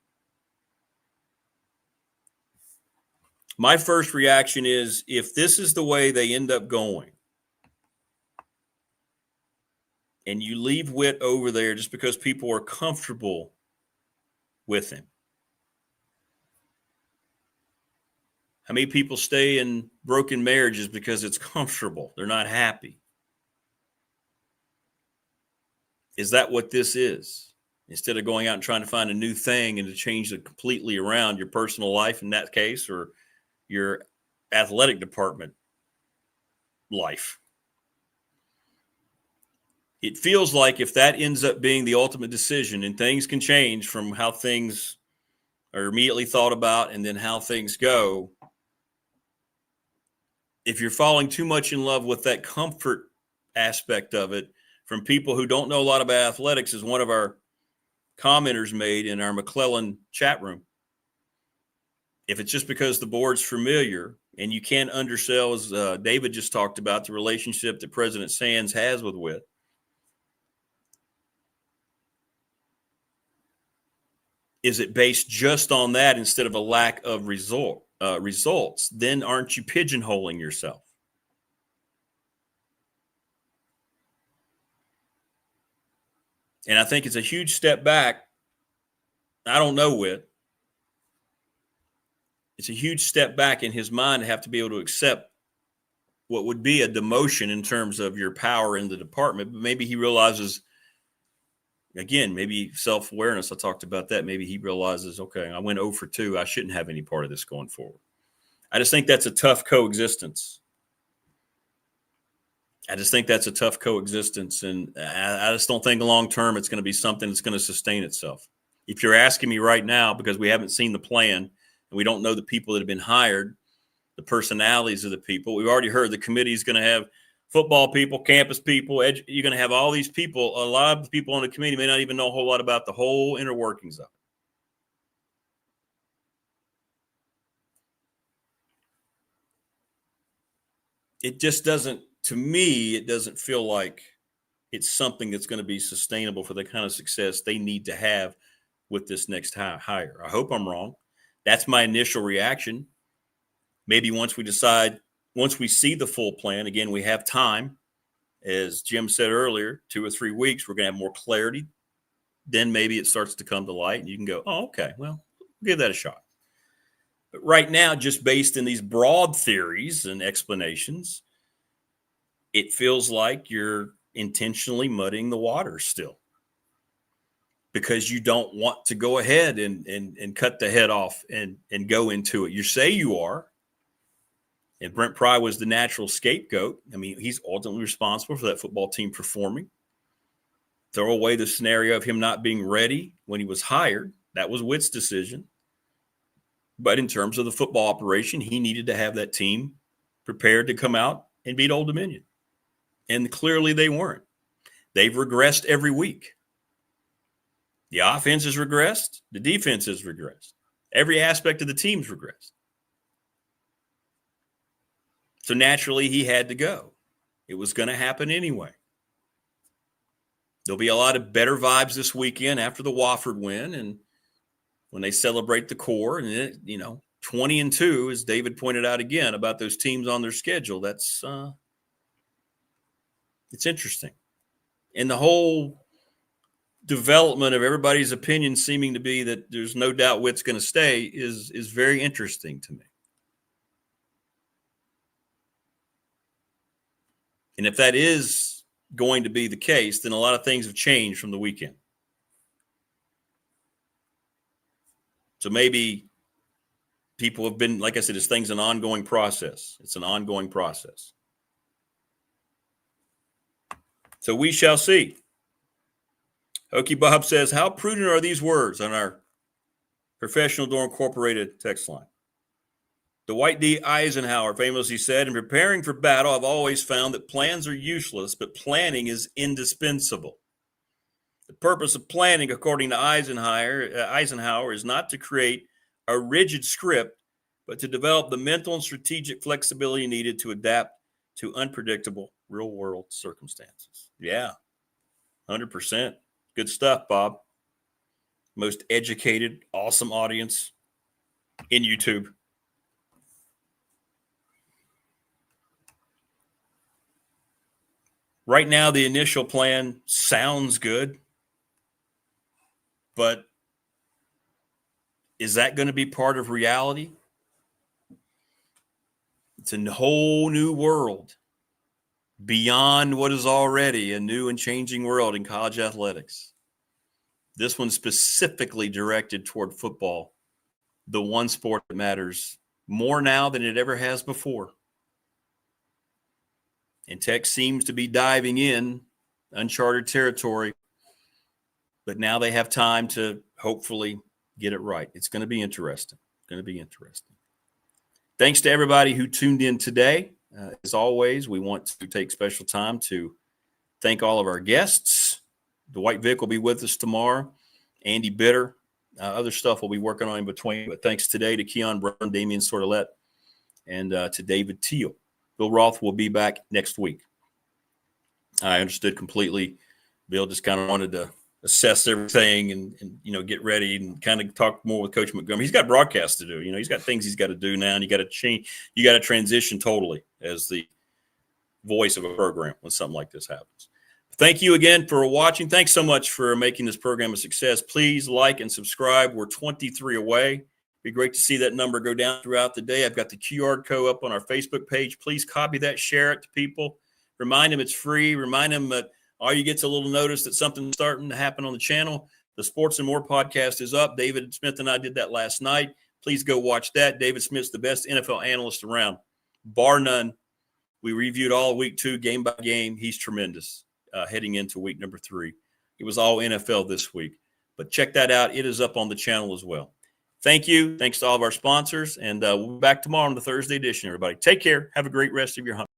My first reaction is if this is the way they end up going and you leave Witt over there just because people are comfortable with him. How many people stay in broken marriages because it's comfortable? They're not happy. Is that what this is? Instead of going out and trying to find a new thing and to change it completely around your personal life in that case, or your athletic department life. It feels like if that ends up being the ultimate decision, and things can change from how things are immediately thought about and then how things go, if you're falling too much in love with that comfort aspect of it from people who don't know a lot about athletics, as one of our commenters made in our McClellan chat room, if it's just because the board's familiar and you can't undersell, as David just talked about, the relationship that President Sands has with Witt, is it based just on that instead of a lack of results? Then aren't you pigeonholing yourself? And I think it's a huge step back. I don't know Witt. It's a huge step back in his mind to have to be able to accept what would be a demotion in terms of your power in the department. But maybe he realizes, again, maybe self-awareness. I talked about that. Maybe he realizes, okay, I went 0 for 2. I shouldn't have any part of this going forward. I just think that's a tough coexistence. And I just don't think long-term it's going to be something that's going to sustain itself. If you're asking me right now, because we haven't seen the plan, and we don't know the people that have been hired, the personalities of the people. We've already heard the committee is going to have football people, campus people. You're going to have all these people. A lot of the people on the committee may not even know a whole lot about the whole inner workings of it. It just doesn't, to me, it doesn't feel like it's something that's going to be sustainable for the kind of success they need to have with this next hire. I hope I'm wrong. That's my initial reaction. Maybe once we see the full plan, again, we have time. As Jim said earlier, 2 or 3 weeks, we're going to have more clarity. Then maybe it starts to come to light and you can go, oh, okay, well, give that a shot. But right now, just based in these broad theories and explanations, it feels like you're intentionally muddying the water still, because you don't want to go ahead and cut the head off and go into it. You say you are, and Brent Pry was the natural scapegoat. I mean, he's ultimately responsible for that football team performing. Throw away the scenario of him not being ready when he was hired. That was Witt's decision. But in terms of the football operation, he needed to have that team prepared to come out and beat Old Dominion. And clearly they weren't. They've regressed every week. The offense has regressed. The defense has regressed. Every aspect of the team's regressed. So naturally, he had to go. It was going to happen anyway. There'll be a lot of better vibes this weekend after the Wofford win, and when they celebrate the core, and it, 20-2, as David pointed out again about those teams on their schedule. That's it's interesting, and the whole development of everybody's opinion seeming to be that there's no doubt Witt's going to stay is very interesting to me. And if that is going to be the case, then a lot of things have changed from the weekend. So maybe people have been, like I said, this thing's an ongoing process. It's an ongoing process. So we shall see. Hokey Bob says, how prudent are these words on our Professional Door Incorporated text line? Dwight D. Eisenhower famously said, in preparing for battle, I've always found that plans are useless, but planning is indispensable. The purpose of planning, according to Eisenhower, is not to create a rigid script, but to develop the mental and strategic flexibility needed to adapt to unpredictable real-world circumstances. Yeah, 100%. Good stuff, Bob. Most educated, awesome audience in YouTube. Right now, the initial plan sounds good, but is that going to be part of reality? It's a whole new world beyond what is already a new and changing world in college athletics. This one's specifically directed toward football, the one sport that matters more now than it ever has before. And Tech seems to be diving in uncharted territory, but now they have time to hopefully get it right. It's going to be interesting. Thanks to everybody who tuned in today. As always, we want to take special time to thank all of our guests. Dwight Vick will be with us tomorrow. Andy Bitter. Other stuff we'll be working on in between. But thanks today to Kion Brown, Damien Sordelett, and to David Teel. Bill Roth will be back next week. I understood completely. Bill just kind of wanted to assess everything and get ready and kind of talk more with Coach Montgomery. He's got broadcasts to do. He's got things he's got to do now, and you got to change. You got to transition totally as the voice of a program when something like this happens. Thank you again for watching. Thanks so much for making this program a success. Please like and subscribe. We're 23 away. Be great to see that number go down throughout the day. I've got the QR code up on our Facebook page. Please copy that, share it to people. Remind them it's free. Remind them that all you get's a little notice that something's starting to happen on the channel. The Sports and More podcast is up. David Smith and I did that last night. Please go watch that. David Smith's the best NFL analyst around, bar none. We reviewed all week 2, game by game. He's tremendous heading into week number 3. It was all NFL this week. But check that out. It is up on the channel as well. Thank you. Thanks to all of our sponsors. And we'll be back tomorrow on the Thursday edition, everybody. Take care. Have a great rest of your hunt.